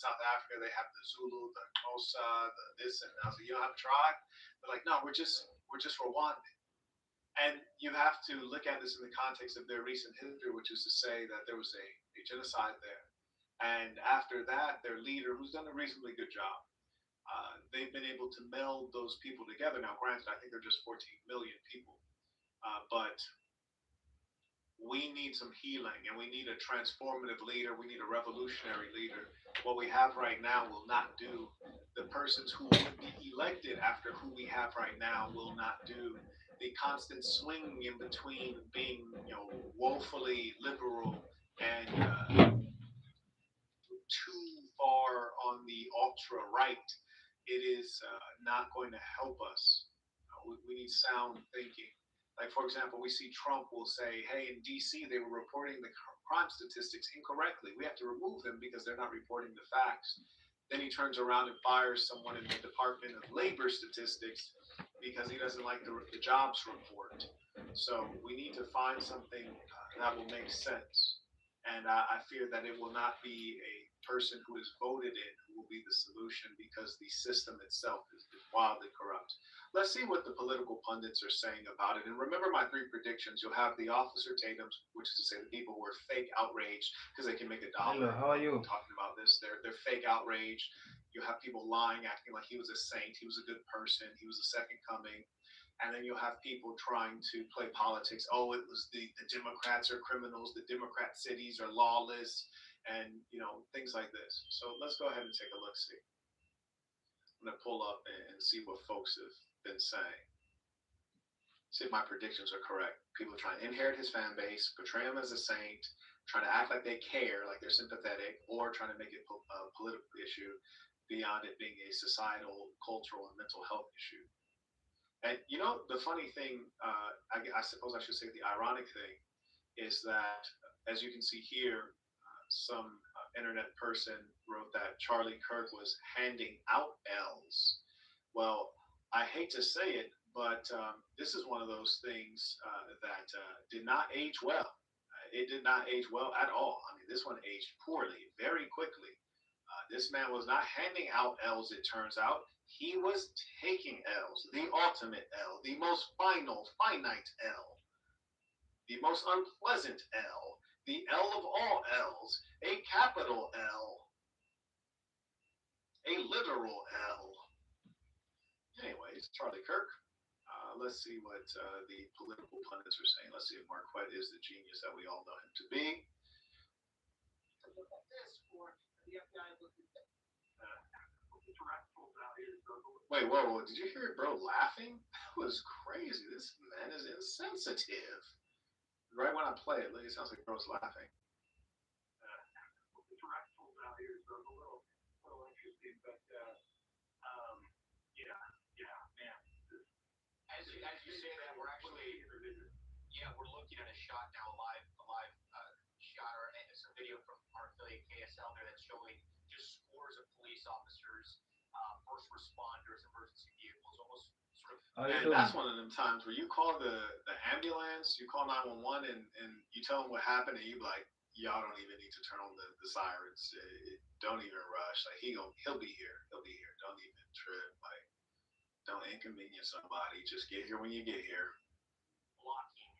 South Africa, they have the Zulu, the Xhosa, the this, and I was like, you don't have a tribe? They're like, no, we're just Rwandan. And you have to look at this in the context of their recent history, which is to say that there was a genocide there. And after that, their leader, who's done a reasonably good job, they've been able to meld those people together. Now, granted, I think they're just 14 million people, but we need some healing and we need a transformative leader. We need a revolutionary leader. What we have right now will not do. The persons who would be elected after who we have right now will not do. The constant swing in between being, woefully liberal and too far on the ultra right, it is not going to help us. We need sound thinking. Like, for example, we see Trump will say, hey, in DC, they were reporting the crime statistics incorrectly. We have to remove them because they're not reporting the facts. Then he turns around and fires someone in the Department of Labor Statistics because he doesn't like the jobs report. So we need to find something that will make sense. And I fear that it will not be a person who is voted in who will be the solution because the system itself is wildly corrupt. Let's see what the political pundits are saying about it. And remember my three predictions. You'll have the Officer Tatum's, which is to say the people who are fake outraged because they can make a Hello, dollar how are you? talking about this. They're fake outraged. You have people lying, acting like he was a saint, he was a good person, he was the second coming. And then you'll have people trying to play politics. Oh, it was the Democrats are criminals, the Democrat cities are lawless, and things like this. So let's go ahead and take a look. See, I'm gonna pull up and see what folks have been saying. See if my predictions are correct. People trying to inherit his fan base, portray him as a saint, trying to act like they care, like they're sympathetic, or trying to make it a political issue beyond it being a societal, cultural, and mental health issue. And the funny thing, I suppose I should say the ironic thing, is that as you can see here, some internet person wrote that Charlie Kirk was handing out L's. Well, I hate to say it, but this is one of those things that did not age well. It did not age well at all. I mean, this one aged poorly, very quickly. This man was not handing out L's, it turns out. He was taking L's, the ultimate L, the most final, finite L, the most unpleasant L, the L of all L's, a capital L, a literal L. Anyways, Charlie Kirk. Let's see what the political pundits are saying. Let's see if Marquette is the genius that we all know him to be. Wait, whoa, whoa, did you hear bro laughing? That was crazy. This man is insensitive. Right when I play it, it sounds like bro's laughing. As you say that, we're actually, yeah, we're looking at a shot now, a live shot or some video from our affiliate KSL there that's showing just scores of police officers, first responders, emergency vehicles, almost sort of. How are you And doing? that's one of them times where you call the ambulance, you call 911, and you tell them what happened, and you be like, y'all don't even need to turn on the sirens. Don't even rush. Like he'll be here. He'll be here. Don't even trip. Like don't inconvenience somebody. Just get here when you get here. Blocking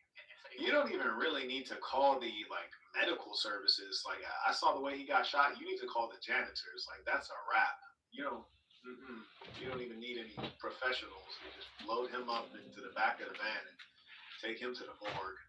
You don't even really need to call the medical services. Like I saw the way he got shot. You need to call the janitors. Like that's a wrap. You don't. Mm-mm. You don't even need any professionals. You just load him up into the back of the van and take him to the morgue.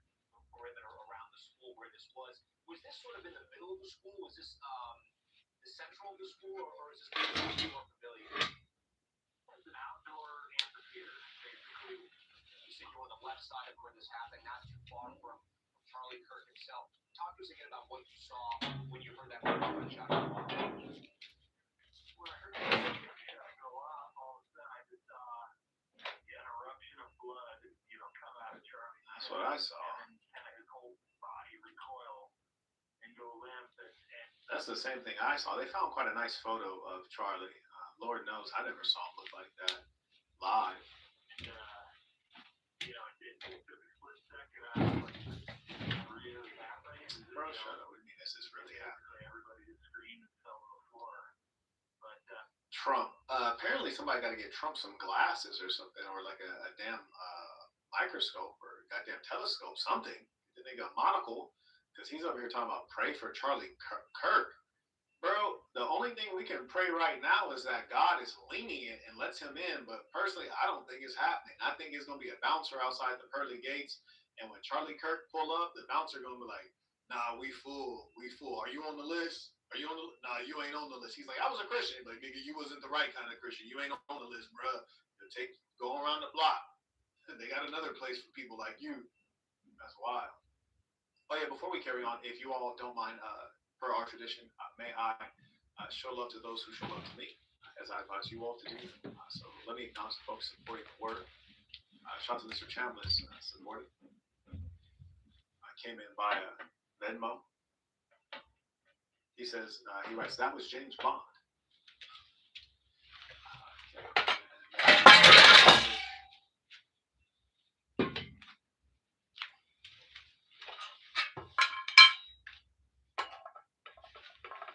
perimeter around the school where this was. Was this sort of in the middle of the school? Was this the central of the school, or is this more familiar? It's an outdoor amphitheater, basically. You said you were on the left side of where this happened, not too far from Charlie Kirk himself. Talk to us again about what you saw when you heard that first gunshot go off. When I heard that go off, all of a sudden I just saw an eruption of blood, come out of Charlie's That's head, what I saw. and then kind of his whole body recoil and go limp. And That's the same thing I saw. They found quite a nice photo of Charlie. Lord knows I never saw him look like that live. and it took a split second. I was like, is this really happening? Bro, shut up. What do you mean? Is this really happening? Everybody just screamed and fell on the floor. Trump. Apparently, somebody got to get Trump some glasses or something, or like a damn microscope or a goddamn telescope, something. Then they got monocle because he's over here talking about pray for Charlie Kirk. Bro, the only thing we can pray right now is that God is lenient and lets him in. But personally, I don't think it's happening. I think it's gonna be a bouncer outside the pearly gates, and when Charlie Kirk pull up, the bouncer gonna be like, "Nah, we full, we full. Are you on the list? Are you on the? Nah, you ain't on the list." He's like, "I was a Christian, but nigga, you wasn't the right kind of Christian. You ain't on the list, bruh. Take go around the block. They got another place for people like you." That's wild. Oh yeah, before we carry on, if you all don't mind, per our tradition, may I show love to those who show love to me, as I advise you all to do. So let me acknowledge the folks supporting the word. Shout out to Mr. Chambliss, supported. I came in via Venmo. He says, he writes, that was James Bond.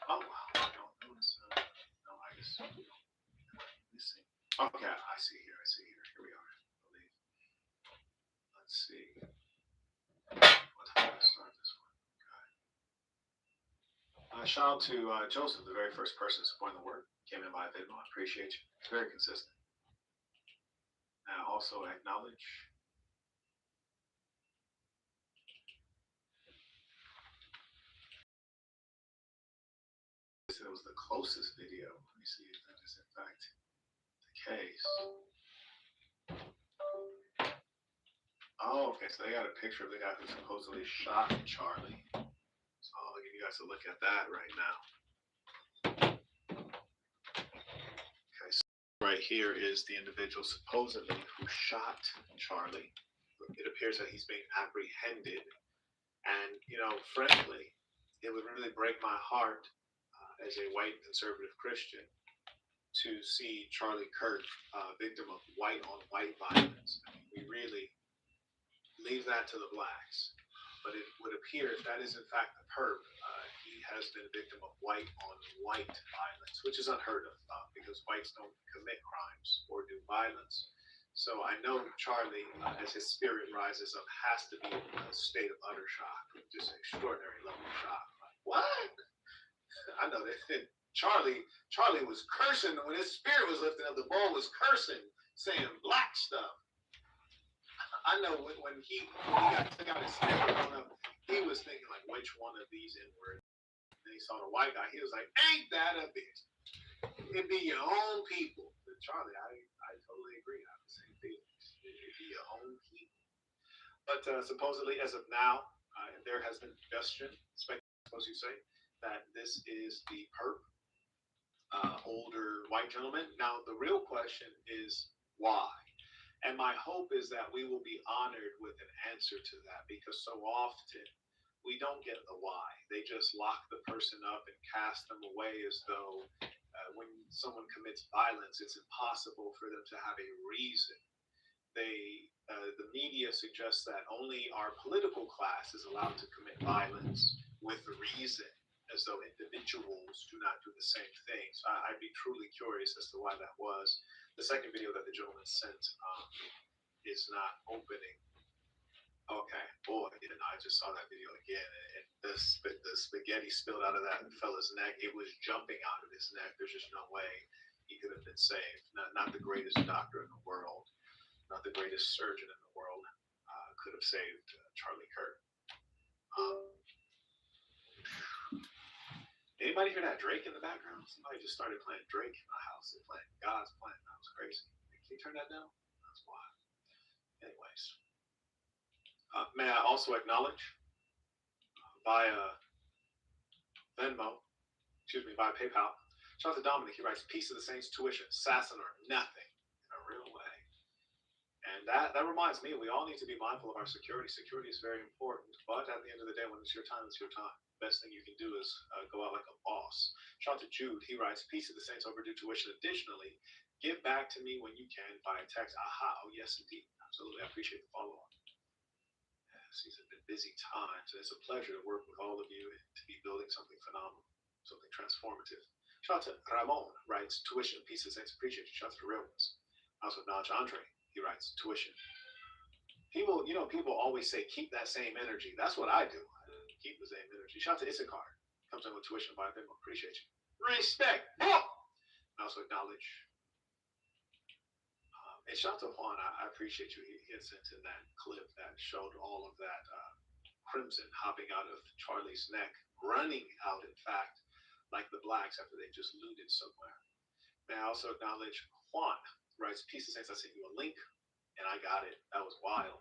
Oh, wow. I don't notice. No, I guess. Let me see. Okay, I see here. Here we are, I believe. Let's see. What time did I start this one? Okay. Shout out to Joseph, the very first person supporting the work. Came in by Venmo. I appreciate you. It's very consistent. And I also acknowledge it was the closest video. Let me see if that is in fact the case. Oh, okay. So they got a picture of the guy who supposedly shot Charlie. So I'll give you guys a look at that right now. Okay, so right here is the individual supposedly who shot Charlie. It appears that he's being apprehended. And, you know, frankly, it would really break my heart as a white conservative Christian to see Charlie Kirk victim of white on white violence. I mean, we really leave that to the blacks. But it would appear if that is in fact the perp, he has been a victim of white on white violence, which is unheard of because whites don't commit crimes or do violence. So I know Charlie, as his spirit rises up, has to be in a state of utter shock, just extraordinary level of shock. Like, what? I know that Charlie was cursing when his spirit was lifted up. The bull was cursing, saying black stuff. I know when he got took out his spirit up, he was thinking like, which one of these N words? And he saw the white guy. He was like, ain't that a bitch? It be your own people. But Charlie, I totally agree. I have the same feelings. It be your own people. But supposedly, as of now, there has been suggestion, suppose you say, that this is the perp, older white gentleman. Now, the real question is why? And my hope is that we will be honored with an answer to that because so often we don't get the why. They just lock the person up and cast them away as though when someone commits violence, it's impossible for them to have a reason. The media suggests that only our political class is allowed to commit violence with reason, as though individuals do not do the same thing. So I'd be truly curious as to why that was. The second video that the gentleman sent is not opening. Okay, boy, I just saw that video again, and the spaghetti spilled out of that fella's neck. It was jumping out of his neck. There's just no way he could have been saved. Not the greatest doctor in the world, not the greatest surgeon in the world could have saved Charlie Kirk. Anybody hear that Drake in the background? Somebody just started playing Drake in my house. They're playing God's plan. That was crazy. Can you turn that down? That's wild. Anyways, may I also acknowledge via Venmo, via PayPal. Shout out to Dominic. He writes, "Peace of the Saints, tuition, assassin or nothing in a real way." And that reminds me, we all need to be mindful of our security. Security is very important, but at the end of the day, when it's your time, it's your time. The best thing you can do is go out like a boss. Shout out to Jude. He writes, "Peace of the Saints, overdue tuition. Additionally, give back to me when you can via text." Aha, oh yes, indeed. Absolutely, I appreciate the follow-up. Yes, these have been busy times, and it's a pleasure to work with all of you and to be building something phenomenal, something transformative. Shout out to Ramon, writes, tuition, pieces, thanks, appreciate you. Shout out to the real ones. Also acknowledge Andre, he writes, tuition. People always say, keep that same energy. That's what I do. I keep the same energy. Shout out to Issachar, comes in with tuition by Venmo, appreciate you. Respect. I also acknowledge. And shout out to Juan, I appreciate you. He had sent in that clip that showed all of that crimson hopping out of Charlie's neck, running out, in fact, like the blacks after they just looted somewhere. May I also acknowledge Juan, writes, peace and saints, I sent you a link, and I got it. That was wild.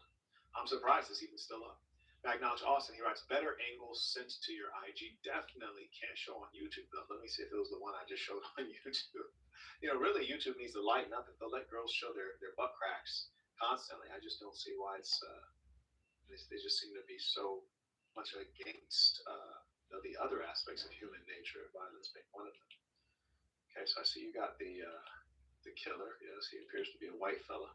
I'm surprised it's even still up. May I acknowledge Austin, he writes, better angles sent to your IG. Definitely can't show on YouTube, though. Let me see if it was the one I just showed on YouTube. Really, YouTube needs to lighten up. If they'll let girls show their butt cracks constantly, I just don't see why it's they just seem to be so much against the other aspects of human nature, violence being one of them. Okay, so I see you got the killer. Yes, he appears to be a white fella.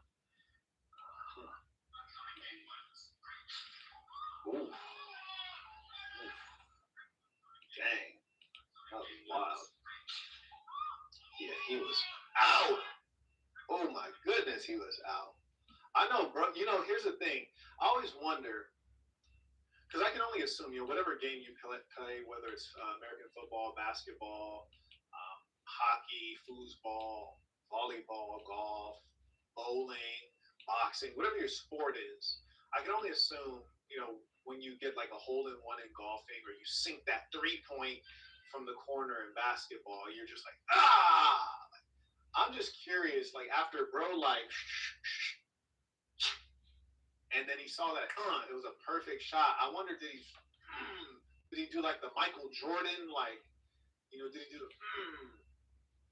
Ooh. Dang, that was wild. Yeah, he was out. Oh my goodness, he was out. I know, bro. Here's the thing. I always wonder, because I can only assume, whatever game you play, whether it's American football, basketball, hockey, foosball, volleyball, golf, bowling, boxing, whatever your sport is, I can only assume, when you get like a hole-in-one in golfing, or you sink that 3-point from the corner in basketball, you're just like, ah! I'm just curious, like after bro, like, and then he saw that, it was a perfect shot. I wonder, did he do like the Michael Jordan, like, did he do the,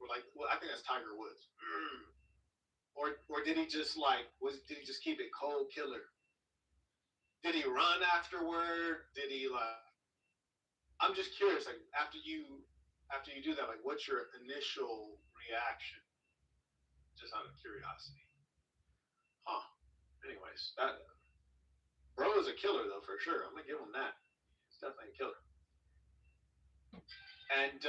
or like, well, I think that's Tiger Woods, or did he just did he just keep it cold killer? Did he run afterward? Did he I'm just curious, like after you do that, like what's your initial reaction? Just out of curiosity. Anyways, that bro is a killer though, for sure. I'm gonna give him that. He's definitely a killer. And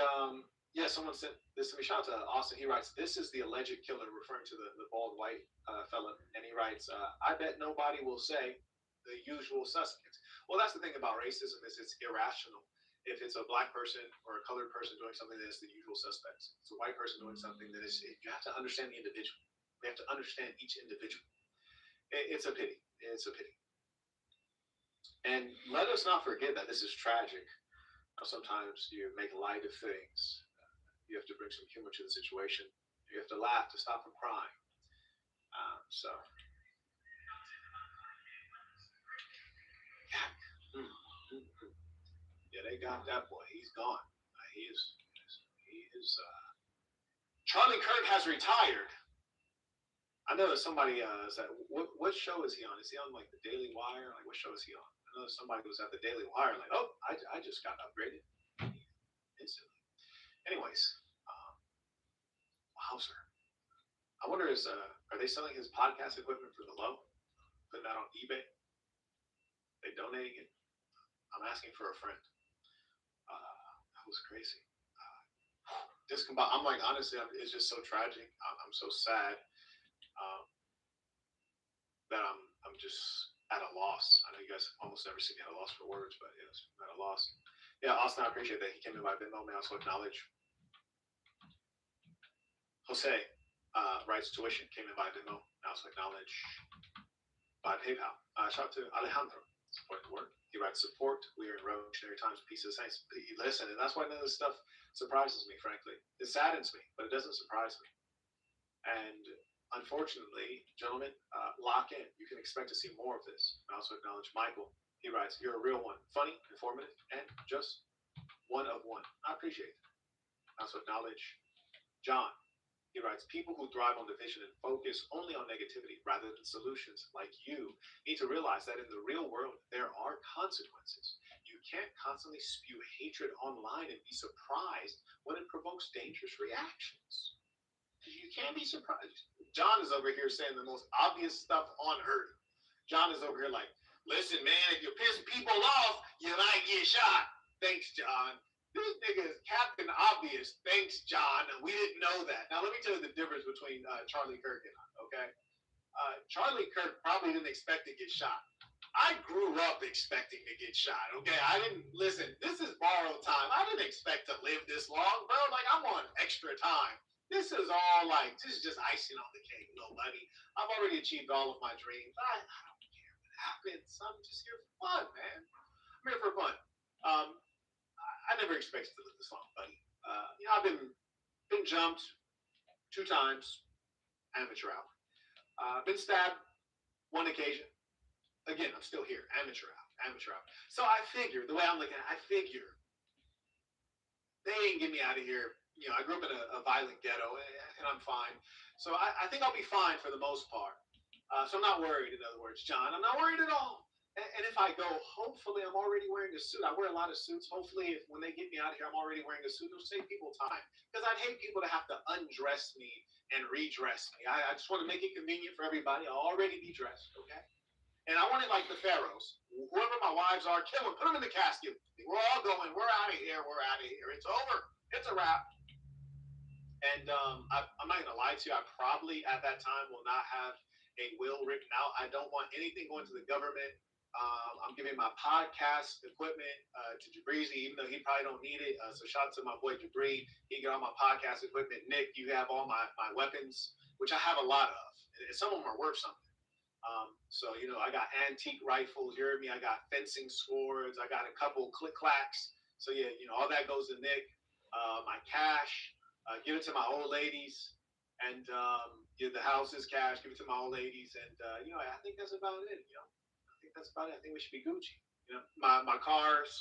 someone sent this to me. Shout out to Austin. He writes, "This is the alleged killer," referring to the bald white fella. And he writes, "I bet nobody will say the usual suspects." Well, that's the thing about racism, is it's irrational. If it's a black person or a colored person doing something, then it's the usual suspects. If it's a white person doing something, then you have to understand the individual. We have to understand each individual. It's a pity. It's a pity. And let us not forget that this is tragic. Sometimes you make light of things. You have to bring some humor to the situation. You have to laugh to stop from crying. Yeah, they got that boy. He's gone. He is. Charlie Kirk has retired. I know there's somebody said, what show is he on? Is he on like the Daily Wire? Like, what show is he on? I know somebody was at the Daily Wire, like, oh, I just got upgraded instantly. Anyways, Wowzer. I wonder are they selling his podcast equipment for the low? Putting that on eBay? They donating it? I'm asking for a friend. That was crazy. I'm like, honestly, it's just so tragic. I'm so sad that I'm just at a loss. I know you guys almost never see me at a loss for words, but yes, I'm at a loss. Yeah, Austin, I appreciate that. He came in by Venmo. May I also acknowledge Jose writes, tuition came in by Venmo. I also acknowledge by PayPal. Shout out to Alejandro. Support the work. He writes, support. We are in revolutionary times. Peace of saints. Listen, and that's why none of this stuff surprises me, frankly. It saddens me, but it doesn't surprise me. And unfortunately, gentlemen, lock in. You can expect to see more of this. I also acknowledge Michael. He writes, you're a real one. Funny, informative, and just one of one. I appreciate it. I also acknowledge John. He writes, people who thrive on division and focus only on negativity rather than solutions like you need to realize that in the real world, there are consequences. You can't constantly spew hatred online and be surprised when it provokes dangerous reactions. You can't be surprised. John is over here saying the most obvious stuff on earth. John is over here like, listen, man, if you piss people off, you might get shot. Thanks, John. This nigga is Captain Obvious. Thanks, John. We didn't know that. Now let me tell you the difference between Charlie Kirk and I. Okay, Charlie Kirk probably didn't expect to get shot. I grew up expecting to get shot. Okay, I didn't listen. This is borrowed time. I didn't expect to live this long, bro. Like I'm on extra time. This is all like this is just icing on the cake, little buddy. I've already achieved all of my dreams. I don't care what happens. I'm just here for fun, man. I'm here for fun. I never expected to live this long, buddy. I've been jumped 2 times, amateur hour. Been stabbed 1 occasion. Again, I'm still here, amateur hour. So I figure, the way I'm looking at it, I figure they ain't get me out of here. I grew up in a violent ghetto, and I'm fine. So I think I'll be fine for the most part. So I'm not worried, in other words, John. I'm not worried at all. And if I go, hopefully I'm already wearing a suit. I wear a lot of suits. Hopefully, when they get me out of here, I'm already wearing a suit. It'll save people time. Because I'd hate people to have to undress me and redress me. I just want to make it convenient for everybody. I'll already be dressed, okay? And I want it like the Pharaohs. Whoever my wives are, kill them. Put them in the casket. We're all going. We're out of here. We're out of here. It's over. It's a wrap. And I'm not going to lie to you. I probably, at that time, will not have a will written out. I don't want anything going to the government. I'm giving my podcast equipment to Jabrizi, even though he probably don't need it. So shout out to my boy Jabri. He got all my podcast equipment. Nick, you have all my weapons, which I have a lot of. And some of them are worth something. So, I got antique rifles. You heard me? I got fencing swords. I got a couple click-clacks. So, yeah, all that goes to Nick. My cash, give it to my old ladies. And the house is cash. Give it to my old ladies. And, I think that's about it, I think that's about it. I think we should be Gucci. My cars.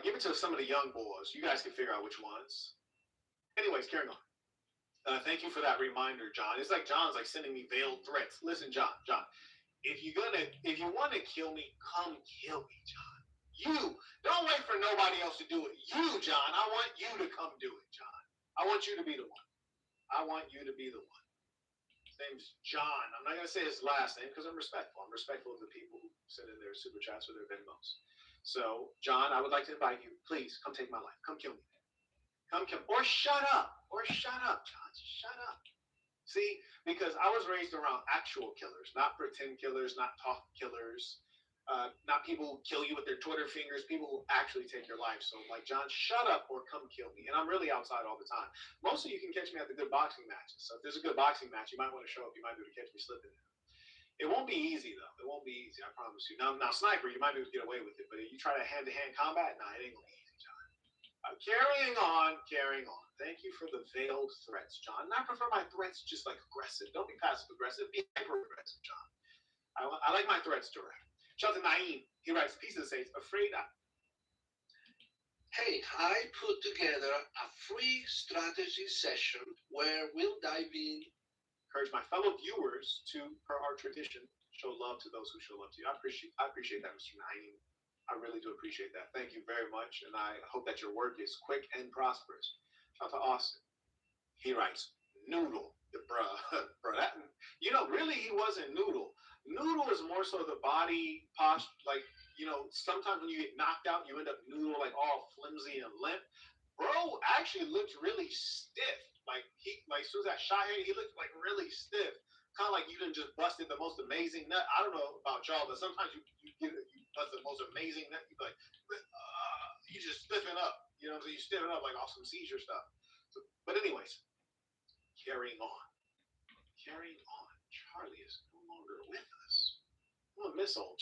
Give it to some of the young boys. You guys can figure out which ones. Anyways, carrying on. Thank you for that reminder, John. It's like John's like sending me veiled threats. Listen, John, if you want to kill me, come kill me, John. You don't wait for nobody else to do it. You, John, I want you to come do it, John. I want you to be the one. I want you to be the one. His name's John. I'm not gonna say his last name because I'm respectful. I'm respectful of the people who send in their super chats or their Venmos. So, John, I would like to invite you. Please come take my life. Come kill me. Come kill me. Or shut up. John. Shut up. See, because I was raised around actual killers, not pretend killers, not talk killers, not people who kill you with their Twitter fingers, people who actually take your life. So, like, John, shut up or come kill me. And I'm really outside all the time. Most of you can catch me at the good boxing matches. So if there's a good boxing match, you might want to show up. You might be able to catch me slipping. It won't be easy, though. It won't be easy, I promise you. Now, sniper, you might be able to get away with it. But if you try to hand-to-hand combat, nah, it ain't going to be easy, John. Carrying on. Thank you for the veiled threats, John. And I prefer my threats just like aggressive. Don't be passive-aggressive. Be hyper-aggressive, John. I like my threats direct. Shout out to Naeem. He writes, Peace of the Saints, Hey, I put together a free strategy session where we'll dive in. Encourage my fellow viewers to, per our tradition, show love to those who show love to you. I appreciate that, Mr. Naeem. I really do appreciate that. Thank you very much. And I hope that your work is quick and prosperous. Shout out to Austin. He writes, Noodle. Bruh, that, really he wasn't Noodle. Noodle is more so the body posture, like, sometimes when you get knocked out, you end up Noodle, like, all flimsy and limp. Bro actually looked really stiff. Like, as soon as that shot hit, he looked, like, really stiff. Kind of like you done just busted the most amazing nut. I don't know about y'all, but sometimes you bust the most amazing nut, you be like, you just stiffen up. So you stiffen up, like, off some seizure stuff. So, but anyways, carrying on. Charlie is no longer with us. I'm gonna miss old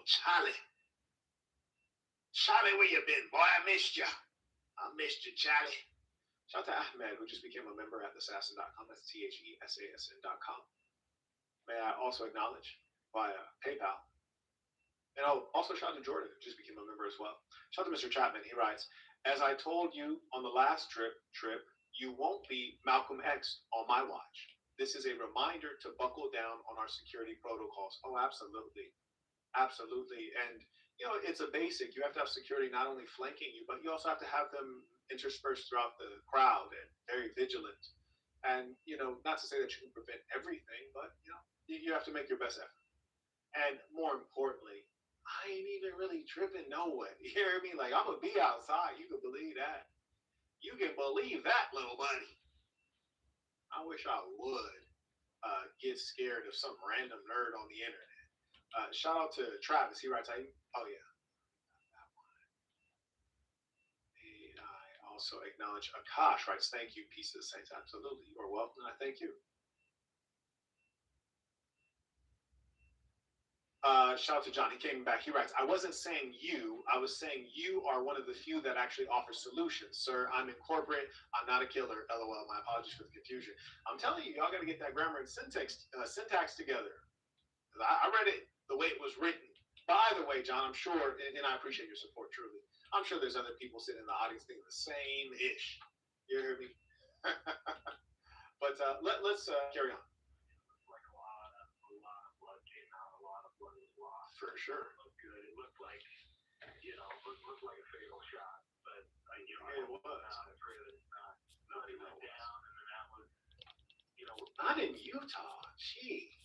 Charlie. Charlie, where you been, boy? I missed you. Charlie. Shout out to Ahmed, who just became a member at thesassin.com. That's THESASN.com. May I also acknowledge via PayPal. And also shout out to Jordan, who just became a member as well. Shout out to Mr. Chapman. He writes, as I told you on the last trip, you won't be Malcolm X on my watch. This is a reminder to buckle down on our security protocols. Oh, absolutely. And, it's a basic. You have to have security not only flanking you, but you also have to have them interspersed throughout the crowd and very vigilant. And, not to say that you can prevent everything, but, you have to make your best effort. And more importantly, I ain't even really tripping no way. You hear me? Like, I'm going to be outside. You can believe that. You can believe that, little buddy. I wish I would get scared of some random nerd on the internet. Shout out to Travis. He writes, oh, yeah. I also acknowledge Akash writes, thank you, Peace of the Saints. Absolutely. You are welcome. I thank you. Shout out to John. He came back. He writes, I wasn't saying you. I was saying you are one of the few that actually offer solutions. Sir, I'm in corporate. I'm not a killer. LOL. My apologies for the confusion. I'm telling you, y'all got to get that grammar and syntax together. I read it the way it was written. By the way, John, I'm sure, and I appreciate your support, truly. I'm sure there's other people sitting in the audience thinking the same-ish. You hear me? But let's carry on. For sure. It looked good. It looked like, looked like a fatal shot. But, it was. Not even down. And then that was, not in Utah. Gee.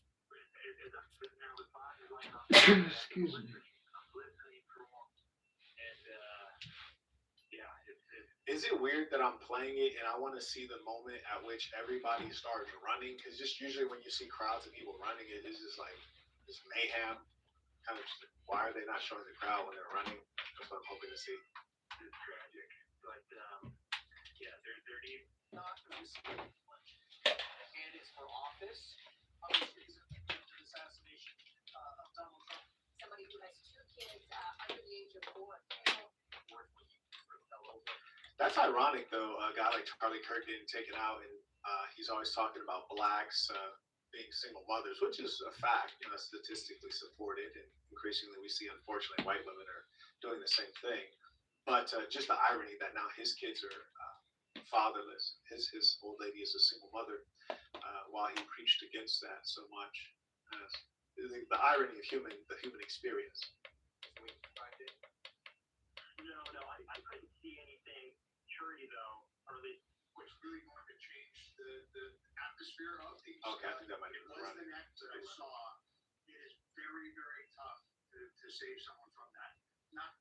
Excuse me. Is it weird that I'm playing it and I want to see the moment at which everybody starts running? Because just usually when you see crowds of people running, it is just like this mayhem. Kind of, why are they not showing the crowd when they're running? That's what I'm hoping to see. It's tragic, but there needs not candidates for office. Assassination of Donald Trump. Somebody who has 2 kids under the age of 4. That's ironic, though. A guy like Charlie Kirk didn't take it out, and he's always talking about blacks being single mothers, which is a fact, statistically supported, and increasingly we see, unfortunately, white women are doing the same thing. But just the irony that now his kids are fatherless. His old lady is a single mother, while he preached against that so much. The irony of the human experience. No, I couldn't see anything true though, or at least Which really going to change the atmosphere of the Okay, I think that might be the right. next that I saw. It is very, very tough to save someone from that.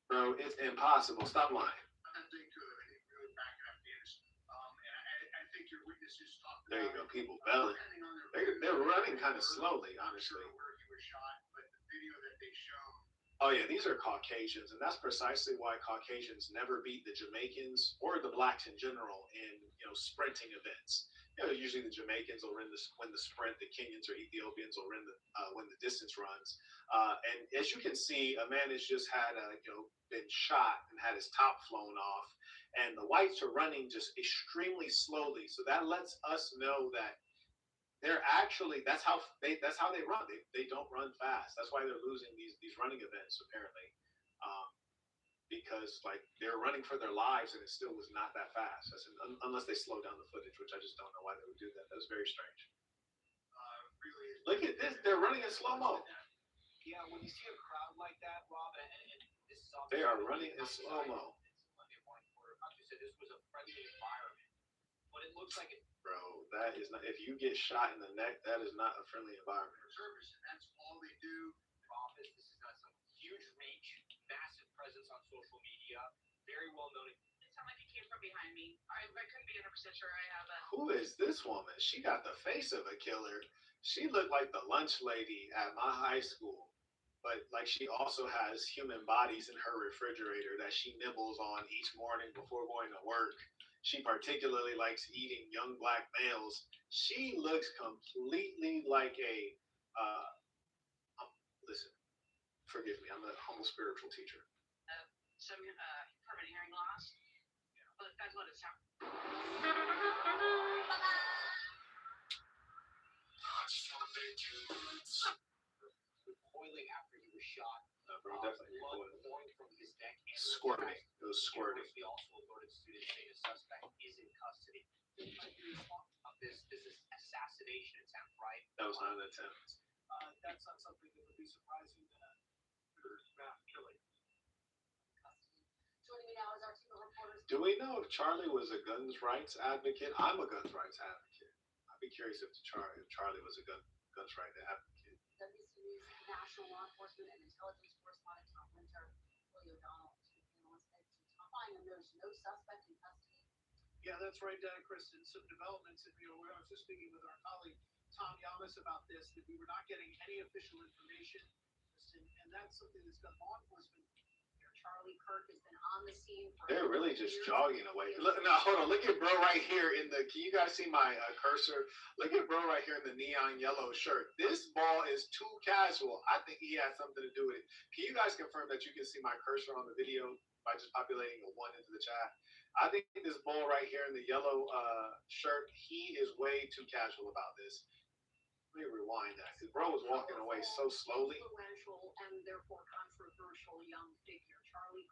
Bro, it's impossible. Stop lying. I think good. I think really back in Afghanistan. And I think your witnesses talked There you about go, people belling. They're running kind of slowly, honestly. where he was shot, but the video that they showed. Oh yeah, these are Caucasians, and that's precisely why Caucasians never beat the Jamaicans or the blacks in general in sprinting events. Usually the Jamaicans will win the sprint, the Kenyans or Ethiopians will win the distance runs. And as you can see, a man has just had been shot and had his top flown off, and the whites are running just extremely slowly. So that lets us know that they're actually that's how they run. They don't run fast. That's why they're losing these running events apparently, because like they're running for their lives and it still was not that fast. Unless they slow down the footage, which I just don't know why they would do that. That was very strange. Really, Look at this. They're running in slow mo. Yeah, when you see a crowd like that, Rob, and this is They are running in slow mo. Monday morning quarter. Like you said, this was a friendly environment, but it looks like it. Bro, that is not. If you get shot in the neck, that is not a friendly environment. service, and that's all they do. Office. This has got some huge reach, massive presence on social media, very well known. It sounded like it came from behind me. I couldn't be 100% sure I have a. Who is this woman? She got the face of a killer. She looked like the lunch lady at my high school. But like she also has human bodies in her refrigerator that she nibbles on each morning before going to work. She particularly likes eating young black males. She looks completely like a listen, forgive me, I'm a humble spiritual teacher. Some permanent hearing loss. But that's what it sounds. Boiling after he was shot. Bro, definitely Blood pouring from his neck. And squirting. It was squirting. We also alerted students saying the suspect is in custody. This is assassination attempt, right? That was not an attempt. That's not something that would be surprising that mass killing. Joining me now is our team of reporters. Do we know if Charlie was a guns rights advocate? I'm a guns rights advocate. I'd be curious if Charlie was a guns rights advocate. NBC News national law enforcement and intelligence correspondent Tom Winter, Willie O'Donnell, analyst at Time, and there's no suspect in custody. Yeah, that's right, Kristen. Some developments, and I was just speaking with our colleague Tom Yamas about this, that we were not getting any official information, and that's something that's got law enforcement. Charlie Kirk has been on the scene for. They're really just jogging away. Look, now hold on. Look at bro right here in the. Can you guys see my cursor? Look at bro right here in the neon yellow shirt. This ball is too casual. I think he has something to do with it. Can you guys confirm that you can see my cursor on the video by just populating a 1 into the chat? I think this ball right here in the yellow shirt, he is way too casual about this. Let me rewind that because bro was walking away so slowly. Influential and therefore controversial young figure, Charlie.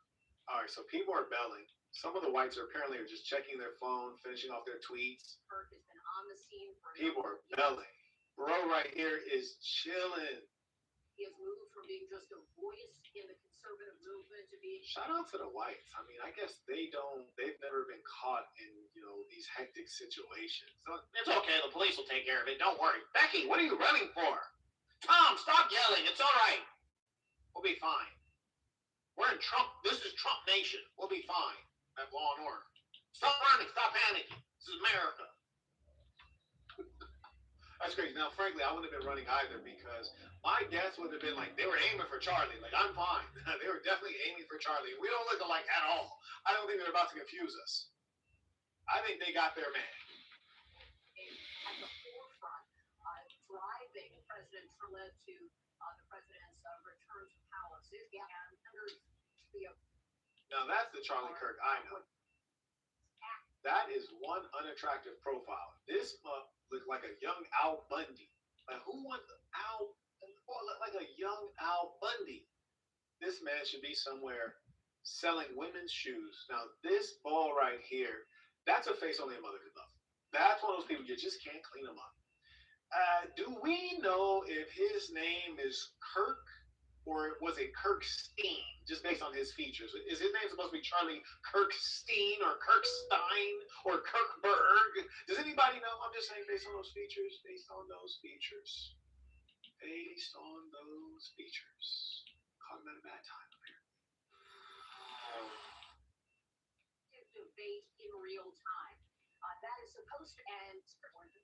All right, so people are belling. Some of the whites are apparently just checking their phone, finishing off their tweets. Kirk has been on the scene for. People are belling. Bro right here is chilling. He has moved from being just a voice in the conservative movement to being. Shout out to the whites. I mean, I guess they've never been caught in, these hectic situations. So It's okay. The police will take care of it. Don't worry. Becky, what are you running for? Tom, stop yelling. It's all right. We'll be fine. We're in Trump. This is Trump Nation. We'll be fine. Have law and order. Stop running. Stop panicking. This is America. that's crazy. Now, frankly, I wouldn't have been running either because my guess would have been like they were aiming for Charlie. Like, I'm fine. They were definitely aiming for Charlie. We don't look alike at all. I don't think they're about to confuse us. I think they got their man. At the forefront, driving President Trump to the president's return to palace. And under the. Now, that's the Charlie Kirk I know. That is one unattractive profile. This looked like a young Al Bundy. Like, who wants Al? Like a young Al Bundy. This man should be somewhere selling women's shoes. Now, this ball right here, that's a face only a mother could love. That's one of those people you just can't clean them up. Do we know if his name is Kirk or was it Kirkstein, just based on his features? Is his name supposed to be Charlie Kirkstein or Kirkstein or Kirkberg? Does anybody know? I'm just saying based on those features, based on those features. Based on those features. Caught him at a bad time up here. Debate in real time. That is supposed to end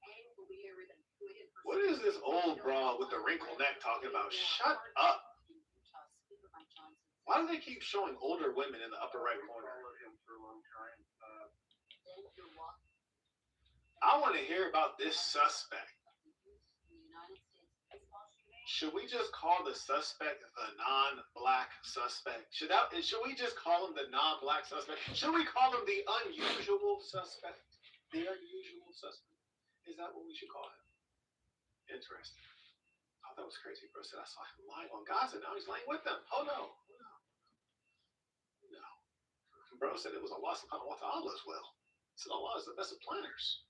angrier than. What is this old broad with the wrinkled neck talking about? Shut up. Why do they keep showing older women in the upper right corner? I want to hear about this suspect. Should we just call the suspect the non-black suspect? Should we just call him the non-black suspect? Should we call him the unusual suspect? The unusual suspect. Is that what we should call him? Interesting. Oh, that was crazy, bro. Said I saw him lying on Gaza. Now he's lying with them. Oh no. No. Bro said it was Allah subhanahu wa ta'ala as well. Said Allah is the best of planners.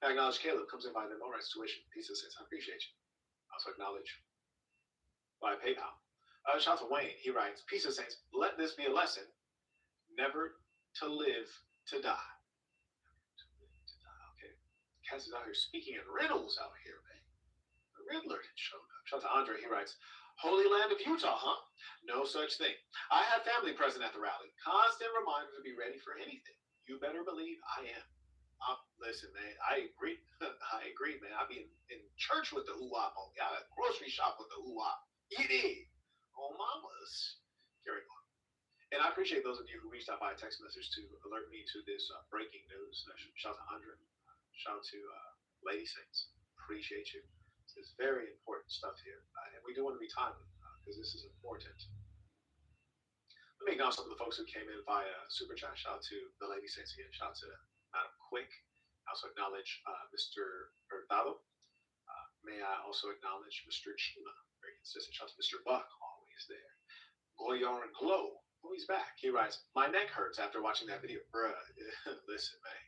I acknowledge Caleb comes in by the no rights tuition. Peace and sense. I appreciate you. I also acknowledge by PayPal. Shout out to Wayne. He writes, peace and saints. Let this be a lesson. Never to live to die. Okay. Cass is out here speaking in riddles out here, man. The Riddler showed up. Shout out to Andre. He writes, Holy Land of Utah, huh? No such thing. I have family present at the rally. Constant reminder to be ready for anything. You better believe I am. Listen, man, I agree. I agree, man. I be in church with the hoo-wop. I grocery shop with the hoo-wop. You did. Oh, mamas. Carry on. And I appreciate those of you who reached out by text message to alert me to this breaking news. Shout out to Andre. Shout out to Lady Saints. Appreciate you. It's very important stuff here. And we do want to be timely because this is important. Let me acknowledge some of the folks who came in via Super Chat. Shout out to the Lady Saints again. Shout out to Madam Quick. I also acknowledge Mr. Hurtado. May I also acknowledge Mr. Chima. Very consistent. Shout out to Mr. Buck. Always there. Goyar and Glow. Oh, he's back. He writes, my neck hurts after watching that video. Bruh, listen, man.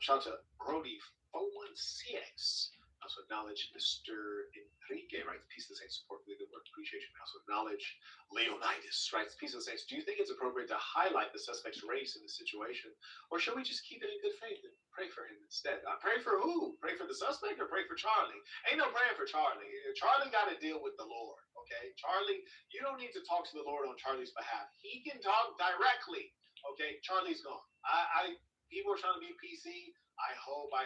Shout out to Brody416. Also acknowledge Mr. Enrique, writes, peace of the saints, support, really good work, appreciation. We also acknowledge Leonidas, writes, peace of the saints, do you think it's appropriate to highlight the suspect's race in this situation, or should we just keep it in good faith and pray for him instead? Pray for who? Pray for the suspect or pray for Charlie? Ain't no praying for Charlie. Charlie got to deal with the Lord, okay? Charlie, you don't need to talk to the Lord on Charlie's behalf. He can talk directly, okay? Charlie's gone. People are trying to be PC. I hope, I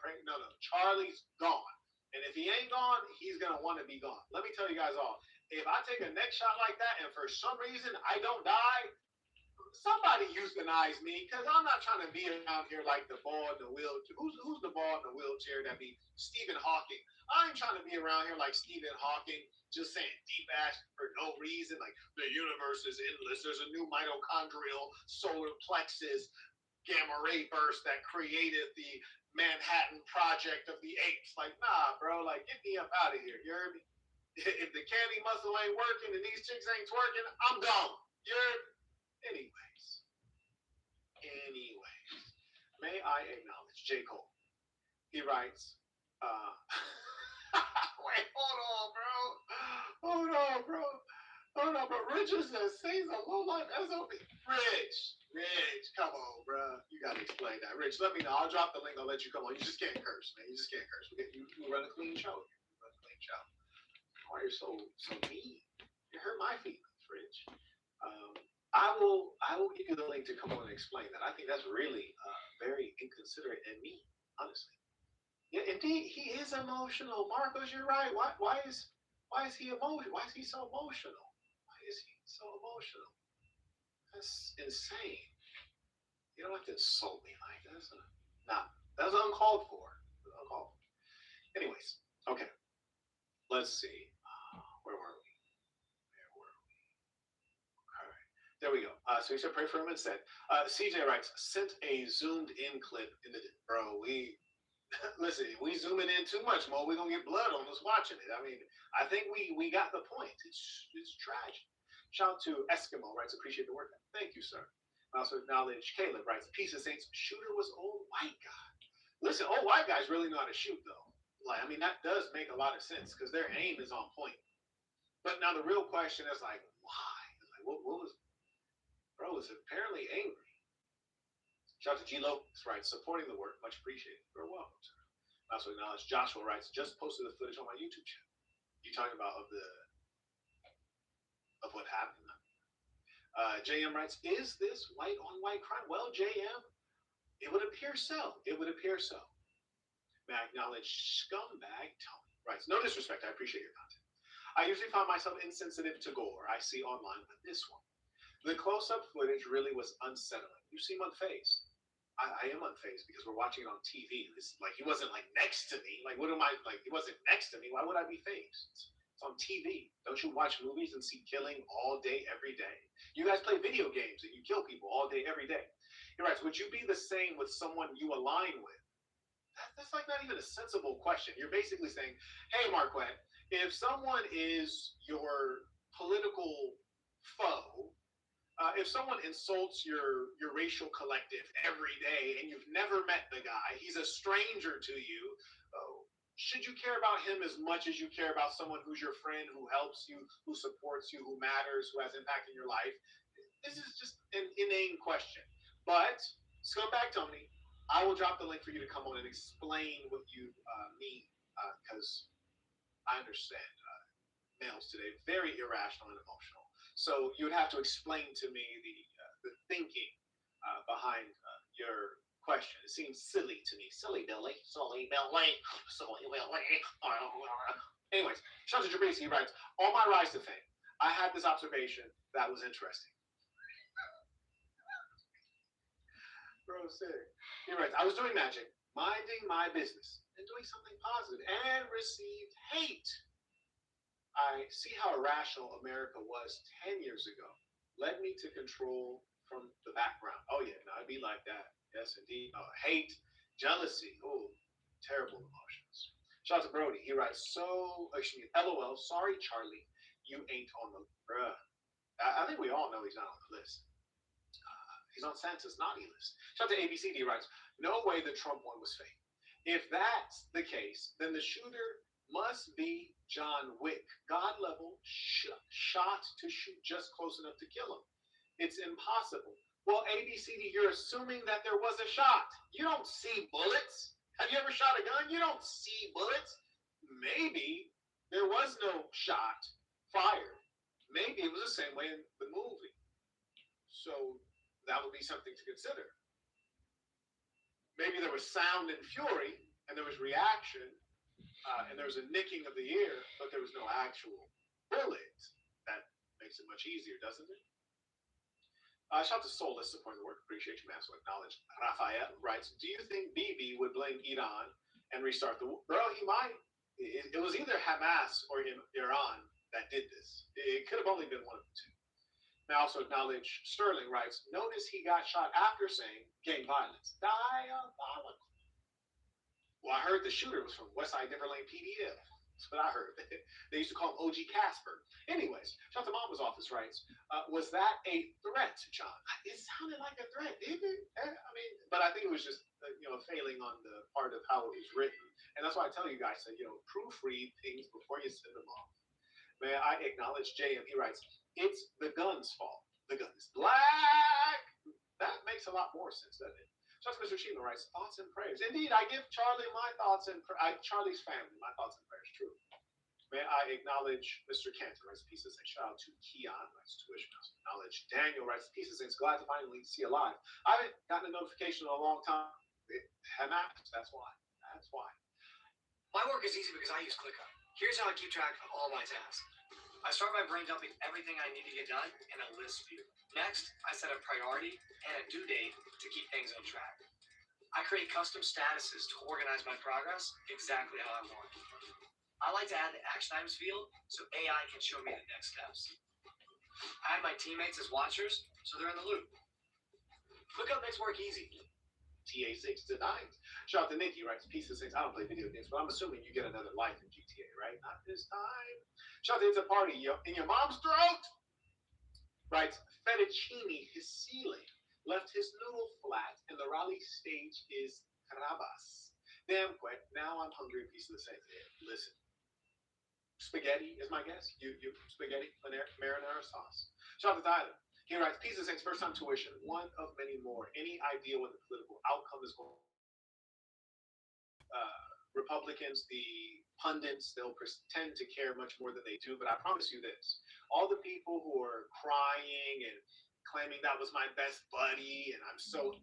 pray. No. Charlie's gone. And if he ain't gone, he's going to want to be gone. Let me tell you guys all, if I take a neck shot like that and for some reason I don't die, somebody euthanize me, because I'm not trying to be around here like the ball in the wheelchair. Who's the ball in the wheelchair? That be Stephen Hawking. I ain't trying to be around here like Stephen Hawking, just saying deep ass for no reason, like the universe is endless. There's a new mitochondrial solar plexus gamma ray burst that created the Manhattan Project of the Apes. Like, nah, bro, like, get me up out of here. You heard me? If the candy muscle ain't working and these chicks ain't twerking, I'm gone. You heard me? Anyways, may I acknowledge J. Cole? He writes, wait, hold on, bro. Rich is a season low life SOB. Rich, come on, bro. You gotta explain that. Rich, let me know. I'll drop the link. I'll let you come on. You just can't curse, man. You just can't curse. You run a clean show. Why are you so mean? You hurt my feelings, Rich. I will give you the link to come on and explain that. I think that's really very inconsiderate and mean, honestly. Yeah, indeed, he is emotional. Marcos, you're right. Why is he emotional? Why is he so emotional? That's insane. You don't have to insult me like that. That's uncalled for. Anyways, okay. Let's see. Where were we? Okay. There we go. So he said pray for him instead. CJ writes, sent a zoomed in clip in the bro. Listen, we zoom it in too much, Mo. We're gonna get blood on us watching it. I mean, I think we got the point. It's tragic. Shout out to Eskimo, writes, appreciate the work. Thank you, sir. I also acknowledge Caleb, writes, peace of saints, shooter was old white guy. Listen, old white guys really know how to shoot, though. Like, I mean, that does make a lot of sense, because their aim is on point. But now the real question is, like, why? Like, what was, bro, was apparently angry. Shout out to G Lopez, right, supporting the work, much appreciated. You're welcome, sir. I also acknowledge Joshua writes, just posted the footage on my YouTube channel. You talking about of what happened? JM writes, is this white on white crime? Well, JM, it would appear so. May I acknowledge Scumbag Tony writes, no disrespect, I appreciate your content. I usually find myself insensitive to gore I see online, but this one, the close-up footage really was unsettling. You seem unfazed. I am unfazed because we're watching it on TV. It's like he wasn't like next to me. Like, what am I like? He wasn't next to me. Why would I be fazed? It's on TV. Don't you watch movies and see killing all day, every day? You guys play video games and you kill people all day, every day. He writes, would you be the same with someone you align with? That's like not even a sensible question. You're basically saying, hey, Marquette, if someone is your political foe, if someone insults your racial collective every day and you've never met the guy, he's a stranger to you, should you care about him as much as you care about someone who's your friend, who helps you, who supports you, who matters, who has impact in your life? This is just an inane question. But, Scumbag Tony, I will drop the link for you to come on and explain what you mean, because I understand males today, very irrational and emotional. So you would have to explain to me the thinking behind your question. It seems silly to me. Silly Billy. Anyways, shout out to Jabisi, he writes, on my rise to fame, I had this observation that was interesting. Bro, sick. He writes, I was doing magic, minding my business, and doing something positive, and received hate. I see how irrational America was 10 years ago. Led me to control from the background. Oh, yeah, no, I'd be like that. Yes, indeed. Hate, jealousy. Oh, terrible emotions. Shout out to Brody. He writes, LOL, sorry, Charlie, you ain't on the, bruh. I think we all know he's not on the list. He's on Santa's naughty list. Shout out to ABCD, writes, no way the Trump one was fake. If that's the case, then the shooter must be John Wick. God level shot to shoot just close enough to kill him. It's impossible. Well, ABCD, you're assuming that there was a shot. You don't see bullets. Have you ever shot a gun? You don't see bullets. Maybe there was no shot fired. Maybe it was the same way in the movie. So that would be something to consider. Maybe there was sound and fury, and there was reaction, and there was a nicking of the ear, but there was no actual bullet. That makes it much easier, doesn't it? Shout out to Soulless supporting the work. Appreciate you, man. So acknowledge. Raphael writes, do you think Bibi would blame Iran and restart the war? Bro, he might. It was either Hamas or Iran that did this. It could have only been one of the two. I also acknowledge Sterling writes, notice he got shot after saying gang violence. Diabolical. Well, I heard the shooter was from Westside Denver Lane PDF. That's what I heard. They used to call him OG Casper. Anyways, shout out to Mama's office writes, was that a threat, John? It sounded like a threat, didn't it? I mean, but I think it was just failing on the part of how it was written. And that's why I tell you guys to proofread things before you send them off. May I acknowledge JM? He writes, it's the gun's fault. The gun is black. That makes a lot more sense, doesn't it? Just Mr. Shima writes, thoughts and prayers. Indeed, I give Charlie my thoughts and Charlie's family my thoughts and prayers. True. May I acknowledge Mr. Cantor writes pieces and shout out to Keon writes tuition. Acknowledge Daniel writes pieces and it's glad to finally see you alive. I haven't gotten a notification in a long time. It happens. That's why. That's why. My work is easy because I use ClickUp. Here's how I keep track of all my tasks. I start by brain dumping everything I need to get done in a list view. Next, I set a priority and a due date to keep things on track. I create custom statuses to organize my progress exactly how I want. I like to add the action items field so AI can show me the next steps. I add my teammates as watchers so they're in the loop. ClickUp makes work easy. TA6 denies. Shout out to Nikki writes pieces 6. I don't play video games, but I'm assuming you get another life in GTA, right? Not this time. Shout out to It's a Party in your mom's throat. Writes Fettuccine, his ceiling left his noodle flat, and the rally stage is Carabas. Damn quick. Now I'm hungry. Piece of the same. Listen, spaghetti is my guess. You spaghetti marinara sauce. Shout out to Tyler. He writes pieces 6 first time tuition. One of many more. Any idea what the political outcome is going? Republicans, the pundits, they'll pretend to care much more than they do. But I promise you this: all the people who are crying and claiming that was my best buddy and I'm so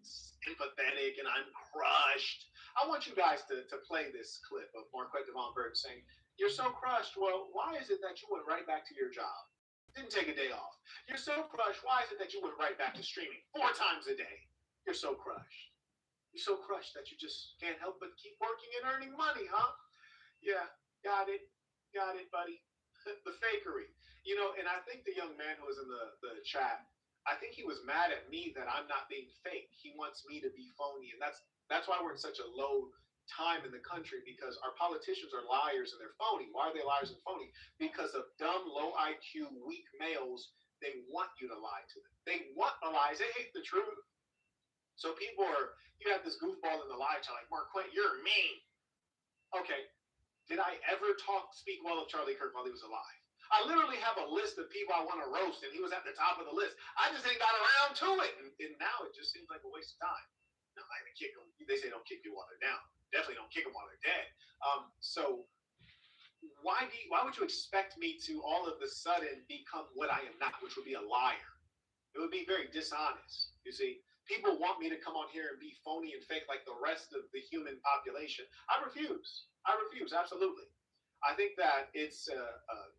empathetic and I'm crushed. I want you guys to play this clip of Marquette Devon Bird saying, you're so crushed. Well, why is it that you went right back to your job? Didn't take a day off. You're so crushed. Why is it that you went right back to streaming 4 times a day? You're so crushed. You're so crushed that you just can't help but keep working and earning money, huh? Yeah, got it, buddy. The fakery. And I think the young man who was in the chat, I think he was mad at me that I'm not being fake. He wants me to be phony. And that's why we're in such a low time in the country, because our politicians are liars and they're phony. Why are they liars and phony? Because of dumb, low IQ, weak males. They want you to lie to them. They want the lies. They hate the truth. So you have this goofball in the live chat like, Marquette, you're mean. Okay, did I ever speak well of Charlie Kirk while he was alive? I literally have a list of people I want to roast, and he was at the top of the list. I just ain't got around to it, and now it just seems like a waste of time. No, I didn't kick them. They say don't kick people while they're down. Definitely don't kick them while they're dead. So why would you expect me to all of a sudden become what I am not, which would be a liar? It would be very dishonest. You see, people want me to come on here and be phony and fake like the rest of the human population. I refuse. Absolutely. I think that it's a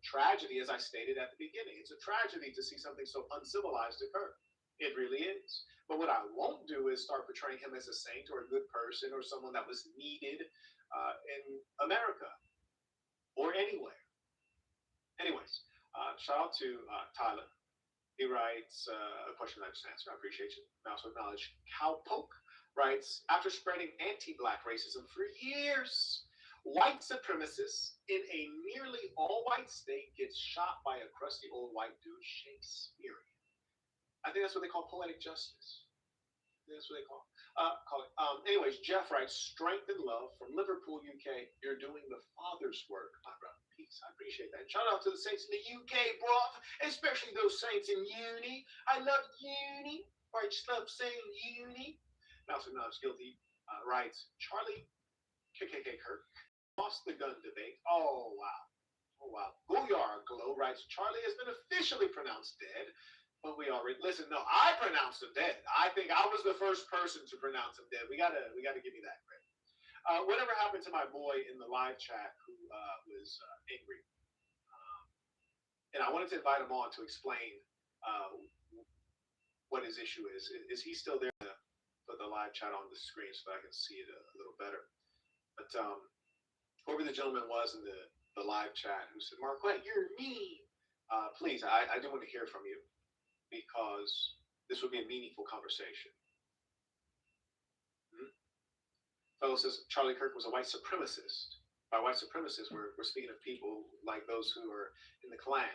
tragedy, as I stated at the beginning. It's a tragedy to see something so uncivilized occur. It really is. But what I won't do is start portraying him as a saint or a good person or someone that was needed in America or anywhere. Anyways, shout out to Tyler. He writes a question I just answered. I appreciate you. I also acknowledge Cowpoke writes, after spreading anti-black racism for years, white supremacists in a nearly all-white state gets shot by a crusty old white dude, Shakespearean. I think that's what they call poetic justice. That's what they call it. Anyways, Jeff writes, strength and love from Liverpool, UK. You're doing the Father's work, my brother. Peace. I appreciate that. And shout out to the saints in the UK, bro. Especially those saints in uni. I love uni. I just love saying uni. Mouse and Mouse Guilty writes, Charlie KKK Kirk lost the gun debate. Oh, wow. Oh, wow. Booyar Glow writes, Charlie has been officially pronounced dead. But we already listen. No, I pronounced him dead. I think I was the first person to pronounce him dead. We gotta give me that credit. Whatever happened to my boy in the live chat who was angry? And I wanted to invite him on to explain what his issue is. Is he still there? Put the live chat on the screen so that I can see it a little better. But whoever the gentleman was in the live chat who said, Marquette, you're mean. Please, I do want to hear from you, because this would be a meaningful conversation. Fellow says Charlie Kirk was a white supremacist. By white supremacists, we're speaking of people like those who are in the Klan.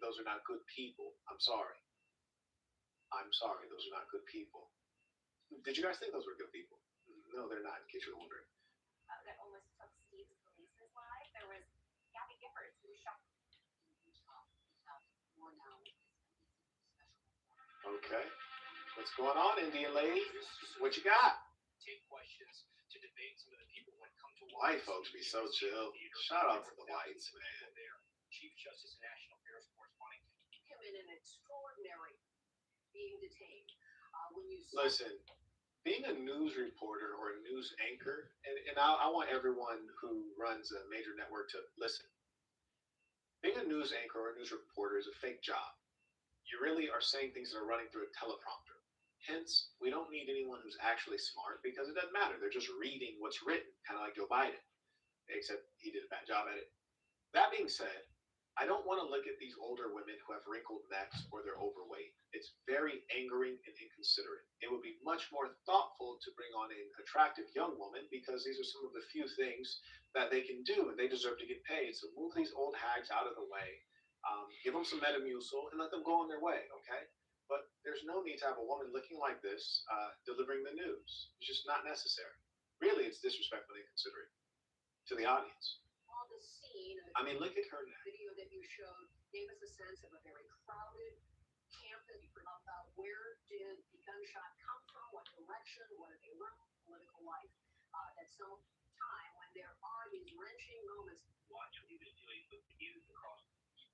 Those are not good people. I'm sorry. Those are not good people. Did you guys think those were good people? No, they're not, in case you're wondering. That almost took Steve's police's life. There was Gabby Giffords who was shot. More now. Okay. What's going on, Indian lady? What you got? Take questions to debate some of the people when it comes to White folks be so chill. Shout out to the whites, man. Chief Justice and National Affairs correspondent. Him in an extraordinary being detained. When you Listen, being a news reporter or a news anchor, and I want everyone who runs a major network to listen. Being a news anchor or a news reporter is a fake job. You really are saying things that are running through a teleprompter. Hence, we don't need anyone who's actually smart, because it doesn't matter. They're just reading what's written, kind of like Joe Biden, except he did a bad job at it. That being said, I don't want to look at these older women who have wrinkled necks or they're overweight. It's very angering and inconsiderate. It would be much more thoughtful to bring on an attractive young woman, because these are some of the few things that they can do, and they deserve to get paid. So move these old hags out of the way. Give them some Metamucil and let them go on their way, okay? But there's no need to have a woman looking like this delivering the news. It's just not necessary. Really, it's disrespectful and inconsiderate to the audience. on the scene, I mean, look at her now. video that you showed gave us a sense of a very crowded campus. About where did the gunshot come from? What direction? What did they learn? Political life. At some time when there are these wrenching moments. Watch what he was doing with the youth across.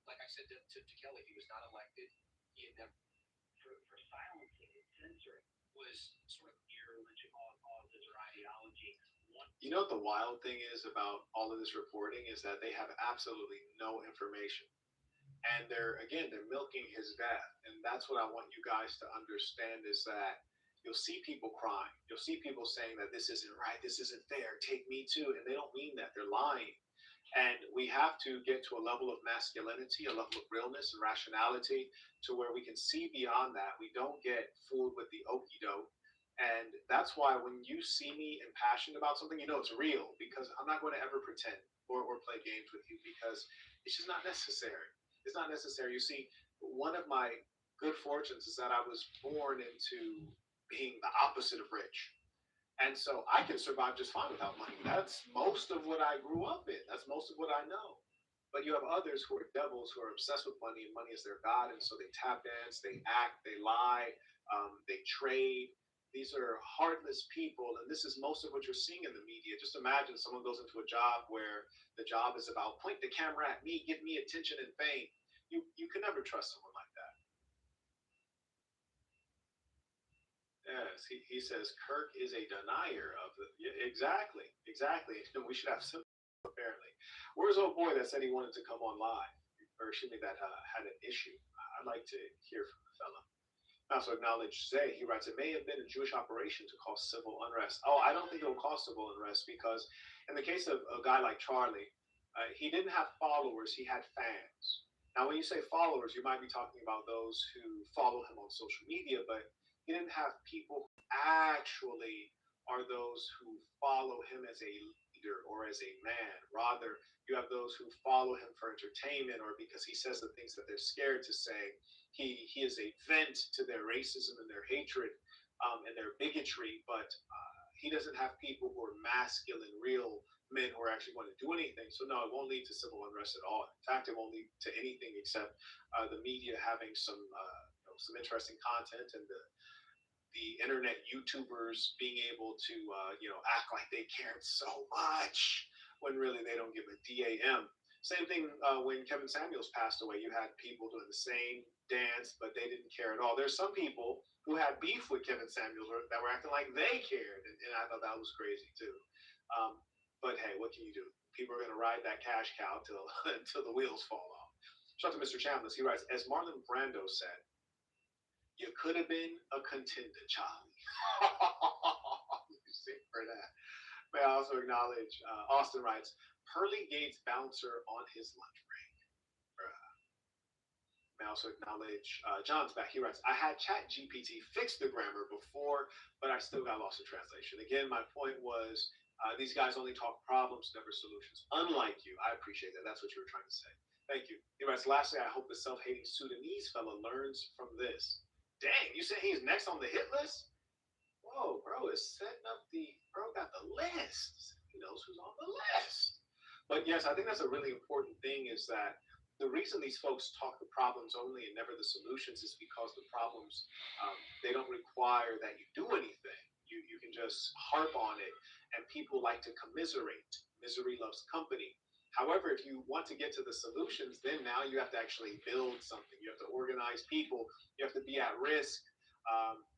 Like I said to Kelly, he was not elected. He had never for silencing and censoring was sort of irreligion causes or ideology. You know what the wild thing is about all of this reporting is that they have absolutely no information. And they're milking his death. And that's what I want you guys to understand, is that you'll see people crying. You'll see people saying that this isn't right, this isn't fair, take me too. And they don't mean that, they're lying. And we have to get to a level of masculinity, a level of realness and rationality, to where we can see beyond that. We don't get fooled with the okie doke. And that's why when you see me impassioned about something, you know it's real, because I'm not going to ever pretend or play games with you, because it's just not necessary. It's not necessary. You see, one of my good fortunes is that I was born into being the opposite of rich. And so I can survive just fine without money. That's most of what I grew up in. That's most of what I know. But you have others who are devils, who are obsessed with money, and money is their god. And so they tap dance, they act, they lie, they trade. These are heartless people. And this is most of what you're seeing in the media. Just imagine someone goes into a job where the job is about point the camera at me, give me attention and fame. You can never trust someone like that. Yes, he says Kirk is a denier of the. Yeah, exactly. We should have some, apparently. Where's old boy that said he wanted to come on live? Or excuse me, that had an issue? I'd like to hear from the fella. I also acknowledge Zay. He writes, it may have been a Jewish operation to cause civil unrest. Oh, I don't think it will cause civil unrest, because in the case of a guy like Charlie, he didn't have followers, he had fans. Now, when you say followers, you might be talking about those who follow him on social media, but he didn't have people who actually are those who follow him as a leader or as a man. Rather, you have those who follow him for entertainment, or because he says the things that they're scared to say. He is a vent to their racism and their hatred. and their bigotry, but he doesn't have people who are masculine, real men who are actually going to do anything. So no, it won't lead to civil unrest at all. In fact, it won't lead to anything except the media having some interesting content and the internet YouTubers being able to act like they cared so much when really they don't give a damn. Same thing when Kevin Samuels passed away. You had people doing the same dance, but they didn't care at all. There's some people who had beef with Kevin Samuels that were acting like they cared, and I thought that was crazy too. But hey, what can you do? People are going to ride that cash cow till until the wheels fall off. Shout out to Mr. Chambliss. He writes, as Marlon Brando said, "You could have been a contender, Charlie." You see for that. May I also acknowledge Austin writes, Pearly Gates bouncer on his lunch break. May I also acknowledge John's back. He writes, I had ChatGPT fix the grammar before, but I still got lost in translation. Again, my point was these guys only talk problems, never solutions. Unlike you. I appreciate that. That's what you were trying to say. Thank you. He writes, lastly, I hope the self-hating Sudanese fella learns from this. Dang, you say he's next on the hit list? Whoa, bro is setting up bro got the list. He knows who's on the list. But yes, I think that's a really important thing is that the reason these folks talk the problems only and never the solutions is because the problems, they don't require that you do anything. You can just harp on it and people like to commiserate. Misery loves company. However, if you want to get to the solutions, then now you have to actually build something. You have to organize people. You have to be at risk.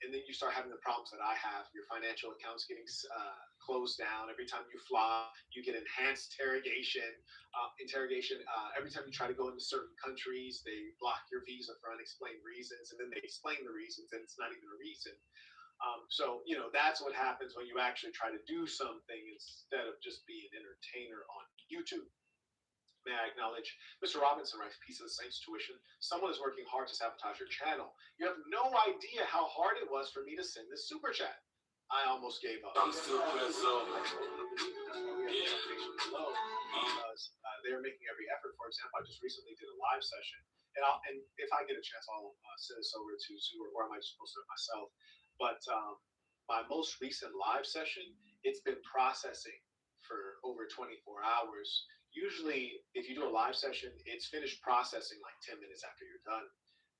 And then you start having the problems that I have. Your financial accounts getting closed down. Every time you fly, you get enhanced interrogation. Every time you try to go into certain countries, they block your visa for unexplained reasons. And then they explain the reasons, and it's not even a reason. So, that's what happens when you actually try to do something instead of just be an entertainer on YouTube. May I acknowledge Mr. Robinson writes, Piece of the Saints tuition. Someone is working hard to sabotage your channel. You have no idea how hard it was for me to send this super chat. I almost gave up. I'm still because they're making every effort. For example, I just recently did a live session, and if I get a chance, I'll send this over to Zoo, or I might just post it myself. But my most recent live session, it's been processing for over 24 hours. Usually, if you do a live session, it's finished processing like 10 minutes after you're done.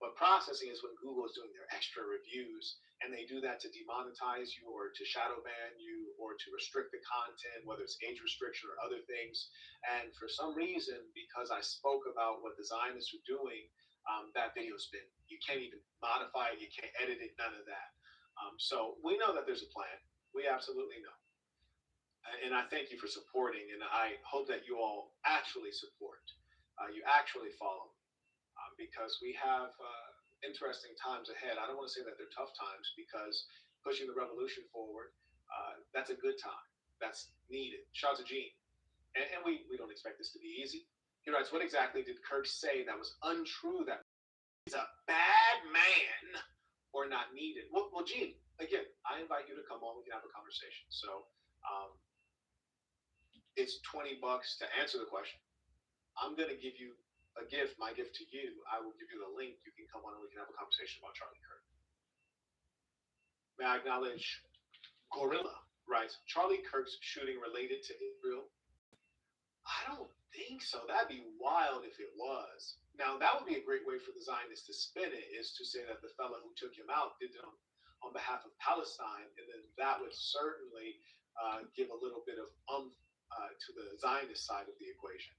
But processing is when Google is doing their extra reviews, and they do that to demonetize you or to shadow ban you or to restrict the content, whether it's age restriction or other things. And for some reason, because I spoke about what the Zionists are doing, that video's been, you can't even modify it, you can't edit it, none of that. So we know that there's a plan. We absolutely know. And I thank you for supporting, and I hope that you all actually support. You actually follow, because we have interesting times ahead. I don't want to say that they're tough times, because pushing the revolution forward, that's a good time. That's needed. Shout out to Gene. And we don't expect this to be easy. He writes, what exactly did Kirk say that was untrue, that he's a bad man or not needed? Well, Gene, again, I invite you to come on. We can have a conversation. So, it's $20 to answer the question. I'm going to give you a gift, my gift to you. I will give you the link. You can come on and we can have a conversation about Charlie Kirk. May I acknowledge Gorilla writes, Charlie Kirk's shooting related to Israel? I don't think so. That'd be wild if it was. Now, that would be a great way for the Zionists to spin it, is to say that the fellow who took him out did it on behalf of Palestine, and then that would certainly give a little bit of to the Zionist side of the equation.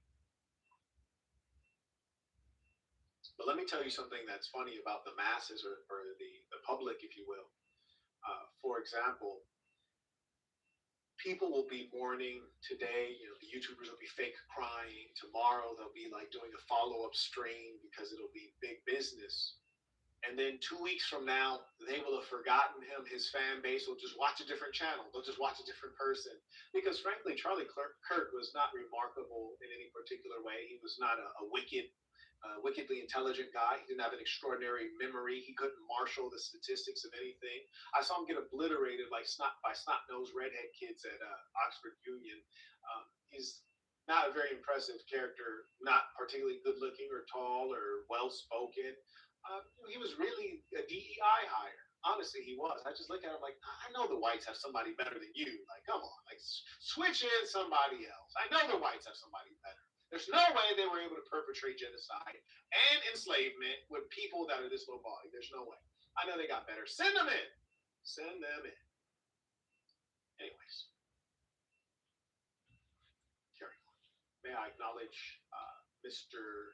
But let me tell you something that's funny about the masses, or the public, if you will. For example, people will be mourning today. The YouTubers will be fake crying. Tomorrow they'll be like doing a follow-up stream because it'll be big business. And then 2 weeks from now, they will have forgotten him. His fan base will just watch a different channel. They'll just watch a different person. Because frankly, Charlie Kirk was not remarkable in any particular way. He was not a wickedly intelligent guy. He didn't have an extraordinary memory. He couldn't marshal the statistics of anything. I saw him get obliterated by snot-nosed redhead kids at Oxford Union. He's not a very impressive character, not particularly good-looking or tall or well-spoken. He was really a DEI hire. Honestly, he was. I just look at him like, I know the whites have somebody better than you. Like, come on, like switch in somebody else. I know the whites have somebody better. There's no way they were able to perpetrate genocide and enslavement with people that are this low body. There's no way. I know they got better. Send them in. Send them in. Anyways, carry on. May I acknowledge Mr.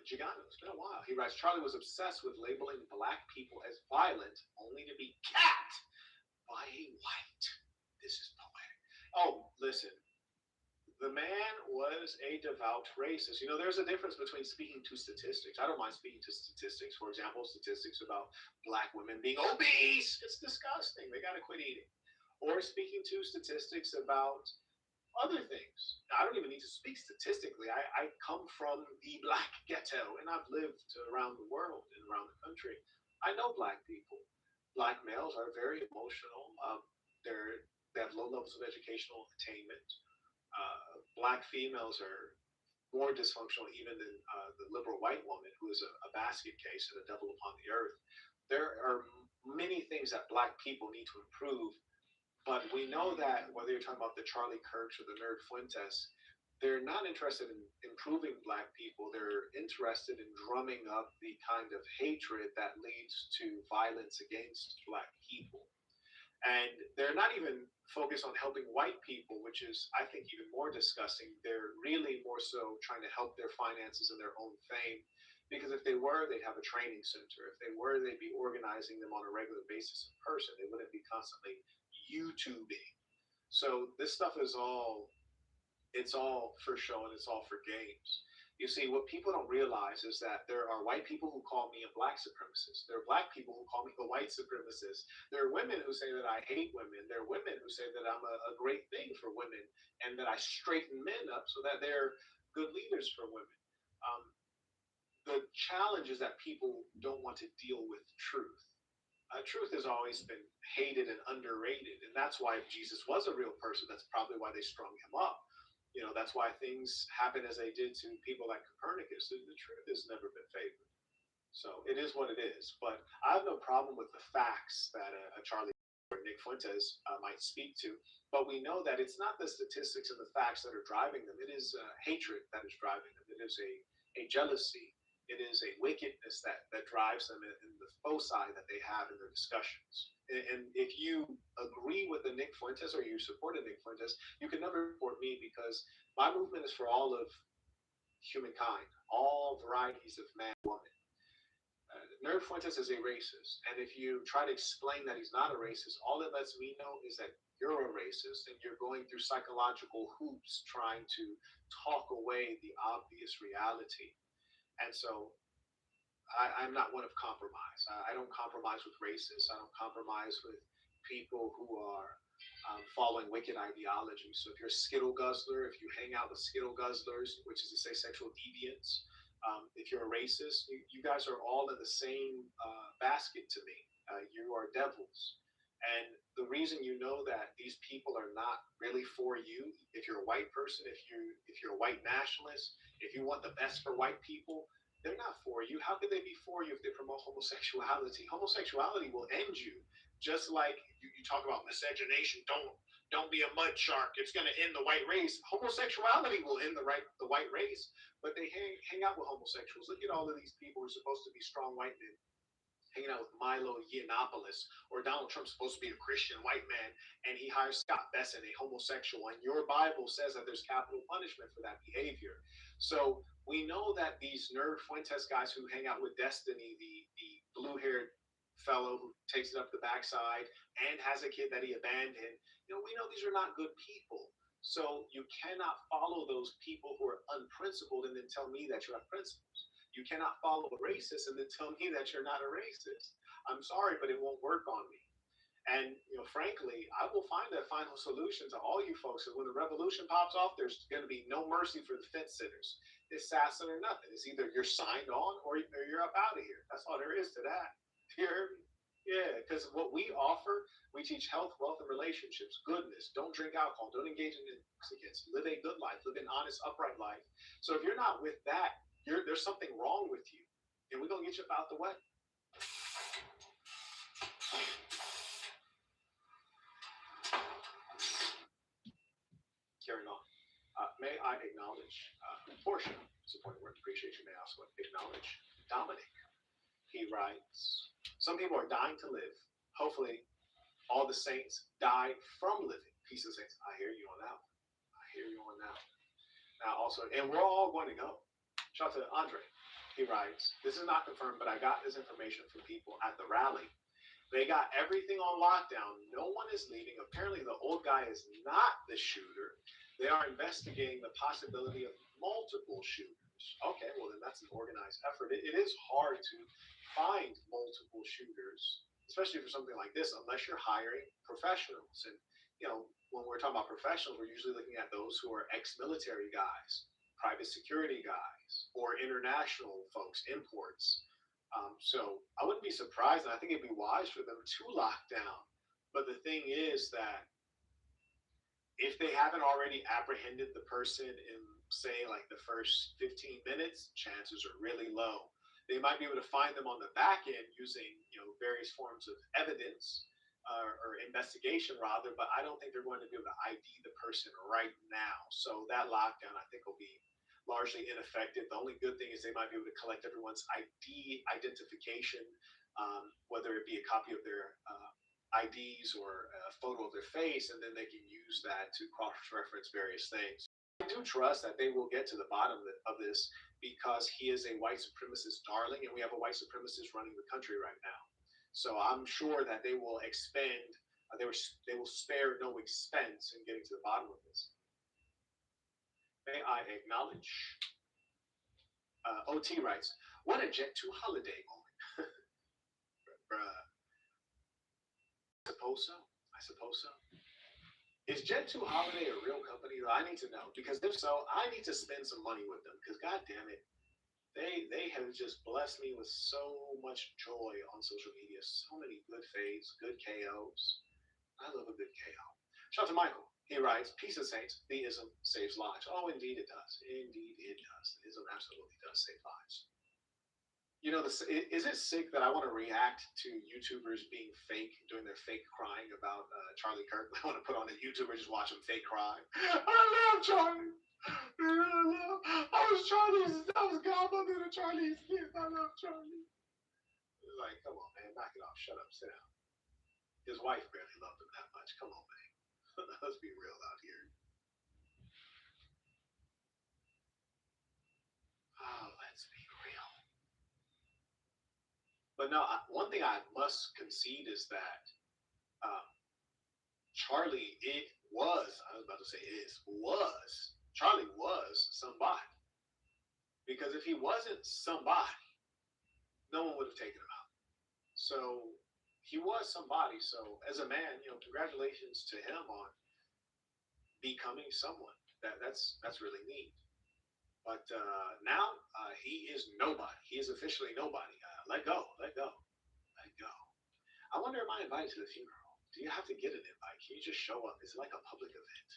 Gigano? It's been a while. He writes, Charlie was obsessed with labeling black people as violent only to be capped by a white. This is poetic. Oh, listen. The man was a devout racist. You know, there's a difference between speaking to statistics. I don't mind speaking to statistics. For example, statistics about black women being obese. It's disgusting. They got to quit eating. Or speaking to statistics about other things. I don't even need to speak statistically. I come from the black ghetto, and I've lived around the world and around the country. I know black people. Black males are very emotional. They have low levels of educational attainment. Black females are more dysfunctional even than the liberal white woman, who is a basket case and a devil upon the earth. There are many things that black people need to improve, but we know that whether you're talking about the Charlie Kirks or the Nerd Fuentes, they're not interested in improving black people. They're interested in drumming up the kind of hatred that leads to violence against black people. And they're not even focused on helping white people, which is, I think, even more disgusting. They're really more so trying to help their finances and their own fame. Because if they were, they'd have a training center. If they were, they'd be organizing them on a regular basis in person. They wouldn't be constantly YouTubing. So this stuff is it's all for show and it's all for games. You see, what people don't realize is that there are white people who call me a black supremacist. There are black people who call me a white supremacist. There are women who say that I hate women. There are women who say that I'm a great thing for women and that I straighten men up so that they're good leaders for women. The challenge is that people don't want to deal with truth. Truth has always been hated and underrated. And that's why if Jesus was a real person, that's probably why they strung him up. You know, that's why things happen as they did to people like Copernicus. The truth has never been favored. So it is what it is. But I have no problem with the facts that a Charlie or Nick Fuentes might speak to. But we know that it's not the statistics and the facts that are driving them. It is hatred that is driving them. It is a jealousy. It is a wickedness that drives them in the foci that they have in their discussions. And if you agree with the Nick Fuentes or you support the Nick Fuentes, you can never support me because my movement is for all of humankind, all varieties of man, woman. Nerd Fuentes is a racist, and if you try to explain that he's not a racist, all it lets me know is that you're a racist and you're going through psychological hoops trying to talk away the obvious reality. And so I'm not one of compromise. I don't compromise with racists. I don't compromise with people who are following wicked ideology. So if you're a Skittle guzzler, if you hang out with Skittle guzzlers, which is to say sexual deviants, if you're a racist, you guys are all in the same basket to me. You are devils. And the reason you know that these people are not really for you, if you're a white person, if you're a white nationalist, if you want the best for white people, they're not for you. How could they be for you if they promote homosexuality? Homosexuality will end you. Just like you talk about miscegenation, don't be a mud shark. It's going to end the white race. Homosexuality will end the white race. But they hang out with homosexuals. Look at all of these people who are supposed to be strong white men hanging out with Milo Yiannopoulos, or Donald Trump's supposed to be a Christian white man, and he hires Scott Besson, a homosexual, and your Bible says that there's capital punishment for that behavior. So we know that these Nerd Fuentes guys who hang out with Destiny, the blue-haired fellow who takes it up the backside and has a kid that he abandoned, we know these are not good people. So you cannot follow those people who are unprincipled and then tell me that you have principles. You cannot follow a racist and then tell me that you're not a racist. I'm sorry, but it won't work on me. And frankly, I will find a final solution to all you folks. And when the revolution pops off, there's going to be no mercy for the fence sitters. Assassin or nothing. It's either you're signed on or you're up out of here. That's all there is to that. Yeah, because what we offer, we teach health, wealth, and relationships, goodness. Don't drink alcohol. Don't engage in intoxicants. Live a good life. Live an honest, upright life. So if you're not with that, there's something wrong with you. And we're going to get you up out the way. Carrying on. May I acknowledge Portia, supporting work, appreciate you. May I also acknowledge Dominic. He writes, some people are dying to live. Hopefully, all the saints die from living. Peace of saints. I hear you on that one. I hear you on that one. Now, also, and we're all going to go. Shout out to Andre. He writes, this is not confirmed, but I got this information from people at the rally. They got everything on lockdown. No one is leaving. Apparently, the old guy is not the shooter. They are investigating the possibility of multiple shooters. Okay, well, then that's an organized effort. It is hard to find multiple shooters, especially for something like this, unless you're hiring professionals. And, you know, when we're talking about professionals, we're usually looking at those who are ex-military guys, private security guys, or international folks, imports. So I wouldn't be surprised, and I think it'd be wise for them to lock down. But the thing is that if they haven't already apprehended the person in, say, like the first 15 minutes, chances are really low. They might be able to find them on the back end using, you know, various forms of evidence or investigation rather, but I don't think they're going to be able to ID the person right now. So that lockdown, I think, will be largely ineffective. The only good thing is they might be able to collect everyone's identification, whether it be a copy of their IDs or a photo of their face, and then they can use that to cross-reference various things. I do trust that they will get to the bottom of this because he is a white supremacist darling, and we have a white supremacist running the country right now. So I'm sure that they will expend, they will spare no expense in getting to the bottom of this. May I acknowledge, OT writes, what a Jet 2 holiday moment. Bruh. I suppose so. I suppose so. Is Jet 2 Holiday a real company? I need to know, because if so, I need to spend some money with them, because god damn it, they have just blessed me with so much joy on social media. So many good fades, good KOs. I love a good KO. Shout out to Michael. He writes, peace of saints, theism saves lives. Oh, indeed it does. Indeed it does. Theism absolutely does save lives. You know, is it sick that I want to react to YouTubers being fake, doing their fake crying about Charlie Kirk? I want to put on a YouTuber, just watch him fake cry. I love Charlie. I was godmother to Charlie's kid. I love Charlie. It's like, come on, man, knock it off. Shut up, sit down. His wife barely loved him that much. Come on, man. Let's be real out here. Oh, let's be real. But no, one thing I must concede is that Charlie, Charlie was somebody. Because if he wasn't somebody, no one would have taken him out. So he was somebody. So as a man, you know, congratulations to him on becoming someone. That's really neat. But now he is nobody. He is officially nobody. Let go. I wonder, am I invited to the funeral? Do you have to get an invite? Can you just show up? Is it like a public event?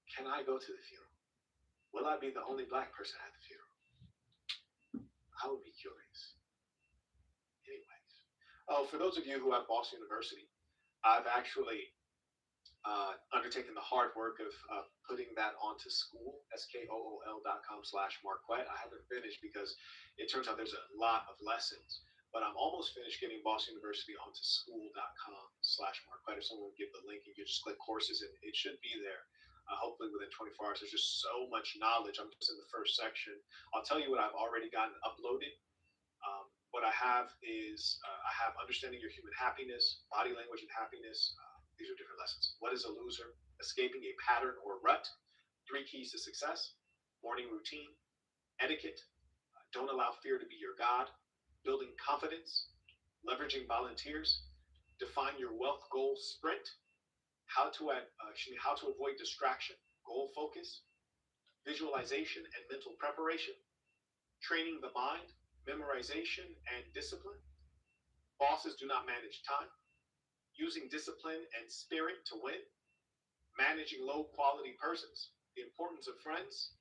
Can I go to the funeral? Will I be the only black person at the funeral? I would be curious. Anyways. Oh, for those of you who have Boston University, I've actually undertaken the hard work of putting that onto school, skool.com/Marquette. I haven't finished because it turns out there's a lot of lessons, but I'm almost finished getting Boston University onto school.com/Marquette. If someone would give the link, you can just click courses and it should be there. Hopefully within 24 hours. There's just so much knowledge. I'm just in the first section. I'll tell you what I've already gotten uploaded. What I have is I have understanding your human happiness, body language and happiness. These are different lessons. What is a loser? Escaping a pattern or rut. 3 keys to success. Morning routine. Etiquette. Don't allow fear to be your God. Building confidence. Leveraging volunteers. Define your wealth goal sprint. How to avoid distraction. Goal focus. Visualization and mental preparation. Training the mind. Memorization and discipline. Bosses do not manage time. Using discipline and spirit to win. Managing low quality persons. The importance of friends.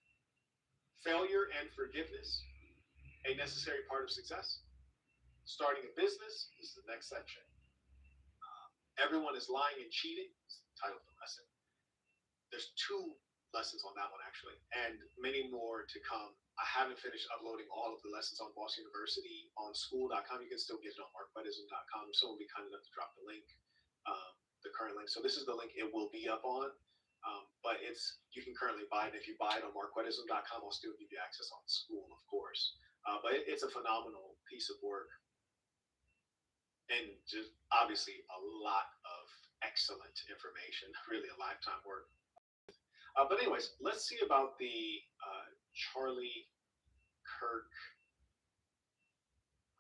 Failure and forgiveness. A necessary part of success. Starting a business is the next section. Everyone is lying and cheating is the title of the lesson. There's 2 lessons on that one actually, and many more to come. I haven't finished uploading all of the lessons on Boss University on school.com. You can still get it on markbuddhism.com. Someone will be kind enough to drop the link, the current link. So this is the link it will be up on, but you can currently buy it. If you buy it on markbuddhism.com, I'll still give you access on school, of course. But it's a phenomenal piece of work, and just obviously a lot of excellent information. Really a lifetime work. But anyways, let's see about the Charlie Kirk.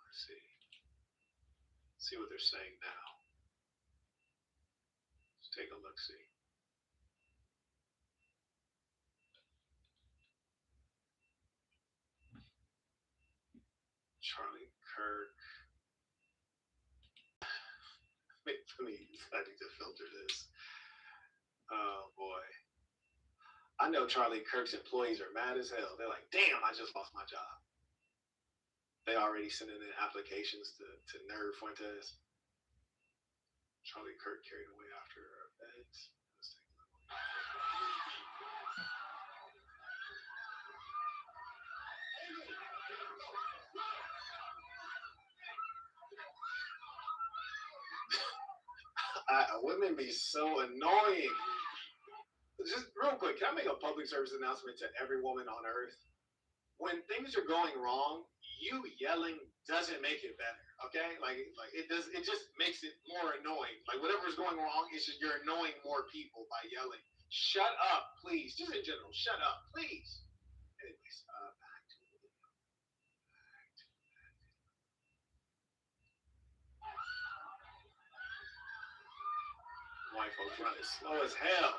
Let's see what they're saying now. Let's take a look. See. Charlie Kirk. I need to filter this. Oh boy. I know Charlie Kirk's employees are mad as hell. They're like, damn, I just lost my job. They already sending in applications to Nerd Fuentes. Charlie Kirk carried away after events. Let's take a look. Women be so annoying. Just real quick, can I make a public service announcement to every woman on earth? When things are going wrong, you yelling doesn't make it better. Okay, like it does. It just makes it more annoying. Like whatever's going wrong, it's just you're annoying more people by yelling. Shut up, please. Just in general, shut up, please. Anyways, back to the video. White folks running slow as hell.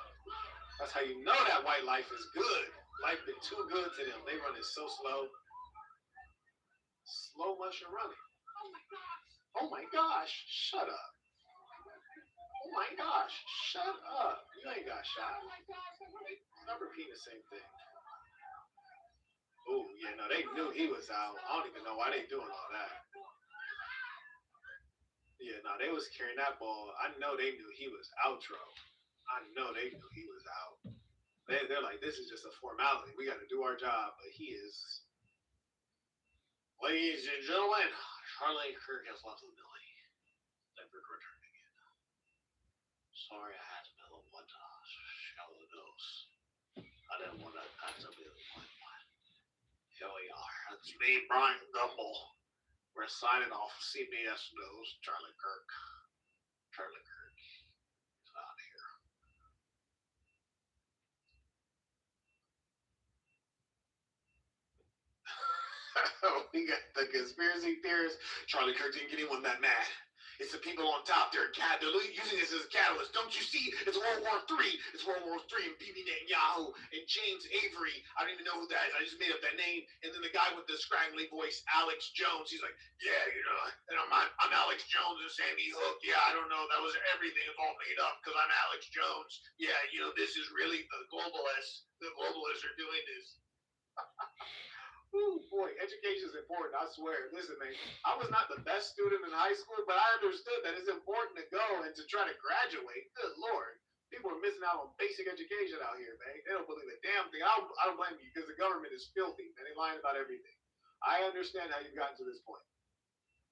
That's how you know that white life is good. Life been too good to them. They running so slow. Slow motion running. Oh my gosh, shut up. Oh my gosh, shut up. You ain't got shot. Stop repeating the same thing. Oh, yeah, no, they knew he was out. I don't even know why they doing all that. Yeah, no, they was carrying that ball. I know they knew he was outro. I know they knew he was out. They're like, this is just a formality. We got to do our job, but he is. Ladies and gentlemen, Charlie Kirk has left the building. Thank you for returning in. Sorry I had to middle one shallow dose. I didn't want to accidentally one. Here we are. It's me, Brian Gumble. We're signing off CBS News, Charlie Kirk. Charlie Kirk is out here. We got the conspiracy theorists. Charlie Kirk didn't get anyone that mad. It's the people on top. They're using this as a catalyst. Don't you see? It's World War III. It's World War III and Bibi Netanyahu and James Avery. I don't even know who that is. I just made up that name. And then the guy with the scraggly voice, Alex Jones. He's like, yeah, and I'm Alex Jones and Sandy Hook. Yeah, I don't know. That was everything. It's all made up because I'm Alex Jones. Yeah, this is really the globalists. The globalists are doing this. Ooh, boy, education is important, I swear. Listen, man, I was not the best student in high school, but I understood that it's important to go and to try to graduate. Good Lord. People are missing out on basic education out here, man. They don't believe a damn thing. I don't blame you because the government is filthy, and they're lying about everything. I understand how you've gotten to this point.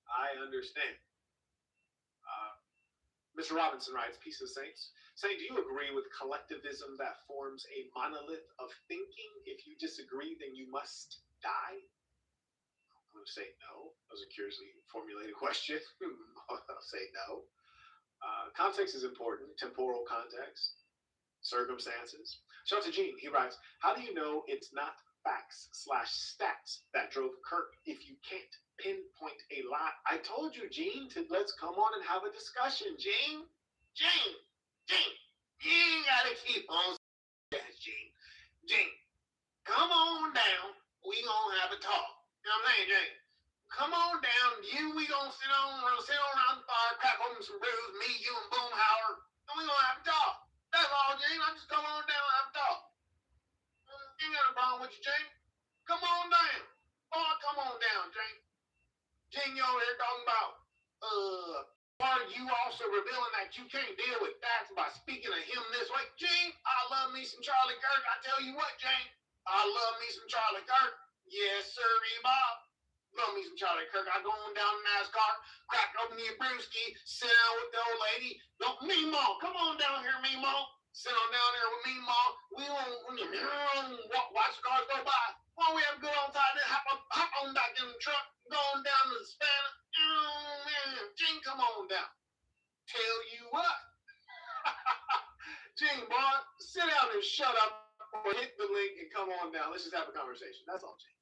I understand. Mr. Robinson writes, Peace of Saints. Saying, do you agree with collectivism that forms a monolith of thinking? If you disagree, then you must die? I'm going to say no. That was a curiously formulated question. I'll say no. Context is important. Temporal context. Circumstances. Shout out to Gene. He writes, how do you know it's not facts/stats that drove Kirk if you can't pinpoint a lot? I told you, Gene, let's come on and have a discussion. Gene, you ain't gotta keep on saying that, Gene, come on down. We gonna have a talk. You know what I'm saying, Gene? Come on down. We gonna sit around the fire, crack open some brews, me, you, and Boomhauer, and we gonna have a talk. That's all, Gene. I just come on down and have a talk. Ain't got a problem with you, Jane. Come on down. Boy, come on down, Jane. Gene, you over here talking about, are you also revealing that you can't deal with facts by speaking of him this way? Gene, I love me some Charlie Kirk. I tell you what, Gene, I love me some Charlie Kirk. Yes, sir, Bob. Love me some Charlie Kirk. I go on down to NASCAR, crack open me a brewski, sit down with the old lady. Don't Meemaw, come on down here, Meemaw. Sit on down there with Meemaw. We won't watch the cars go by. While we have a good old time, then hop on back in the truck, go on down to the spanner. Oh man, Gene, come on down. Tell you what. Gene, boy, sit down and shut up or hit the link and come on down. Let's just have a conversation. That's all, Gene.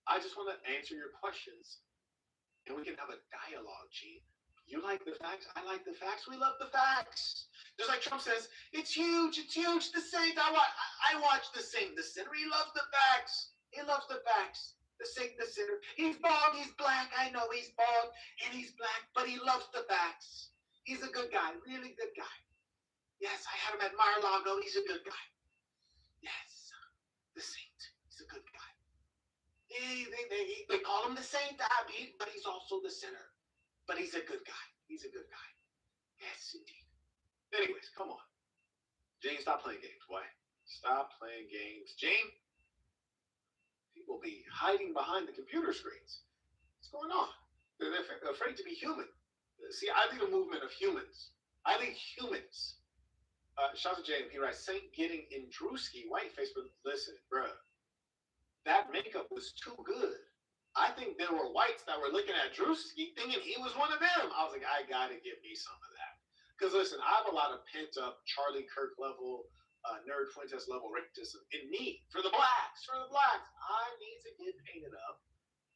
I just want to answer your questions and we can have a dialogue, Gene. You like the facts, I like the facts, we love the facts. Just like Trump says, it's huge, the Saint. I watch the Saint, the sinner. He loves the facts. He loves the facts. The Saint, the sinner. He's bald, he's black. I know he's bald and he's black, but he loves the facts. He's a good guy, really good guy. Yes, I had him at Mar-a-Lago. He's a good guy. Yes, the Saint. He's a good guy. They call him the Saint, but he's also the sinner. But he's a good guy. He's a good guy. Yes, indeed. Anyways, come on. Gene, stop playing games, boy. Stop playing games. Gene, people be hiding behind the computer screens. What's going on? They're afraid to be human. See, I lead a movement of humans. I lead humans. Shout out to James. He writes, Saint getting in Drewski whiteface, but listen, bruh. That makeup was too good. I think there were whites that were looking at Drewski thinking he was one of them. I was like, I gotta get me some of that. Because listen, I have a lot of pent up Charlie Kirk level, Nerd Fuentes level racism in me. For the blacks. I need to get painted up.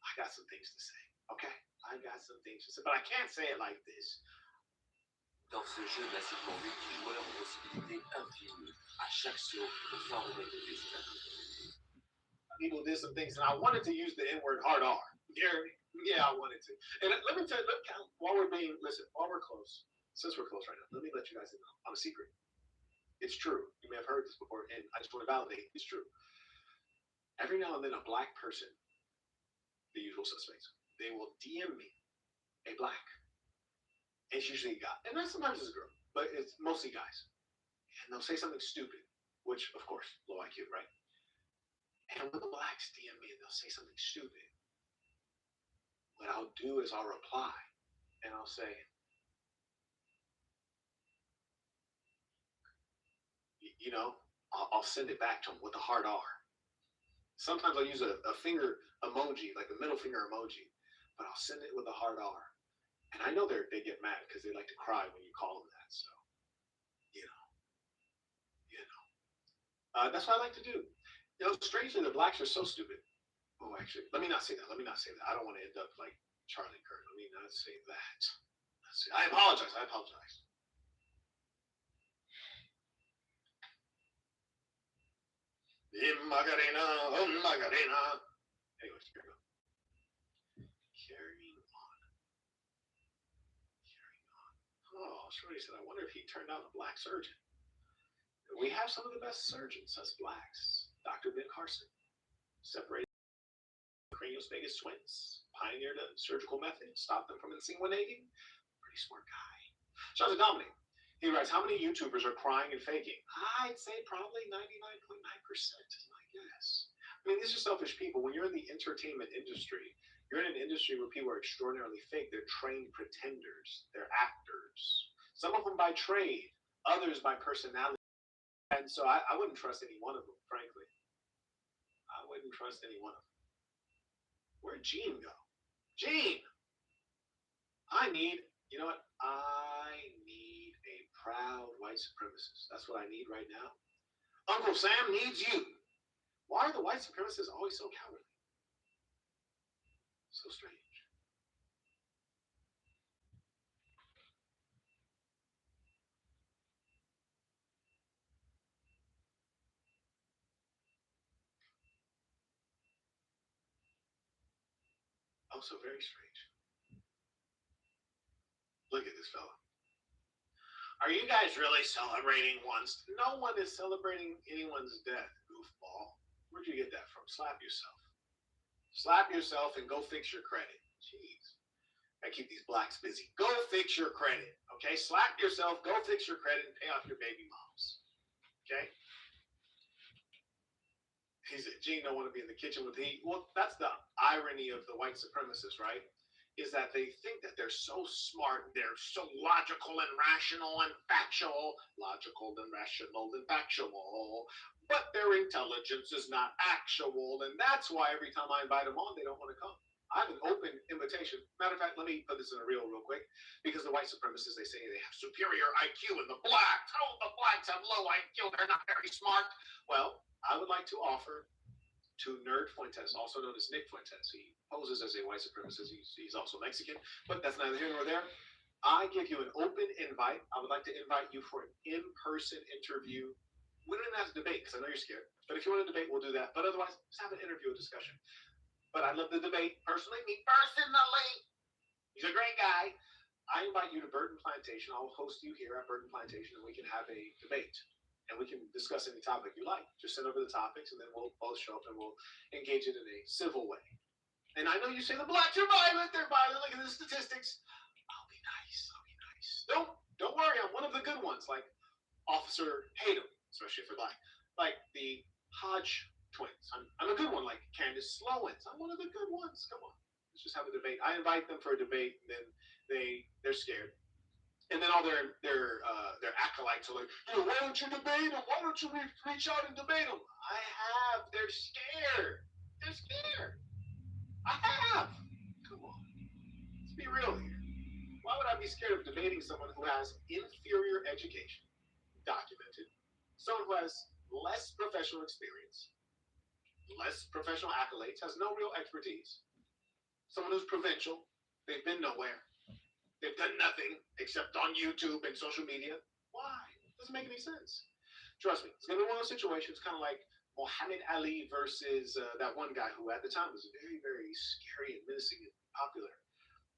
I got some things to say. Okay? I got some things to say. But I can't say it like this. Dans ce jeu massivement multijoueur aux possibilités infinies, à chaque saut, le phare remet de destin. People did some things, and I wanted to use the N-word hard R. Yeah, I wanted to. And let me tell you, while we're close, since we're close right now, let me let you guys know on a secret. It's true. You may have heard this before, and I just want to validate it's true. Every now and then, a black person, the usual suspects, they will DM me a black. It's usually a guy, and then sometimes it's a girl, but it's mostly guys. And they'll say something stupid, which, of course, low IQ, right? And when the blacks DM me and they'll say something stupid, what I'll do is I'll reply and I'll say, I'll send it back to them with a hard R. Sometimes I'll use a finger emoji, like a middle finger emoji, but I'll send it with a hard R. And I know they get mad because they like to cry when you call them that. So, that's what I like to do. Strangely, the blacks are so stupid. Oh, actually, let me not say that. I don't want to end up like Charlie Kirk. Let me not say that. I apologize. Macarena. Anyways, here we go. Carrying on. Oh, Shorty said, I wonder if he turned out a black surgeon. We have some of the best surgeons as blacks. Dr. Ben Carson, separated craniospagus twins, pioneered a surgical method, stopped them from inseminating. Pretty smart guy. Shout out to Dominic. He writes, how many YouTubers are crying and faking? I'd say probably 99.9% is my guess. I mean, these are selfish people. When you're in the entertainment industry, you're in an industry where people are extraordinarily fake. They're trained pretenders. They're actors. Some of them by trade, others by personality. And so I wouldn't trust any one of them, frankly. I wouldn't trust any one of them. Where'd Gene go? Gene! I need a proud white supremacist. That's what I need right now. Uncle Sam needs you. Why are the white supremacists always so cowardly? So strange. Also very strange. Look at this fella. Are you guys really celebrating one's? No one is celebrating anyone's death, goofball. Where'd you get that from? Slap yourself. Slap yourself and go fix your credit. Jeez. I keep these blacks busy. Go fix your credit. Okay? Slap yourself, go fix your credit, and pay off your baby moms. Okay? He said, Gene don't want to be in the kitchen with the heat. Well, that's the irony of the white supremacists, right? Is that they think that they're so smart, they're so logical and rational and factual, but their intelligence is not actual, and that's why every time I invite them on, they don't want to come. I have an open invitation. Matter of fact, let me put this in a reel real quick, because the white supremacists, they say they have superior IQ, and the blacks have low IQ, they're not very smart. Well, I would like to offer to Nerd Fuentes, also known as Nick Fuentes. He poses as a white supremacist. He's also Mexican, but that's neither here nor there. I give you an open invite. I would like to invite you for an in-person interview. We don't even have to debate, because I know you're scared. But if you want to debate, we'll do that. But otherwise, just have an interview, a discussion. But I'd love to debate personally. Me personally. He's a great guy. I invite you to Burton Plantation. I'll host you here at Burton Plantation, and we can have a debate. And we can discuss any topic you like. Just send over the topics, and then we'll both show up and we'll engage it in a civil way. And I know you say the blacks are violent. They're violent. Look at the statistics. I'll be nice. Don't worry. I'm one of the good ones, like Officer Hayden, especially if they're black. Like the Hodge twins. I'm a good one, like Candace Slowens. I'm one of the good ones. Come on. Let's just have a debate. I invite them for a debate, and then they're scared. And then all their acolytes are like, why don't you debate them? Why don't you reach out and debate them? I have. They're scared. I have. Come on. Let's be real here. Why would I be scared of debating someone who has inferior education, documented, someone who has less professional experience, less professional accolades, has no real expertise, someone who's provincial, they've been nowhere. They've done nothing except on YouTube and social media. Why? It doesn't make any sense. Trust me, it's going to be one of those situations kind of like Muhammad Ali versus that one guy who at the time was very, very scary and menacing and popular.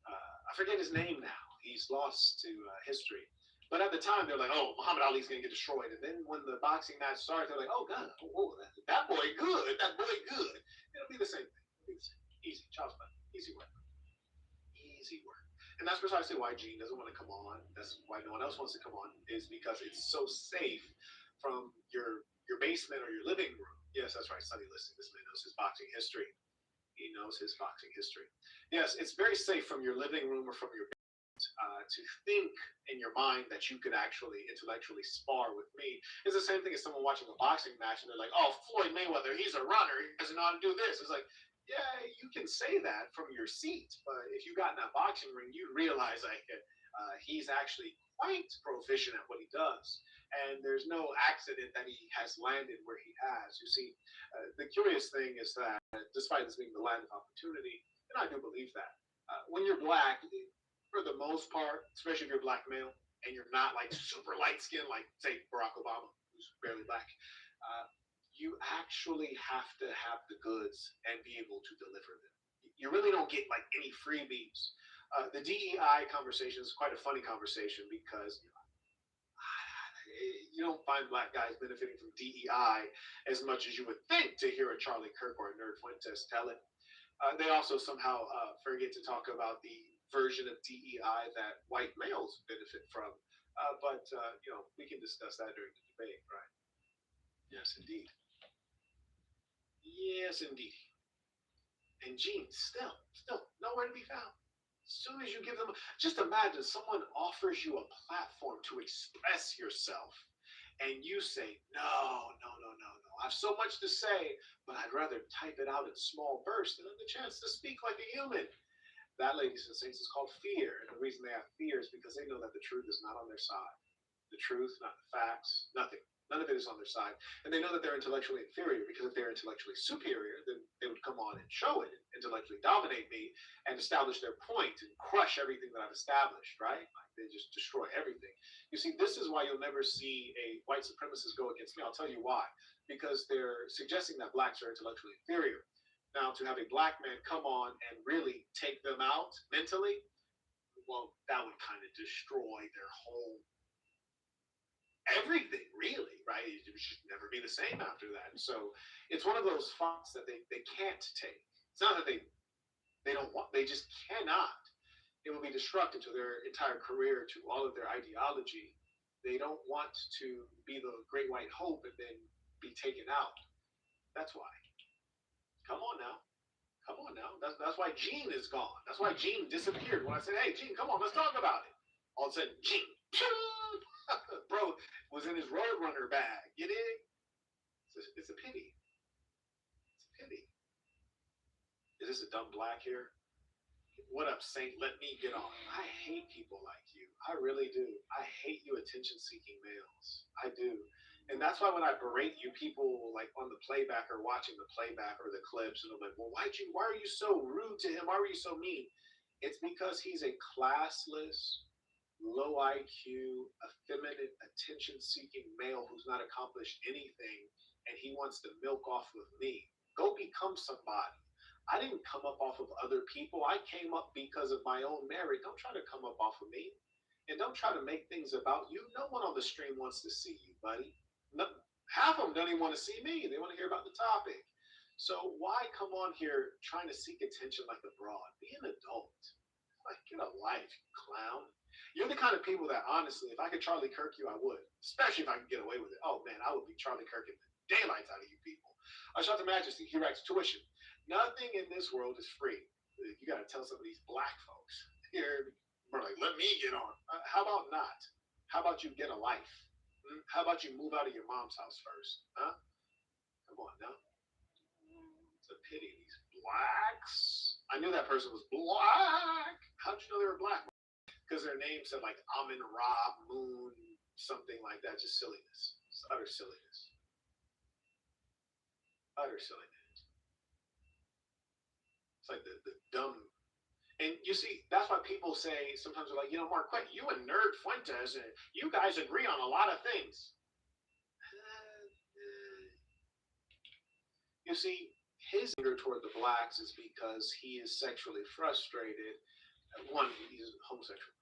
I forget his name now. He's lost to history. But at the time, they're like, oh, Muhammad Ali's going to get destroyed. And then when the boxing match starts, they're like, oh, God, that boy good. It'll be the same thing. Easy, child's play. Easy work. And that's precisely why Gene doesn't want to come on. That's why no one else wants to come on, is because it's so safe from your basement or your living room. Yes, that's right, Sonny, listen, this man knows his boxing history. He knows his boxing history. Yes, it's very safe from your living room or from your basement to think in your mind that you could actually intellectually spar with me. It's the same thing as someone watching a boxing match and they're like, oh, Floyd Mayweather, he's a runner. He doesn't know how to do this. It's like, yeah, you can say that from your seat, but if you got in that boxing ring, you'd realize he's actually quite proficient at what he does, and there's no accident that he has landed where he has. You see, the curious thing is that despite this being the land of opportunity, and I do believe that, when you're black, for the most part, especially if you're a black male, and you're not like super light skinned, like say Barack Obama, who's barely black, you actually have to have the goods and be able to deliver them. You really don't get like any freebies. The DEI conversation is quite a funny conversation because you don't find black guys benefiting from DEI as much as you would think to hear a Charlie Kirk or a Nerd Fuentes tell it. They also somehow forget to talk about the version of DEI that white males benefit from. But we can discuss that during the debate, right? Yes, indeed. Yes, indeed. And Gene, still nowhere to be found. As soon as you give them, just imagine someone offers you a platform to express yourself, and you say, no. I have so much to say, but I'd rather type it out in small bursts than have the chance to speak like a human. That, ladies and saints, is called fear. And the reason they have fear is because they know that the truth is not on their side. The truth, not the facts, nothing. None of it is on their side. And they know that they're intellectually inferior, because if they're intellectually superior, then they would come on and show it, and intellectually dominate me and establish their point and crush everything that I've established, right? Like they just destroy everything. You see, this is why you'll never see a white supremacist go against me. I'll tell you why. Because they're suggesting that blacks are intellectually inferior. Now, to have a black man come on and really take them out mentally, well, that would kind of destroy their whole everything, really, right? It should never be the same after that. So it's one of those fights that they can't take. It's not that they don't want, they just cannot. It will be destructive to their entire career, to all of their ideology. They don't want to be the great white hope and then be taken out. That's why. Come on now. Come on now. That's why Gene is gone. That's why Gene disappeared. When I said, hey, Gene, come on, let's talk about it. All of a sudden, Gene, bro, was in his Roadrunner bag. You dig? It's a pity. It's a pity. Is this a dumb black here? What up, Saint? Let me get on. I hate people like you. I really do. I hate you attention-seeking males. I do. And that's why when I berate you, people like on the playback or watching the playback or the clips, and I'm like, well, why are you so rude to him? Why were you so mean? It's because he's a classless, low IQ, effeminate, attention-seeking male who's not accomplished anything, and he wants to milk off with me. Go become somebody. I didn't come up off of other people. I came up because of my own merit. Don't try to come up off of me. And don't try to make things about you. No one on the stream wants to see you, buddy. No, half of them don't even want to see me. They want to hear about the topic. So why come on here trying to seek attention like a broad? Be an adult. Like, get a life, you clown. You're the kind of people that, honestly, if I could Charlie Kirk you, I would. Especially if I could get away with it. Oh, man, I would be Charlie Kirk in the daylights out of you people. I shout to Majesty. He writes tuition. Nothing in this world is free. You got to tell some of these black folks here, we're like, let me get on. How about not? How about you get a life? How about you move out of your mom's house first? Huh? Come on now. It's a pity. These blacks. I knew that person was black. How'd you know they were black? Because their name said like Amin Ra, Moon, something like that. Just silliness. It's utter silliness. Utter silliness. It's like the dumb. And you see, that's why people say, sometimes they're like, Marquette, you and Nerd Fuentes, and you guys agree on a lot of things. You see, his anger toward the blacks is because he is sexually frustrated. One, he's homosexual.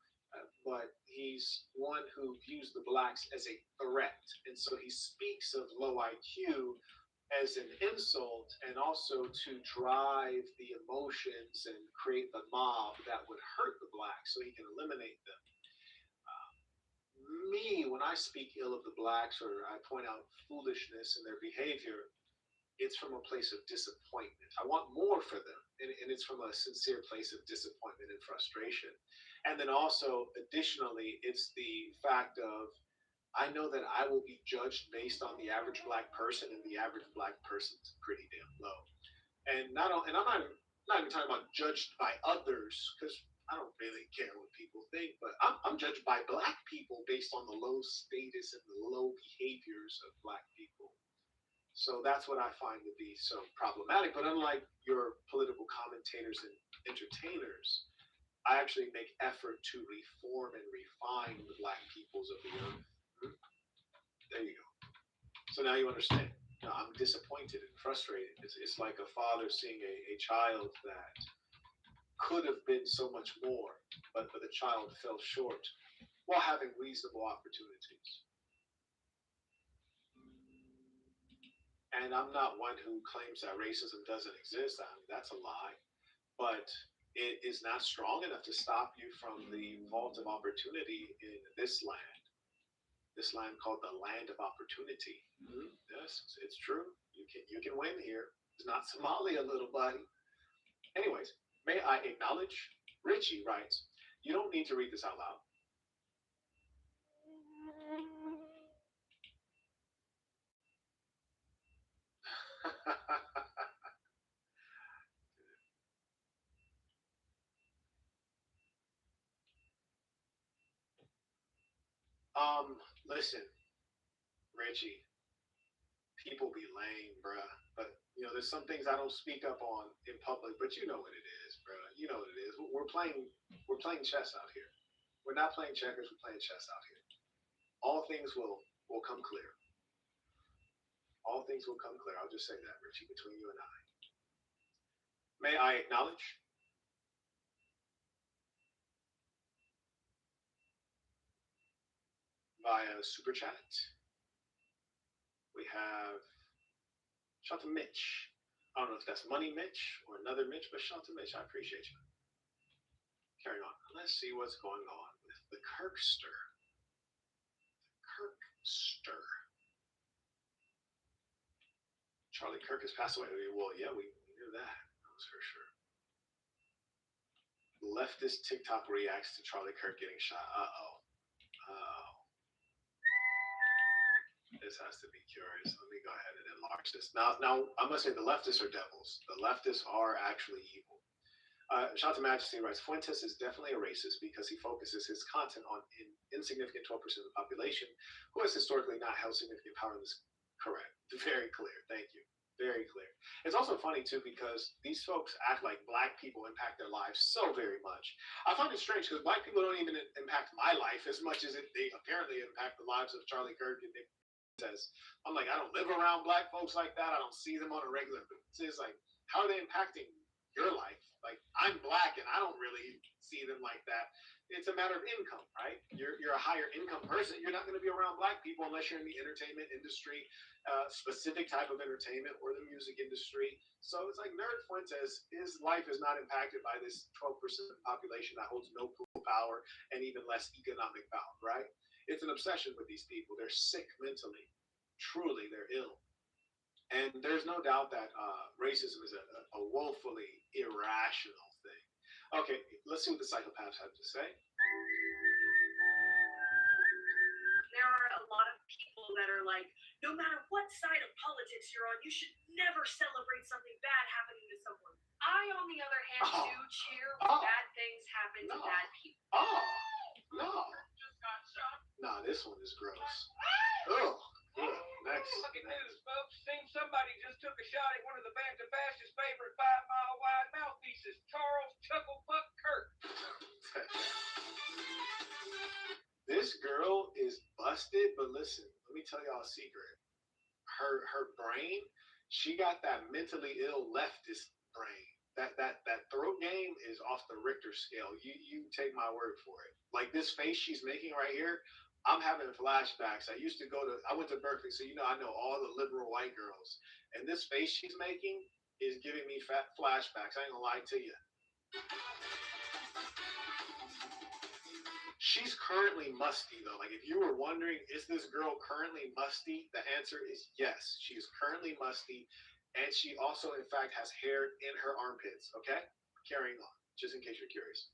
But he's one who views the blacks as a threat. And so he speaks of low IQ as an insult, and also to drive the emotions and create the mob that would hurt the blacks so he can eliminate them. When I speak ill of the blacks or I point out foolishness in their behavior, it's from a place of disappointment. I want more for them, and it's from a sincere place of disappointment and frustration. And then also, additionally, it's the fact of, I know that I will be judged based on the average black person, and the average black person's pretty damn low. And I'm not even talking about judged by others, because I don't really care what people think, but I'm judged by black people based on the low status and the low behaviors of black people. So that's what I find to be so problematic. But unlike your political commentators and entertainers, I actually make effort to reform and refine the black peoples of the earth. There you go. So now you understand. Now, I'm disappointed and frustrated. It's like a father seeing a child that could have been so much more, but the child fell short while having reasonable opportunities. And I'm not one who claims that racism doesn't exist. I mean, that's a lie. But it is not strong enough to stop you from the vault of opportunity in this land. This land called the land of opportunity. Yes, it's true. You can win here. It's not Somalia, little buddy. Anyways, may I acknowledge? Richie writes, you don't need to read this out loud. Listen, Richie, people be lame, bruh. But there's some things I don't speak up on in public, but you know what it is, bruh. You know what it is. We're playing chess out here. We're not playing checkers, we're playing chess out here. All things will come clear. All things will come clear. I'll just say that, Richie, between you and I. May I acknowledge? Via Super Chat, we have, shout out to Mitch. I don't know if that's Money Mitch or another Mitch, but shout out to Mitch. I appreciate you. Carrying on. Let's see what's going on with the Kirkster. Kirkster. Charlie Kirk has passed away. Well, yeah, we knew that. That was for sure. Leftist TikTok reacts to Charlie Kirk getting shot. Uh-oh. This has to be curious. Let me go ahead and enlarge this. Now, I must say the leftists are devils. The leftists are actually evil. Shout to Majesty writes, Fuentes is definitely a racist because he focuses his content on an insignificant 12% of the population who has historically not held significant power in this. Correct. Very clear. Thank you. Very clear. It's also funny, too, because these folks act like black people impact their lives so very much. I find it strange because black people don't even impact my life as much as they apparently impact the lives of Charlie Kirk and Nick says. I'm like, I don't live around black folks like that. I don't see them on a regular basis. Like, how are they impacting your life? Like, I'm black and I don't really see them like that. It's a matter of income, right? You're a higher income person. You're not going to be around black people unless you're in the entertainment industry, specific type of entertainment or the music industry. So it's like Nerd Fuentes, his life is not impacted by this 12% of the population that holds no political power and even less economic power, right? It's an obsession with these people. They're sick mentally. Truly, they're ill. And there's no doubt that racism is a woefully irrational thing. Okay, let's see what the psychopaths have to say. There are a lot of people that are like, no matter what side of politics you're on, you should never celebrate something bad happening to someone. I, on the other hand, do cheer when bad things happen to bad people. No. Just got shot. Nah, this one is gross. Oh, next. Fucking news, folks. Seen somebody just took a shot at one of the band of Bash's favorite 5-mile wide mouthpieces, Charles Chucklebuck Kirk. This girl is busted, but listen, let me tell y'all a secret. Her brain, she got that mentally ill leftist brain. That throat game is off the Richter scale. You take my word for it. Like this face she's making right here, I'm having flashbacks. I went to Berkeley, so I know all the liberal white girls. And this face she's making is giving me fat flashbacks. I ain't gonna lie to you. She's currently musty, though. Like, if you were wondering, is this girl currently musty? The answer is yes. She is currently musty. And she also, in fact, has hair in her armpits. Okay? Carrying on, just in case you're curious.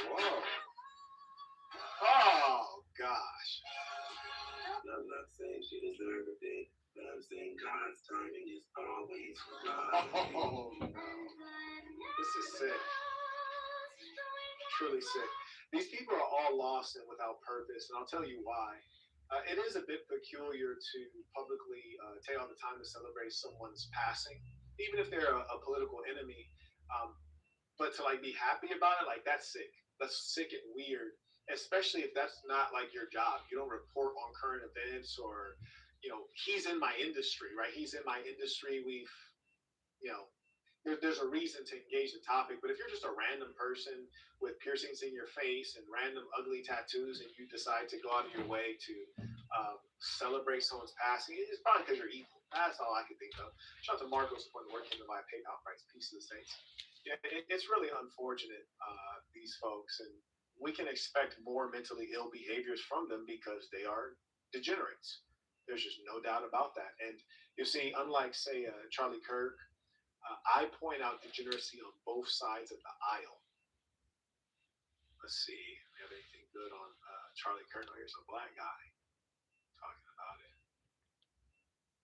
Whoa. Oh, gosh. I'm not saying she deserves it, but I'm saying God's timing is always right. Oh, no. This is sick. Truly sick. These people are all lost and without purpose, and I'll tell you why. It is a bit peculiar to publicly take all the time to celebrate someone's passing, even if they're a political enemy. But to be happy about it, that's sick. That's sick and weird, especially if that's not your job. You don't report on current events or, he's in my industry, right? He's in my industry. There's a reason to engage the topic. But if you're just a random person with piercings in your face and random ugly tattoos and you decide to go out of your way to celebrate someone's passing, it's probably because you're evil. That's all I can think of. Shout out to Marcos for working to buy PayPal price. Peace to the Saints. Yeah, it's really unfortunate, these folks. And we can expect more mentally ill behaviors from them because they are degenerates. There's just no doubt about that. And you see, unlike, say, Charlie Kirk, I point out degeneracy on both sides of the aisle. Let's see if we have anything good on Charlie Kirk. Oh, here's a black guy talking about it.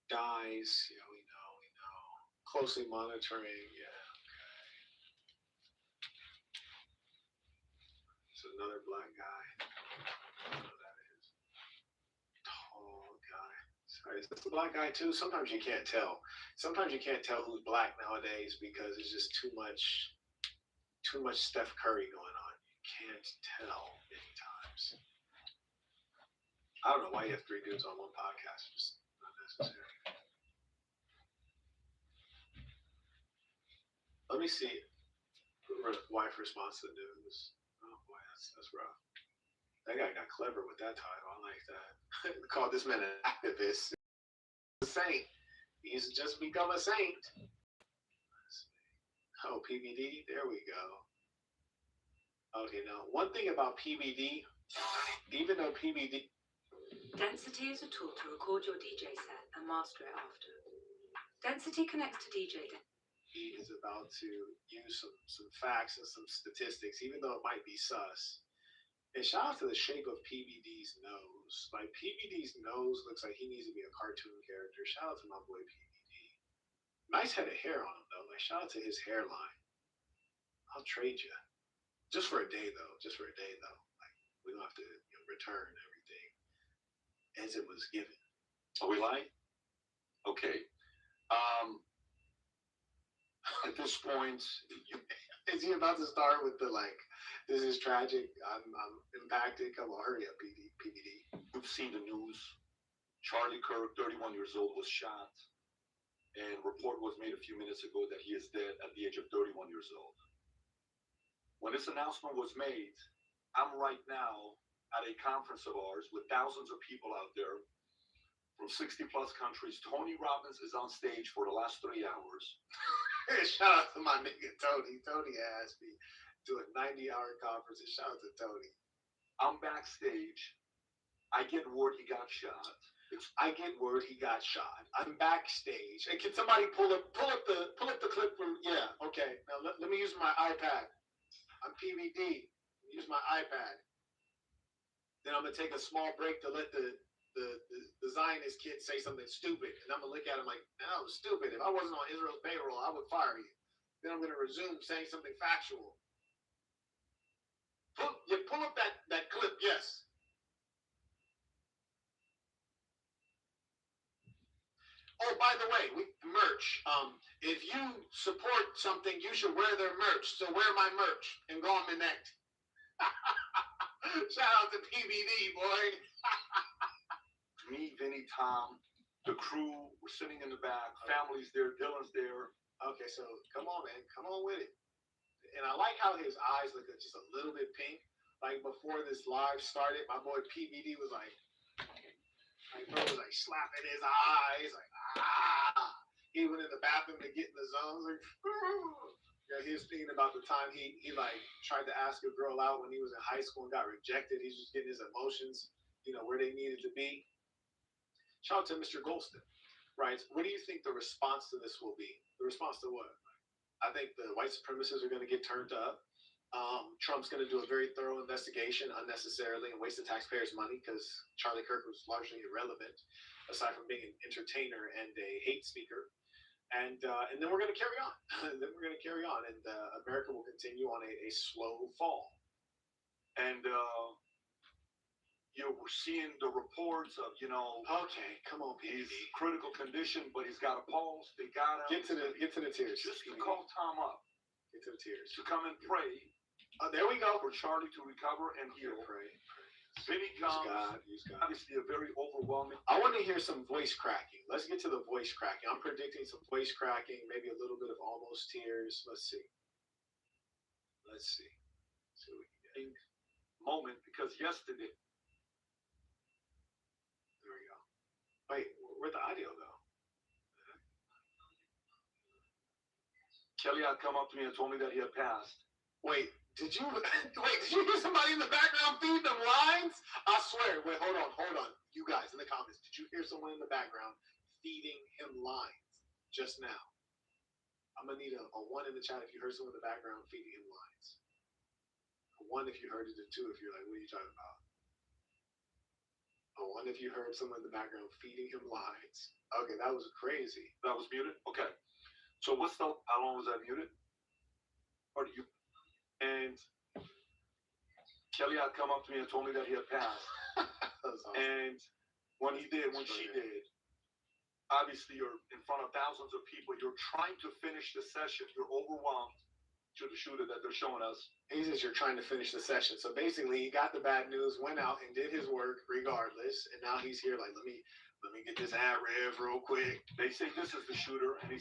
Dies, we know. Closely monitoring, yeah, okay. It's another black guy. I don't know who that is. Tall guy. Sorry, is this a black guy too? Sometimes you can't tell. Sometimes you can't tell who's black nowadays because it's just too much Steph Curry going on. You can't tell many times. I don't know why you have three dudes on one podcast. It's just not necessary. Let me see. Wife response to the news. Oh boy, that's rough. That guy got clever with that title. I like that. Called this man an activist. A saint. He's just become a saint. Oh, PBD. There we go. Okay, now one thing about PBD, even though PBD. Density is a tool to record your DJ set and master it after. Density connects to DJ. He is about to use some facts and some statistics, even though it might be sus. And shout out to the shape of PBD's nose. Like, PBD's nose looks like he needs to be a cartoon character. Shout out to my boy PBD. Nice head of hair on him, though. Like, shout out to his hairline. I'll trade you. Just for a day, though. Just for a day, though. Like, we don't have to return everything as it was given. Are we live? Okay. At this point, is he about to start with the like? This is tragic. I'm impacted. Come on, hurry up, PBD. You've seen the news. Charlie Kirk, 31 years old, was shot, and a report was made a few minutes ago that he is dead at the age of 31 years old. When this announcement was made, I'm right now at a conference of ours with thousands of people out there from 60 plus countries. Tony Robbins is on stage for the last 3 hours. Shout out to my nigga Tony. Tony asked me to a 90-hour conference. And shout out to Tony. I'm backstage. I get word he got shot. I'm backstage. And can somebody pull up the clip from? Yeah. Okay. Now let me use my iPad. I'm PVD. Use my iPad. Then I'm gonna take a small break to let the Zionist kid say something stupid, and I'm gonna look at him like, that was stupid. If I wasn't on Israel's payroll, I would fire you. Then I'm gonna resume saying something factual. Pull up that clip, yes. Oh, by the way, merch. If you support something, you should wear their merch. So wear my merch and go on the net. Shout out to PBD, boy. Me, Vinny, Tom, the crew, we're sitting in the back. Family's there. Dylan's there. Okay, so come on, man. Come on with it. And I like how his eyes look just a little bit pink. Like before this live started, my boy PBD was like slapping his eyes, like, ah. He went in the bathroom to get in the zone. Like, yeah, he was thinking about the time he like tried to ask a girl out when he was in high school and got rejected. He's just getting his emotions, where they needed to be. Shout out to Mr. Golston, right? What do you think the response to this will be? The response to what? I think the white supremacists are going to get turned up. Trump's going to do a very thorough investigation unnecessarily and waste the taxpayers' money because Charlie Kirk was largely irrelevant, aside from being an entertainer and a hate speaker. And then we're going to carry on. And America will continue on a slow fall. And we're seeing the reports of, Okay, come on, he's PBD. critical condition, but he's got a pulse. They got him. Get to the tears. Just to call Tom up. Get to the tears. To come and pray. There we go. For Charlie to recover and heal. Pray. Vinny comes. Use God. Obviously, a very overwhelming. I want to hear some voice cracking. Let's get to the voice cracking. I'm predicting some voice cracking, maybe a little bit of almost tears. Let's see. See what we can get. Moment, because yesterday. There we go. Wait, where'd the audio go? Kelly had come up to me and told me that he had passed. Did you hear somebody in the background feeding them lines? I swear. Wait, hold on. You guys in the comments, did you hear someone in the background feeding him lines just now? I'm gonna need a 1 in the chat if you heard someone in the background feeding him lines. A 1 if you heard it, and 2 if you're like, what are you talking about? A 1 if you heard someone in the background feeding him lines. Okay, that was crazy. That was muted? Okay. So how long was that muted? Or do you? And Kelly had come up to me and told me that he had passed. Awesome. And when she did, obviously you're in front of thousands of people. You're trying to finish the session. You're overwhelmed to the shooter that they're showing us. He says you're trying to finish the session. So basically, he got the bad news, went out and did his work regardless, and now he's here like, let me get this ad rev real quick. They say this is the shooter, and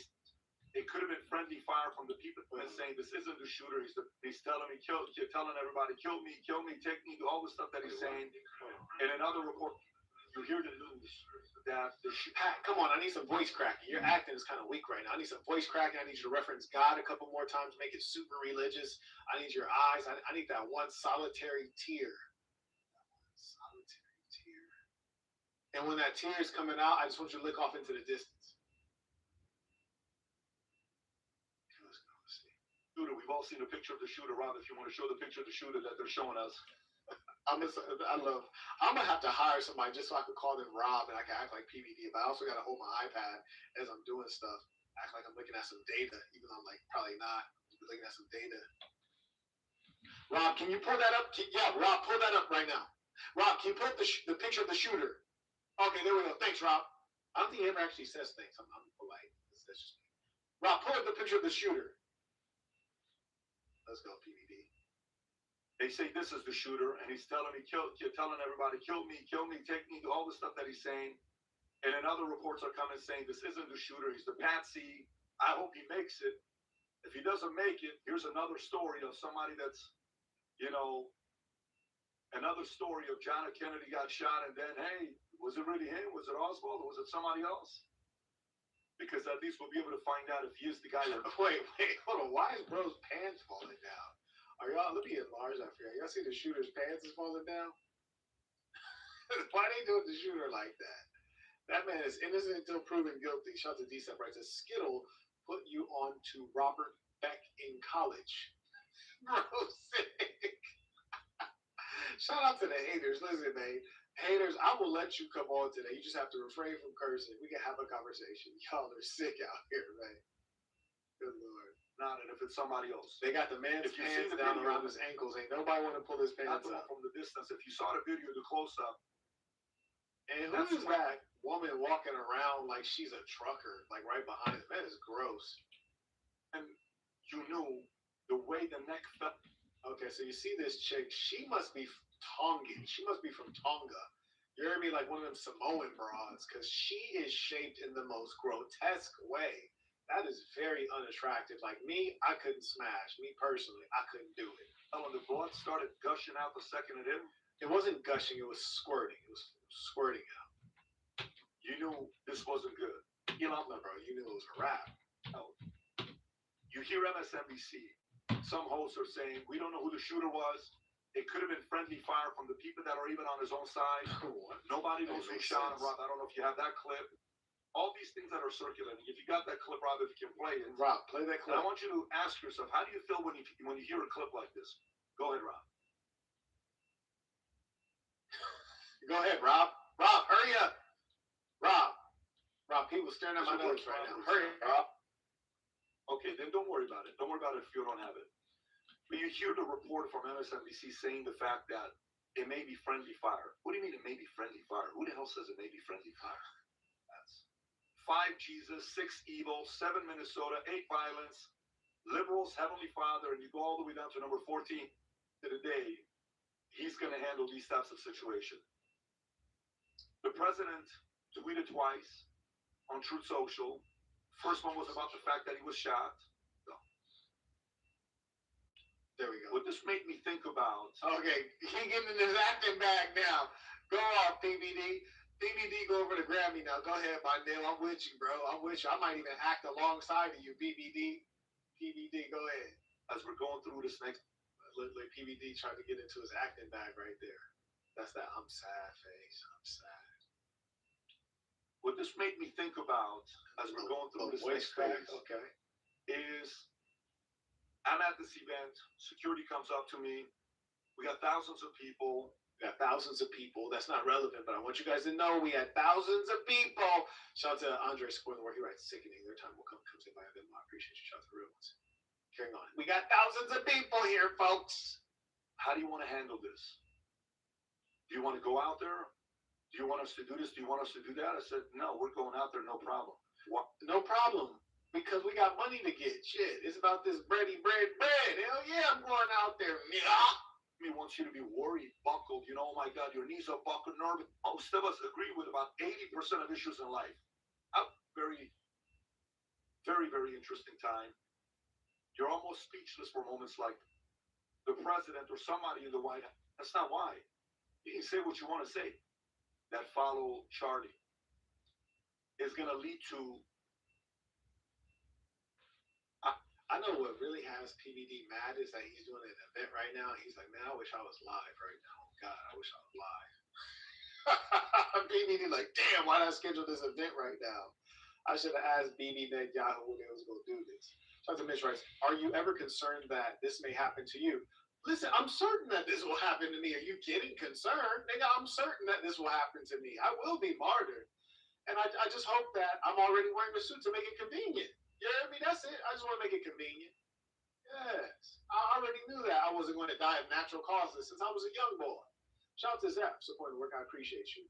It could have been friendly fire from the people saying this isn't the shooter. He's telling me, telling everybody, kill me, take me, all the stuff that he's saying. In another report, you hear the news that Pat, come on, I need some voice cracking. Your acting is kind of weak right now. I need some voice cracking. I need you to reference God a couple more times, make it super religious. I need your eyes. I need that one solitary tear. Solitary tear. And when that tear is coming out, I just want you to look off into the distance. Shooter, we've all seen a picture of the shooter. Rob, if you want to show the picture of the shooter that they're showing us. I'm gonna have to hire somebody just so I can call them Rob and I can act like PVD, but I also gotta hold my iPad as I'm doing stuff, act like I'm looking at some data, even though I'm like probably not. I'm looking at some data. Rob, can you pull that up? Yeah, Rob, pull that up right now. Rob, can you pull up the picture of the shooter? Okay, there we go. Thanks, Rob. I don't think he ever actually says things. I'm polite. That's just me. Rob, pull up the picture of the shooter. Let's go, PVD. They say this is the shooter, and he's telling me, telling everybody, kill me, take me, all the stuff that he's saying. And then other reports are coming saying this isn't the shooter, he's the patsy. I hope he makes it. If he doesn't make it, here's another story of somebody that's, another story of John F. Kennedy got shot, and then, hey, was it really him? Was it Oswald, or was it somebody else? Because at least we'll be able to find out if he is the guy that... Wait, hold on. Why is bro's pants falling down? Are y'all, let me enlarge that for y'all. Y'all see the shooter's pants is falling down? Why they doing the shooter like that? That man is innocent until proven guilty. Shout out to D-Sep writes, a Skittle put you on to Robert Beck in college. Bro, sick. Shout out to the haters. Listen, man. Haters, I will let you come on today. You just have to refrain from cursing. We can have a conversation. Y'all are sick out here, man. Good Lord. Not, and if it's somebody else. They got the man's pants down around his ankles. Ain't nobody want to pull his pants up. From the distance. If you saw the video, the close-up. And who is that woman walking around like she's a trucker, like right behind him? That is gross. And you knew the way the neck felt. Okay, so you see this chick. She must be Tongan. She must be from Tonga. You hear me? Like one of them Samoan broads, because she is shaped in the most grotesque way. That is very unattractive. Like me, I couldn't smash. Me personally, I couldn't do it. And when the blood started gushing out the second it hit, it wasn't gushing. It was squirting. It was squirting out. You knew this wasn't good. You know, bro. You knew it was a wrap. No. You hear MSNBC. Some hosts are saying, we don't know who the shooter was. It could have been friendly fire from the people that are even on his own side. Nobody knows who shot him, Rob. I don't know if you have that clip. All these things that are circulating. If you got that clip, Rob, if you can play it. Rob, play that clip. And I want you to ask yourself, how do you feel when you hear a clip like this? Go ahead, Rob. Go ahead, Rob. Rob, hurry up. Rob, people staring at my notes right now. Hurry up, Rob. Okay, then don't worry about it. Don't worry about it if you don't have it. But you hear the report from MSNBC saying the fact that it may be friendly fire. What do you mean it may be friendly fire? Who the hell says it may be friendly fire? That's 5 Jesus, 6 evil, 7 Minnesota, 8 violence, liberals, Heavenly Father, and you go all the way down to number 14 to the day. He's going to handle these types of situations. The president tweeted twice on Truth Social. First one was about the fact that he was shot. No. There we go. What this made me think about. Okay, he getting in his acting bag now. Go off, PVD. PVD, go over to Grammy now. Go ahead, my Neil. I'm with you, bro. I'm with you. I might even act alongside of you, PVD. PVD, go ahead. As we're going through this next. Look, PVD trying to get into his acting bag right there. That's that I'm sad face. I'm sad. What this made me think about as we're going through this next phase, okay, is I'm at this event. Security comes up to me. We got thousands of people. That's not relevant, but I want you guys to know we had thousands of people. Shout out to Andre supporting the work. He writes, sickening. Their time will come. Comes in by a bit more. I appreciate you. Shout out to the real ones. Carrying on. We got thousands of people here, folks. How do you want to handle this? Do you want to go out there? Do you want us to do this? Do you want us to do that? I said, no, we're going out there, no problem. What? No problem. Because we got money to get. Shit. It's about this bread. Hell yeah, I'm going out there. Me wants you to be worried, buckled. You know, oh my God, your knees are buckled, nervous. Most of us agree with about 80% of issues in life. I'm very Very, very interesting time. You're almost speechless for moments like the president or somebody in the White House. That's not why. You can say what you want to say. That follow Charlie is going to lead to. I know what really has PBD mad is that he's doing an event right now. He's like, man, I wish I was live right now. Oh God, I wish I was live. PBD like, damn, why did I schedule this event right now? I should have asked BB Netanyahu when they was going to do this. Dr. Mitch writes, are you ever concerned that this may happen to you? Listen, I'm certain that this will happen to me. Are you getting concerned? Nigga, I'm certain that this will happen to me. I will be martyred. And I just hope that I'm already wearing a suit to make it convenient. You hear me? That's it. I just want to make it convenient. Yes. I already knew that I wasn't going to die of natural causes since I was a young boy. Shout out to Zep, supporting the work. I appreciate you.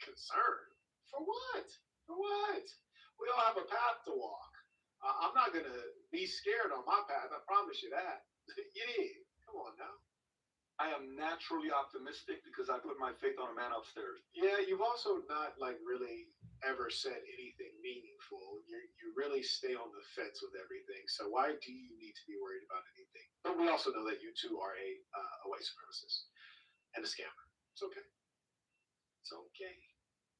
Concerned? For what? For what? We all have a path to walk. I'm not going to be scared on my path. I promise you that. You did. Come on now. I am naturally optimistic because I put my faith on a man upstairs. Yeah, you've also not like really ever said anything meaningful. You really stay on the fence with everything. So why do you need to be worried about anything? But we also know that you two are a white supremacist and a scammer. It's okay. It's okay.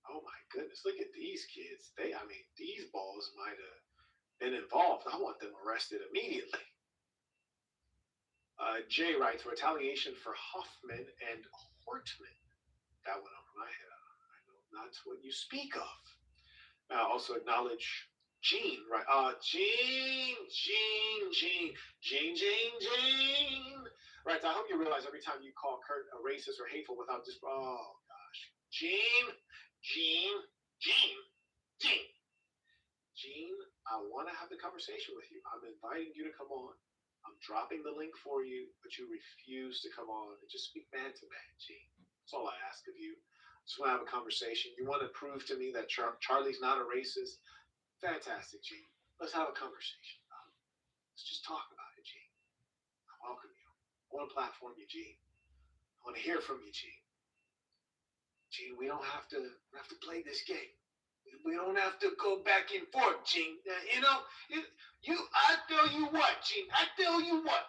Oh my goodness, look at these kids. These balls might have been involved. I want them arrested immediately. Jay writes, retaliation for Hoffman and Hortman. That went over my head. I know not what you speak of. Also acknowledge Gene, right? Gene. Right, I hope you realize every time you call Kurt a racist or hateful without just, oh gosh. Gene, I want to have the conversation with you. I'm inviting you to come on. I'm dropping the link for you, but you refuse to come on and just speak man to man, Gene. That's all I ask of you. Just want to have a conversation. You want to prove to me that Charlie's not a racist? Fantastic, Gene. Let's have a conversation. Let's just talk about it, Gene. I welcome you. I want to platform you, Gene. I want to hear from you, Gene. Gene, we don't have to play this game. We don't have to go back and forth, Gene. I tell you what, Gene. I tell you what.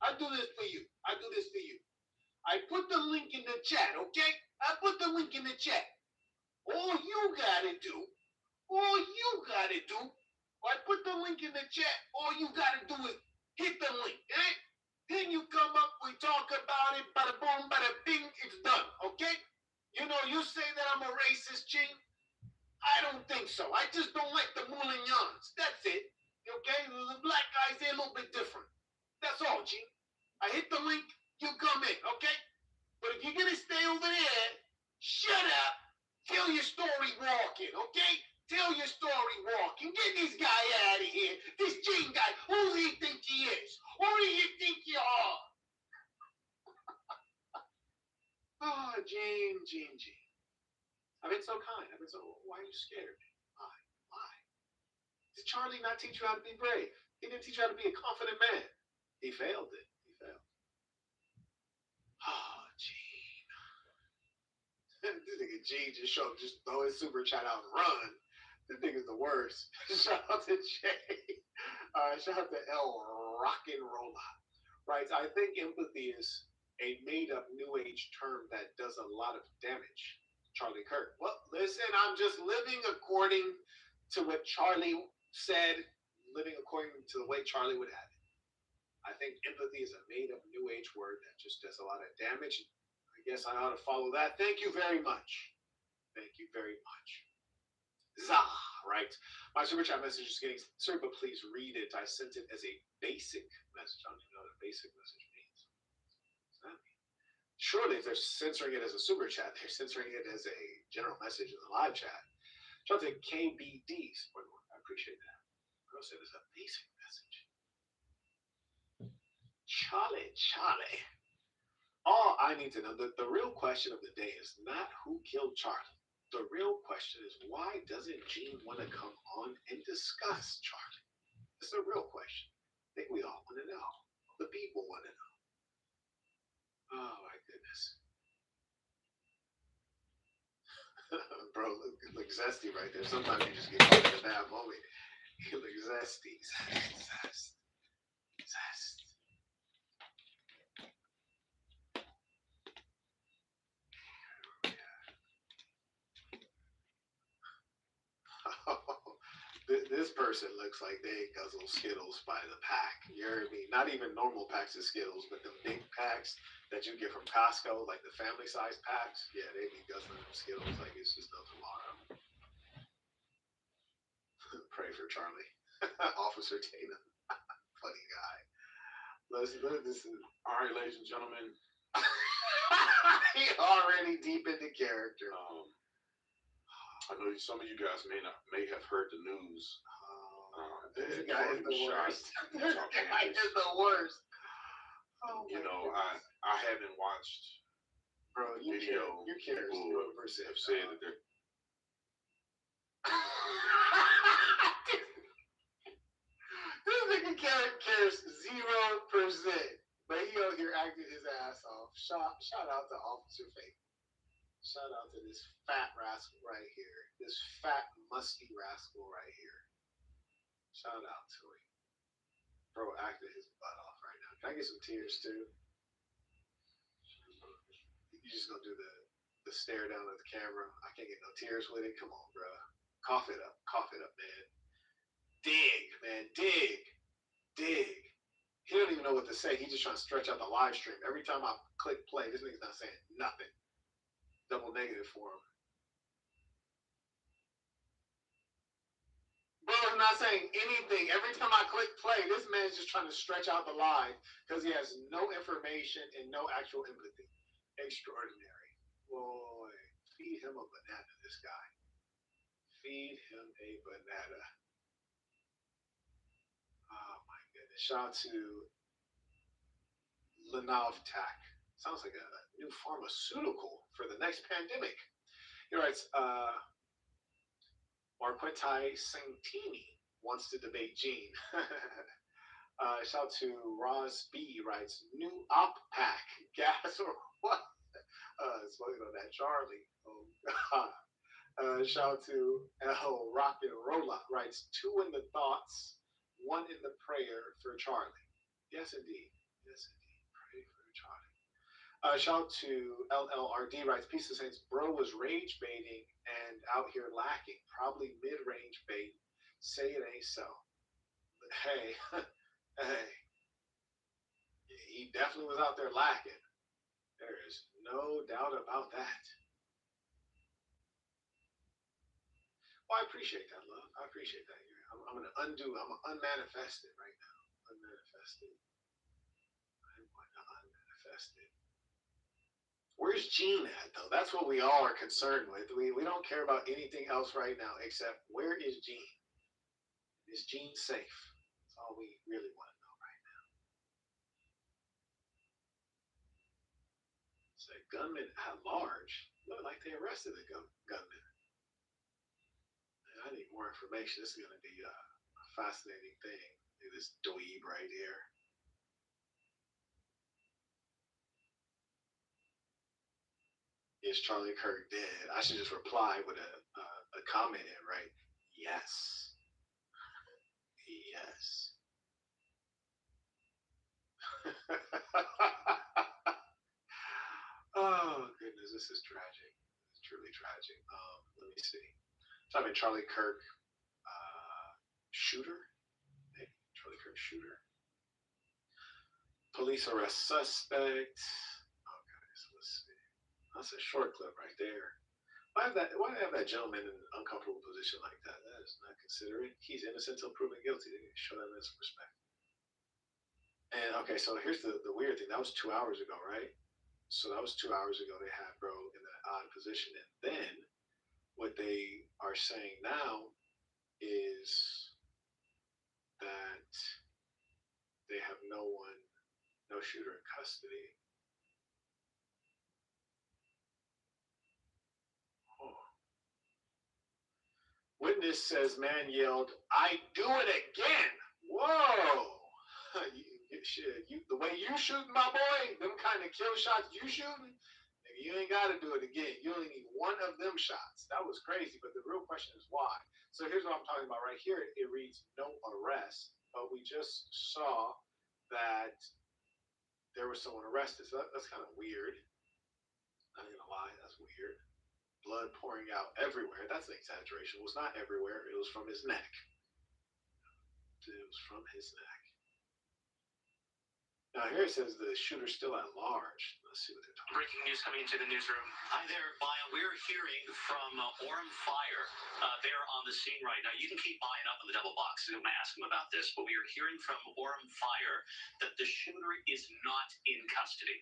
I do this for you. I put the link in the chat, okay? I put the link in the chat. All you gotta do, I put the link in the chat. All you gotta do is hit the link, eh? Then you come up, we talk about it, bada boom, bada bing, it's done, okay? You say that I'm a racist, Gene. I don't think so. I just don't like the Moulignons. That's it. Okay? The black guys, they're a little bit different. That's all, Gene. I hit the link, you come in, okay? But if you're going to stay over there, shut up. Tell your story walking, okay? Tell your story walking. Get this guy out of here. This Gene guy. Who do you think he is? Who do you think you are? Oh, Gene. I've been so kind. Why are you scared? Why? Did Charlie not teach you how to be brave? He didn't teach you how to be a confident man. He failed it. Oh, Gene. This nigga Gene just showed up, just throw his super chat out and run. This nigga's the worst. Shout out to Jay. Shout out to El Rock'n'Rolla. Right, I think empathy is a made-up new age term that does a lot of damage. Charlie Kirk. Well, listen, I'm just living according to what Charlie said, living according to the way Charlie would have it. I think empathy is a made-up new age word that just does a lot of damage. I guess I ought to follow that. Thank you very much. Zah, right? My super chat message is getting, sir, but please read it. I sent it as a basic message. I don't even know what a basic message means. What's that mean? Surely, if they're censoring it as a super chat, they're censoring it as a general message in the live chat. Shout out to KBD. I appreciate that. Girl said it's a basic message. Charlie. All I need to know, the real question of the day is not who killed Charlie. The real question is, why doesn't Gene want to come on and discuss Charlie? It's a real question. I think we all want to know. The people want to know. Oh my goodness. Bro, look zesty right there. Sometimes you just get caught in a bad moment. He looks zesty. Zest. Zest. This person looks like they guzzle Skittles by the pack. You hear me? Not even normal packs of Skittles, but the big packs that you get from Costco, like the family size packs. Yeah, they be guzzling them Skittles like it's just no tomorrow. Pray for Charlie. Officer Tatum. Funny guy. This is All right, ladies and gentlemen. he already deep into character. I know some of you guys may have heard the news. This that guy is Charlie the was shot worst. in This South guy Campus. is the worst. Oh You my know, goodness. I haven't watched Bro, you video. care People 0%. have said that they're This nigga cares 0%. But he out here acting his ass off. Shout out to Officer Fate. Shout out to this fat rascal right here. This fat, musty rascal right here. Shout out to him. Bro acting his butt off right now. Can I get some tears too? You just gonna do the stare down at the camera? I can't get no tears with it. Come on, bro. Cough it up, man. Dig, man, dig. He don't even know what to say. He's just trying to stretch out the live stream. Every time I click play, this nigga's not saying nothing. Double negative for him. Bro, I'm not saying anything. Every time I click play, this man's just trying to stretch out the live because he has no information and no actual empathy. Extraordinary. Boy, feed him a banana, this guy. Feed him a banana. Oh my goodness. Shout out to Lenavtac. Sounds like a new pharmaceutical for the next pandemic. He writes, Marquetai Santini wants to debate Gene. Shout out to Roz B writes, new op pack, gas or what? Smoking on that Charlie. Oh God. Shout out to L Rock and Rolla writes, 2 in the thoughts, 1 in the prayer for Charlie. Yes indeed. Pray for Charlie. Shout out to LLRD writes, Peace of Saints, bro was rage baiting and out here lacking. Probably mid-range bait. Say it ain't so. Hey, hey. He definitely was out there lacking. There is no doubt about that. Well, I appreciate that, love. I appreciate that. I'm going to I'm going to unmanifest it right now. Unmanifest it. I'm going to unmanifest it. Where's Gene at, though? That's what we all are concerned with. We don't care about anything else right now except where is Gene? Is Gene safe? That's all we really want to know right now. It's a gunman at large. Look like they arrested the gunman. I need more information. This is going to be a fascinating thing. This dweeb right here. Is Charlie Kirk dead? I should just reply with a comment in, right? Yes. Yes. Oh, goodness. This is tragic. It's truly tragic. Let me see. Type in Charlie Kirk shooter. Maybe Charlie Kirk shooter. Police arrest suspect. Oh, goodness. Let's see. That's a short clip right there. Why have that gentleman in an uncomfortable position like that? That is not considerate. He's innocent until proven guilty. They need to show that in some respect. And okay, so here's the weird thing. That was 2 hours ago, right? So that was 2 hours ago. They had bro in that odd position, and then what they are saying now is that they have no shooter in custody. Witness says man yelled, "I do it again." Whoa. The way you shooting, my boy, them kind of kill shots you shooting, you ain't got to do it again. You only need 1 of them shots. That was crazy, but the real question is why. So here's what I'm talking about right here. It reads no arrest, but we just saw that there was someone arrested. So that's kind of weird. Not gonna lie, that's weird. Blood pouring out everywhere. That's an exaggeration. It was not everywhere. It was from his neck. It was from his neck. Now here it says the shooter's still at large. Let's see what they're talking about. Breaking news coming into the newsroom. Hi there, Maya. We're hearing from Orem Fire. They're on the scene right now. You can keep buying up on the double box. I'm going to ask them about this, but we are hearing from Orem Fire that the shooter is not in custody.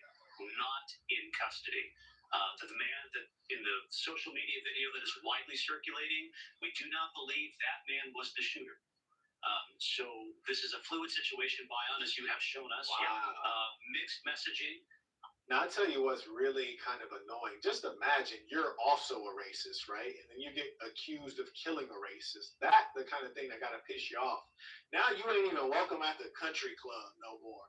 Not in custody. That the man that in the social media video that is widely circulating, we do not believe that man was the shooter. So this is a fluid situation, Bion, as you have shown us. Wow. Mixed messaging. Now, I'll tell you what's really kind of annoying. Just imagine you're also a racist, right? And then you get accused of killing a racist. That's the kind of thing that got to piss you off. Now you ain't even welcome at the country club no more.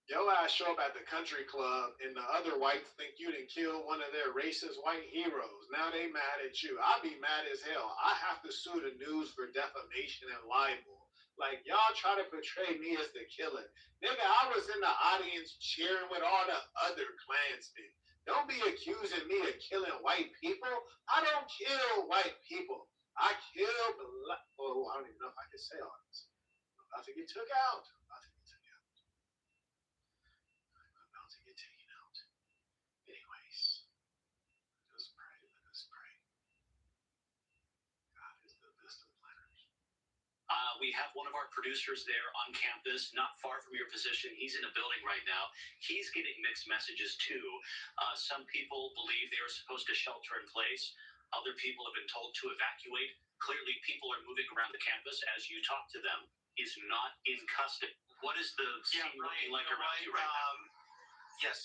Your ass show up at the country club and the other whites think you done killed one of their racist white heroes. Now they mad at you. I'd be mad as hell. I have to sue the news for defamation and libel. Like, y'all try to portray me as the killer. Nigga, I was in the audience cheering with all the other Klansmen. Don't be accusing me of killing white people. I don't kill white people. I kill black. Oh, I don't even know if I can say all this. I'm about to get took out. Anyways, let us pray. Let us pray. God is the best of planners. We have one of our producers there on campus, not far from your position. He's in a building right now. He's getting mixed messages too. Some people believe they are supposed to shelter in place. Other people have been told to evacuate. Clearly, people are moving around the campus as you talk to them. Is not in custody. What is the scene looking like around you right now? Yes.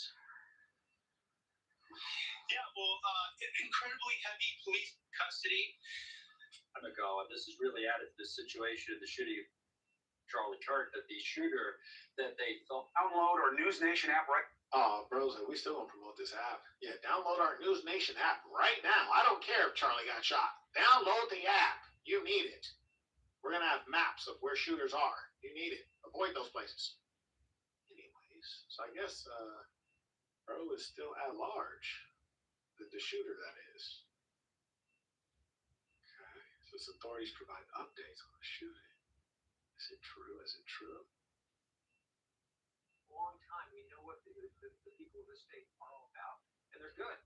Yeah, well, incredibly heavy police custody. This has really added to the situation of the shooting of Charlie Kirk, that the shooter that they thought download our News Nation app right. Oh, bros, we still gonna promote this app. Yeah, download our News Nation app right now. I don't care if Charlie got shot. Download the app. You need it. We're gonna have maps of where shooters are. You need it. Avoid those places. Anyways, so I guess bro is still at large. The shooter, that is. Okay, so authorities provide updates on the shooting. Is it true? Is it true? A long time, we know what the people of the state are all about, and they're good.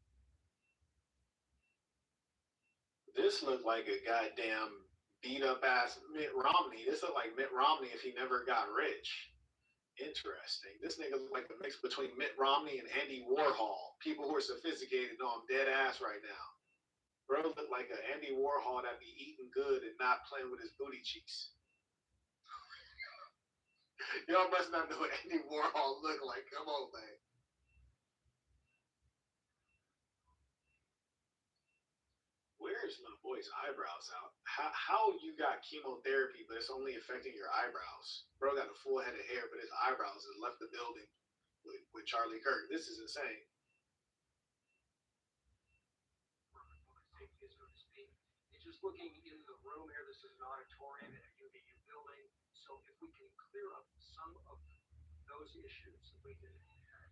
This looked like a goddamn beat up ass Mitt Romney. This looked like Mitt Romney if he never got rich. Interesting. This nigga look like a mix between Mitt Romney and Andy Warhol. People who are sophisticated know I'm dead ass right now. Bro look like an Andy Warhol that be eating good and not playing with his booty cheeks. Y'all must not know what Andy Warhol look like. Come on, man. Where's my boy's eyebrows out? How you got chemotherapy, but it's only affecting your eyebrows? Bro got a full head of hair, but his eyebrows has left the building with Charlie Kirk. This is insane. It's just looking in the room here. This is an auditorium in a UVU building. So if we can clear up some of those issues, if we can have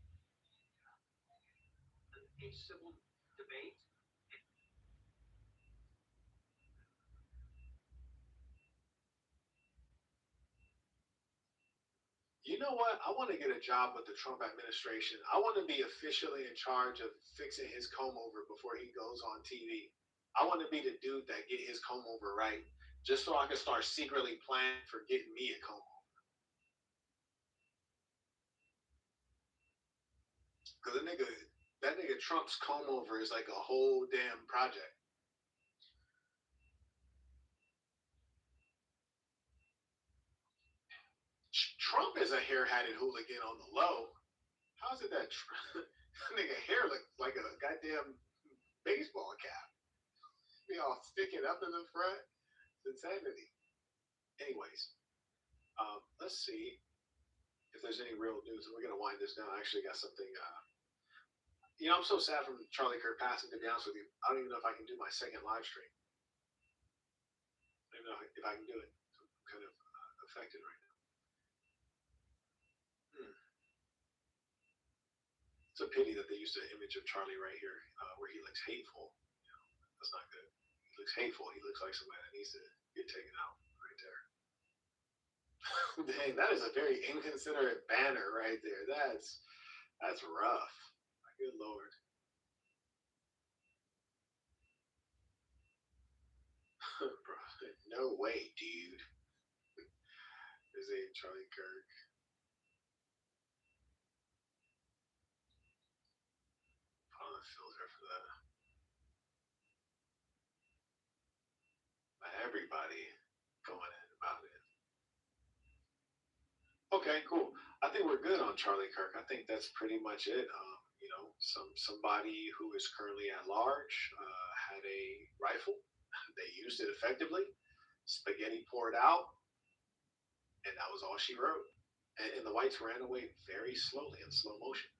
a civil debate. You know what? I want to get a job with the Trump administration. I want to be officially in charge of fixing his comb over before he goes on TV. I want to be the dude that get his comb over right, just so I can start secretly planning for getting me a comb over. Because that nigga Trump's comb over is like a whole damn project. Trump is a hair-hatted hooligan on the low. How is it that nigga hair looks like a goddamn baseball cap? Be all sticking up in the front. It's insanity. Anyways, let's see if there's any real news. And we're gonna wind this down. I actually got something. I'm so sad from Charlie Kirk passing. To be honest with you, I don't even know if I can do my second live stream. don't even know if I can do it. I'm kind of affected right now. It's a pity that they used an image of Charlie right here where he looks hateful. That's not good. He looks hateful. He looks like somebody that needs to get taken out right there. Dang, that is a very inconsiderate banner right there. That's rough. Good Lord. Bro, no way, dude. Is a Charlie Kirk. Put on a filter for that. Everybody going in about it. Okay, cool. I think we're good on Charlie Kirk. I think that's pretty much it. Somebody who is currently at large had a rifle. They used it effectively. Spaghetti poured out, and that was all she wrote. And the whites ran away very slowly in slow motion.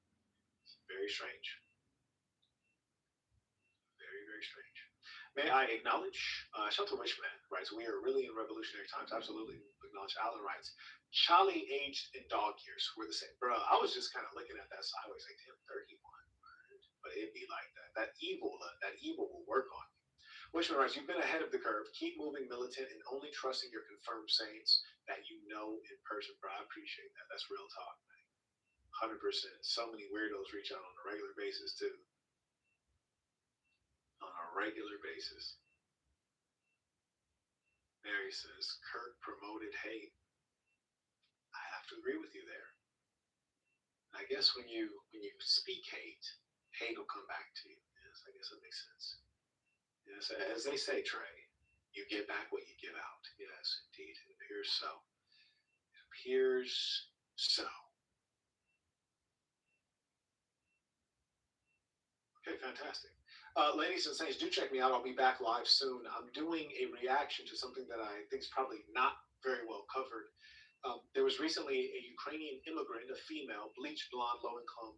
Very strange. Very, very strange. May I acknowledge Shelter Wishman writes, we are really in revolutionary times. Absolutely. Acknowledge Alan writes, Charlie aged in dog years. We're the same. Bro, I was just kind of looking at that sideways like, damn, 31. But it'd be like that. That evil will work on you. Wishman writes, you've been ahead of the curve. Keep moving militant and only trusting your confirmed saints that you know in person. Bro, I appreciate that. That's real talk, man. 100%. So many weirdos reach out on a regular basis, too. On a regular basis. Mary says, Kirk promoted hate. I have to agree with you there. I guess when you speak hate will come back to you. Yes, I guess that makes sense. Yes, as they say, Trey, you get back what you give out. Yes, indeed. It appears so. It appears so. Okay, fantastic. Ladies and saints, do check me out. I'll be back live soon. I'm doing a reaction to something that I think is probably not very well covered. There was recently a Ukrainian immigrant, a female, bleached blonde, low-income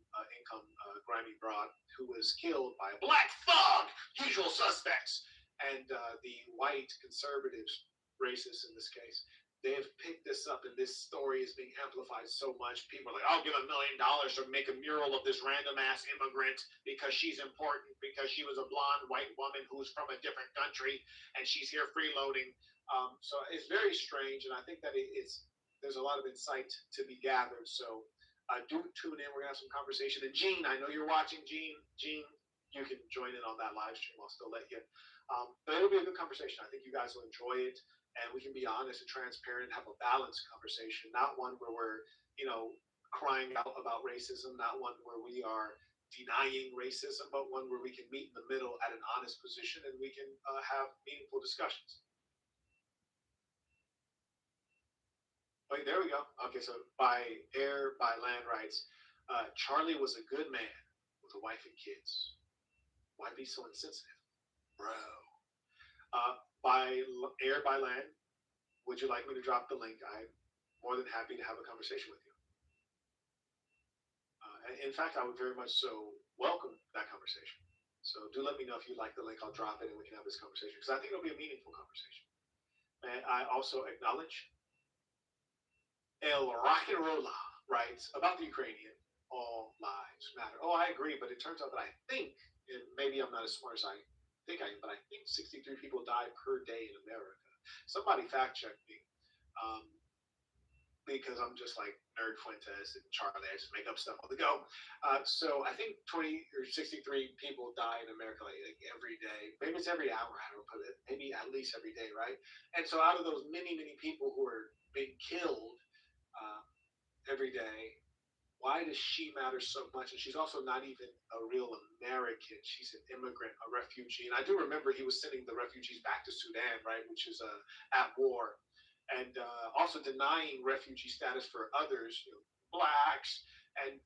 grimy broad, who was killed by a black thug, usual suspects. And the white conservatives, racists in this case, they have picked this up, and this story is being amplified so much. People are like, I'll give $1 million to make a mural of this random-ass immigrant because she's important, because she was a blonde white woman who's from a different country, and she's here freeloading. So it's very strange, and I think that there's a lot of insight to be gathered. So do tune in. We're going to have some conversation. And Gene, I know you're watching. Gene, you can join in on that live stream. I'll still let you. But it'll be a good conversation. I think you guys will enjoy it. And we can be honest and transparent and have a balanced conversation, not one where we're, crying out about racism, not one where we are denying racism, but one where we can meet in the middle at an honest position and we can have meaningful discussions. Wait, there we go. Okay, so by land writes, Charlie was a good man with a wife and kids. Why be so insensitive? Bro. By land, would you like me to drop the link? I'm more than happy to have a conversation with you. In fact, I would very much so welcome that conversation. So do let me know if you'd like the link. I'll drop it and we can have this conversation because I think it'll be a meaningful conversation. And I also acknowledge El Rock'n'Rolla writes about the Ukrainian, all lives matter. Oh, I agree, but it turns out that I think, and maybe I'm not as smart as I think I am, but I think 63 people die per day in America. Somebody fact check me, because I'm just like Nerd Fuentes and Charlie. I just make up stuff on the go. So I think 20 or 63 people die in America like every day. Maybe it's every hour. I don't put it. Maybe at least every day, right? And so out of those many people who are being killed every day, why does she matter so much? And she's also not even a real American. She's an immigrant, a refugee. And I do remember he was sending the refugees back to Sudan, right, which is at war, and also denying refugee status for others, blacks, and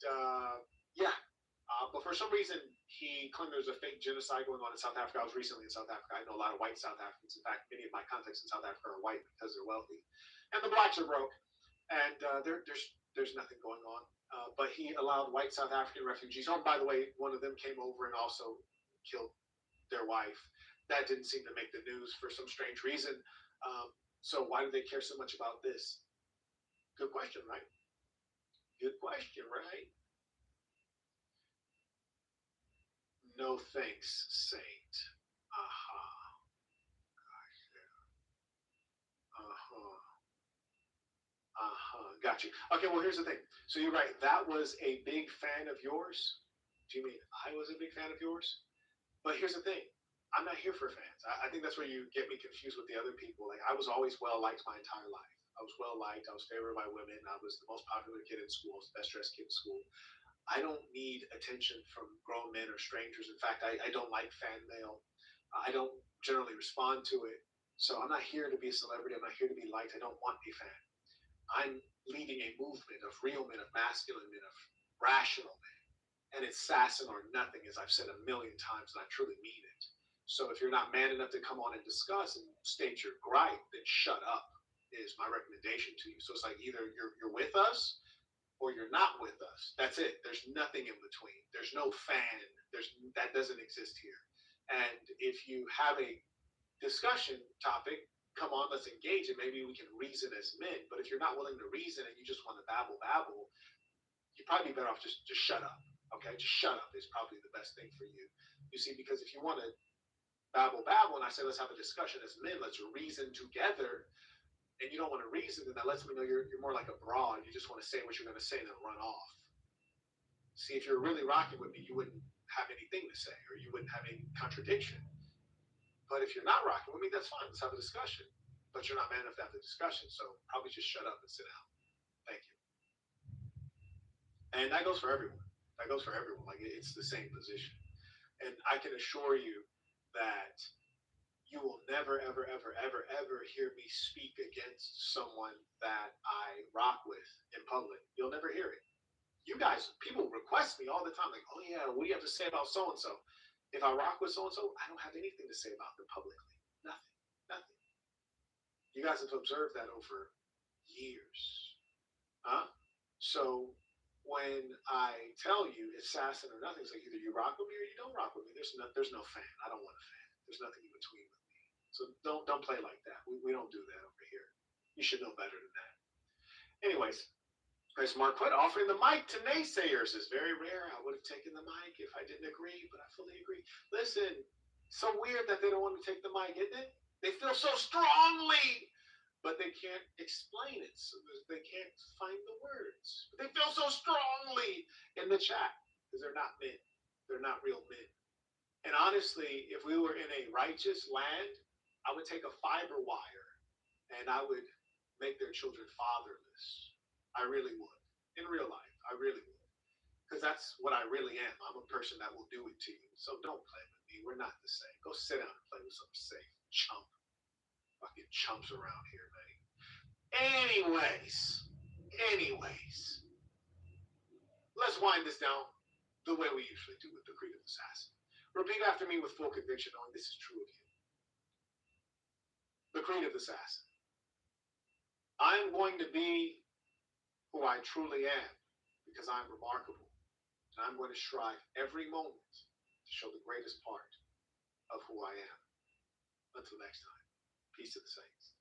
but for some reason he claimed there's a fake genocide going on in South Africa. I was recently in South Africa. I know a lot of white South Africans. In fact, many of my contacts in South Africa are white because they're wealthy, and the blacks are broke, and there's nothing going on. But he allowed white South African refugees. Oh, by the way, one of them came over and also killed their wife. That didn't seem to make the news for some strange reason. So why do they care so much about this? Good question, right? Good question, right? No thanks, Saint. Uh-huh. Gosh, yeah. Uh-huh. Uh-huh. Got you. Okay, well, here's the thing. So you're right. That was a big fan of yours. Do you mean I was a big fan of yours? But here's the thing. I'm not here for fans. I think that's where you get me confused with the other people. Like, I was always well liked my entire life. I was well liked. I was favored by women. I was the most popular kid in school, the best dressed kid in school. I don't need attention from grown men or strangers. In fact, I don't like fan mail. I don't generally respond to it. So I'm not here to be a celebrity. I'm not here to be liked. I don't want a fan. I'm leading a movement of real men, of masculine men, of rational men. And it's Sasson or nothing, as I've said a million times, and I truly mean it. So if you're not man enough to come on and discuss and state your gripe, then shut up is my recommendation to you. So it's like either you're with us or you're not with us. That's it. There's nothing in between. There's no fan. That doesn't exist here. And if you have a discussion topic, come on, let's engage and maybe we can reason as men. But if you're not willing to reason and you just want to babble, you're probably better off just shut up. Okay, just shut up is probably the best thing for you. You see, because if you want to babble, and I say let's have a discussion as men, let's reason together, and you don't want to reason, then that lets me know you're more like a broad. You just want to say what you're going to say and then run off. See, if you're really rocking with me, you wouldn't have anything to say, or you wouldn't have any contradiction. But if you're not rocking with me, that's fine. Let's have a discussion. But you're not man enough to have the discussion, so probably just shut up and sit down. Thank you. And that goes for everyone. That goes for everyone. Like, it's the same position. And I can assure you that you will never, ever, ever, ever, ever hear me speak against someone that I rock with in public. You'll never hear it. You guys, people request me all the time, like, oh yeah, what do you have to say about so and so? If I rock with so and so, I don't have anything to say about them publicly. Nothing. Nothing. You guys have observed that over years. Huh? So when I tell you it's Sasson or nothing, it's like either you rock with me or you don't rock with me. There's no fan. I don't want a fan. There's nothing in between with me. So don't play like that. We don't do that over here. You should know better than that. Anyways, Chris Marquette offering the mic to naysayers is very rare. I would have taken the mic if I didn't agree, but I fully agree. Listen, so weird that they don't want to take the mic, isn't it? They feel so strongly, but they can't explain it. So they can't find the words. But they feel so strongly in the chat because they're not men. They're not real men. And honestly, if we were in a righteous land, I would take a fiber wire and I would make their children fatherless. I really would. In real life, I really would. Because that's what I really am. I'm a person that will do it to you. So don't play with me. We're not the same. Go sit down and play with some safe chump. Fucking chumps around here, man. Anyways, let's wind this down the way we usually do with the Creed of Assassin. Repeat after me with full conviction, knowing this is true of you. The Creed of Assassin. I'm going to be who I truly am because I'm remarkable. And I'm going to strive every moment to show the greatest part of who I am. Until next time, peace to the saints.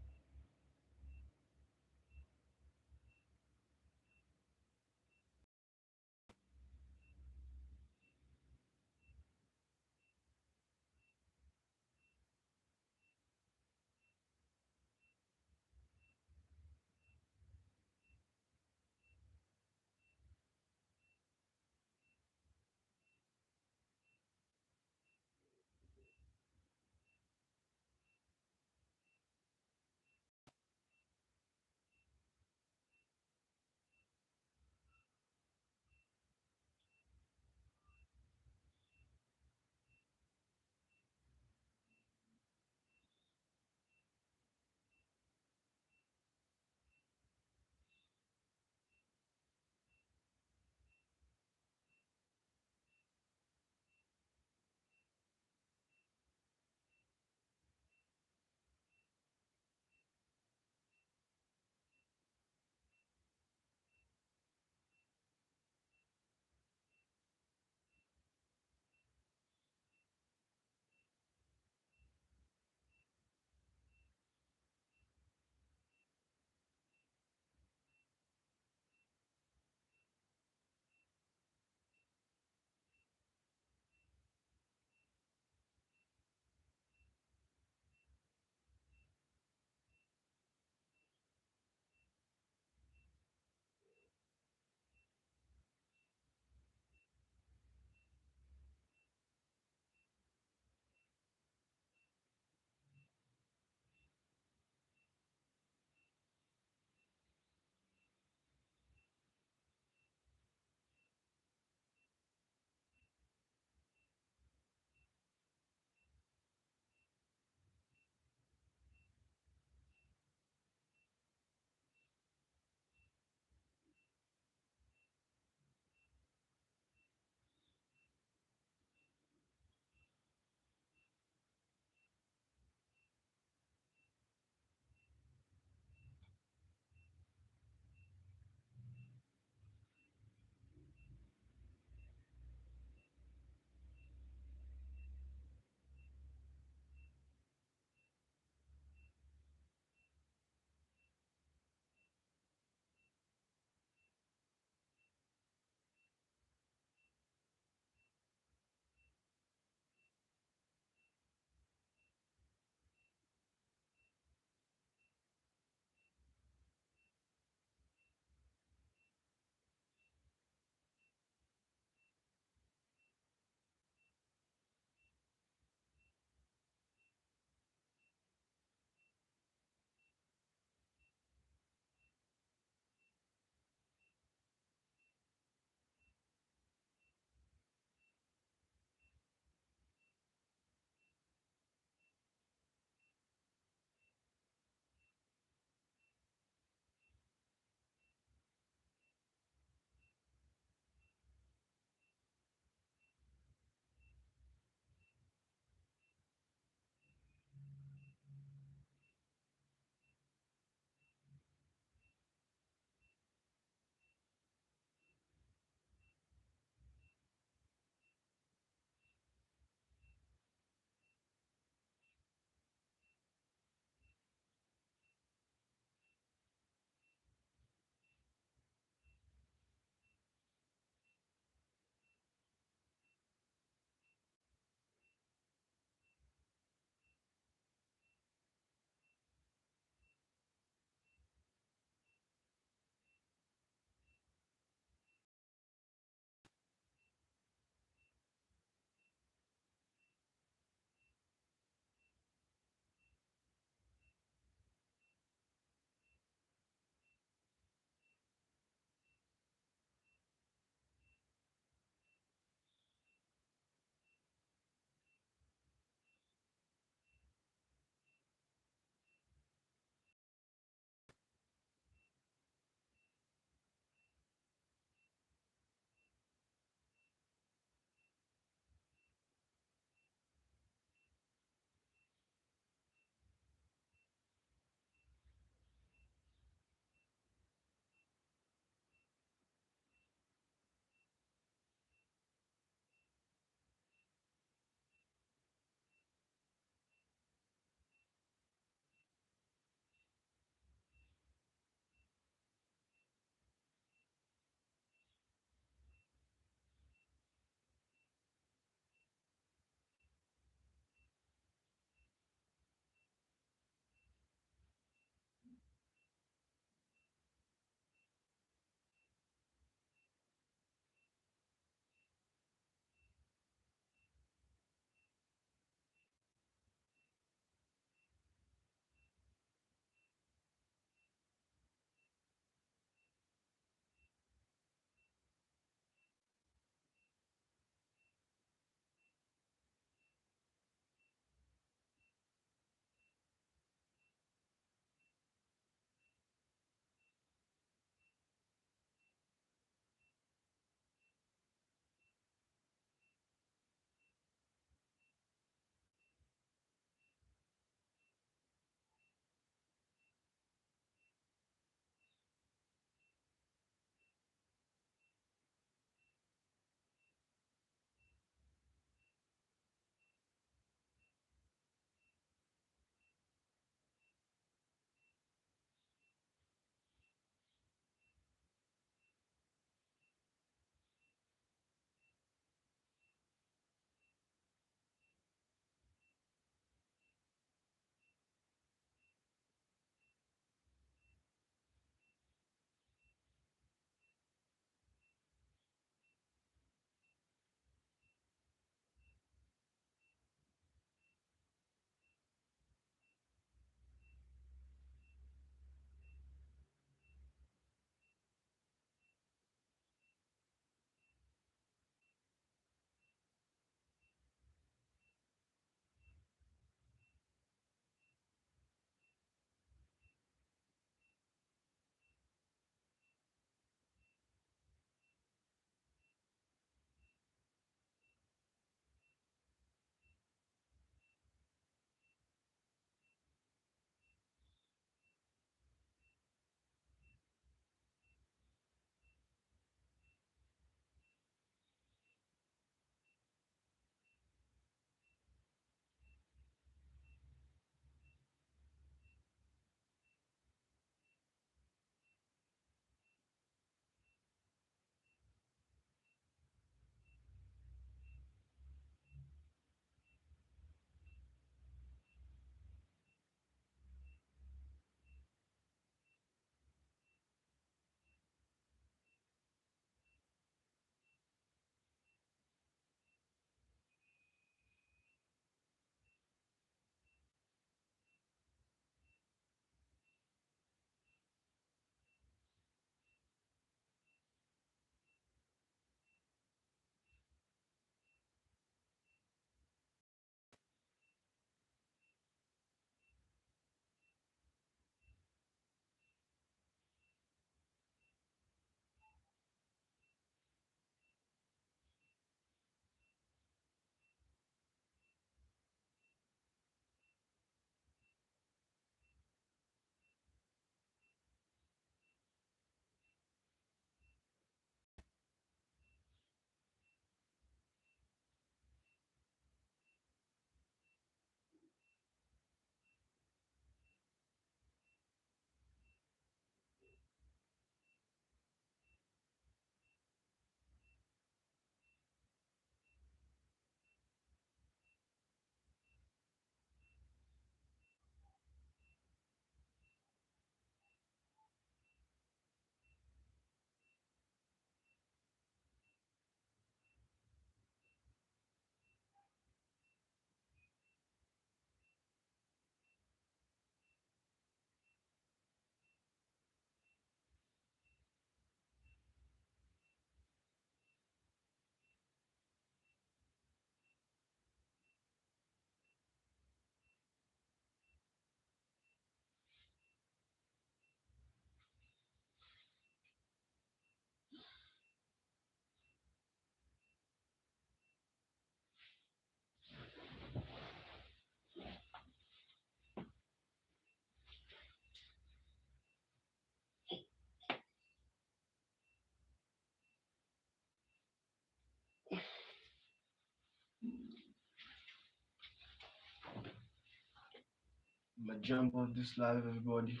I'ma jump off this live, everybody.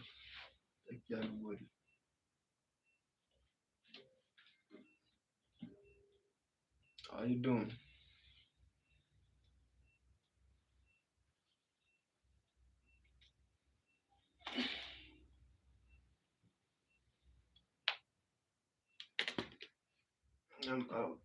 Thank you, everybody. How you doing? I'm out.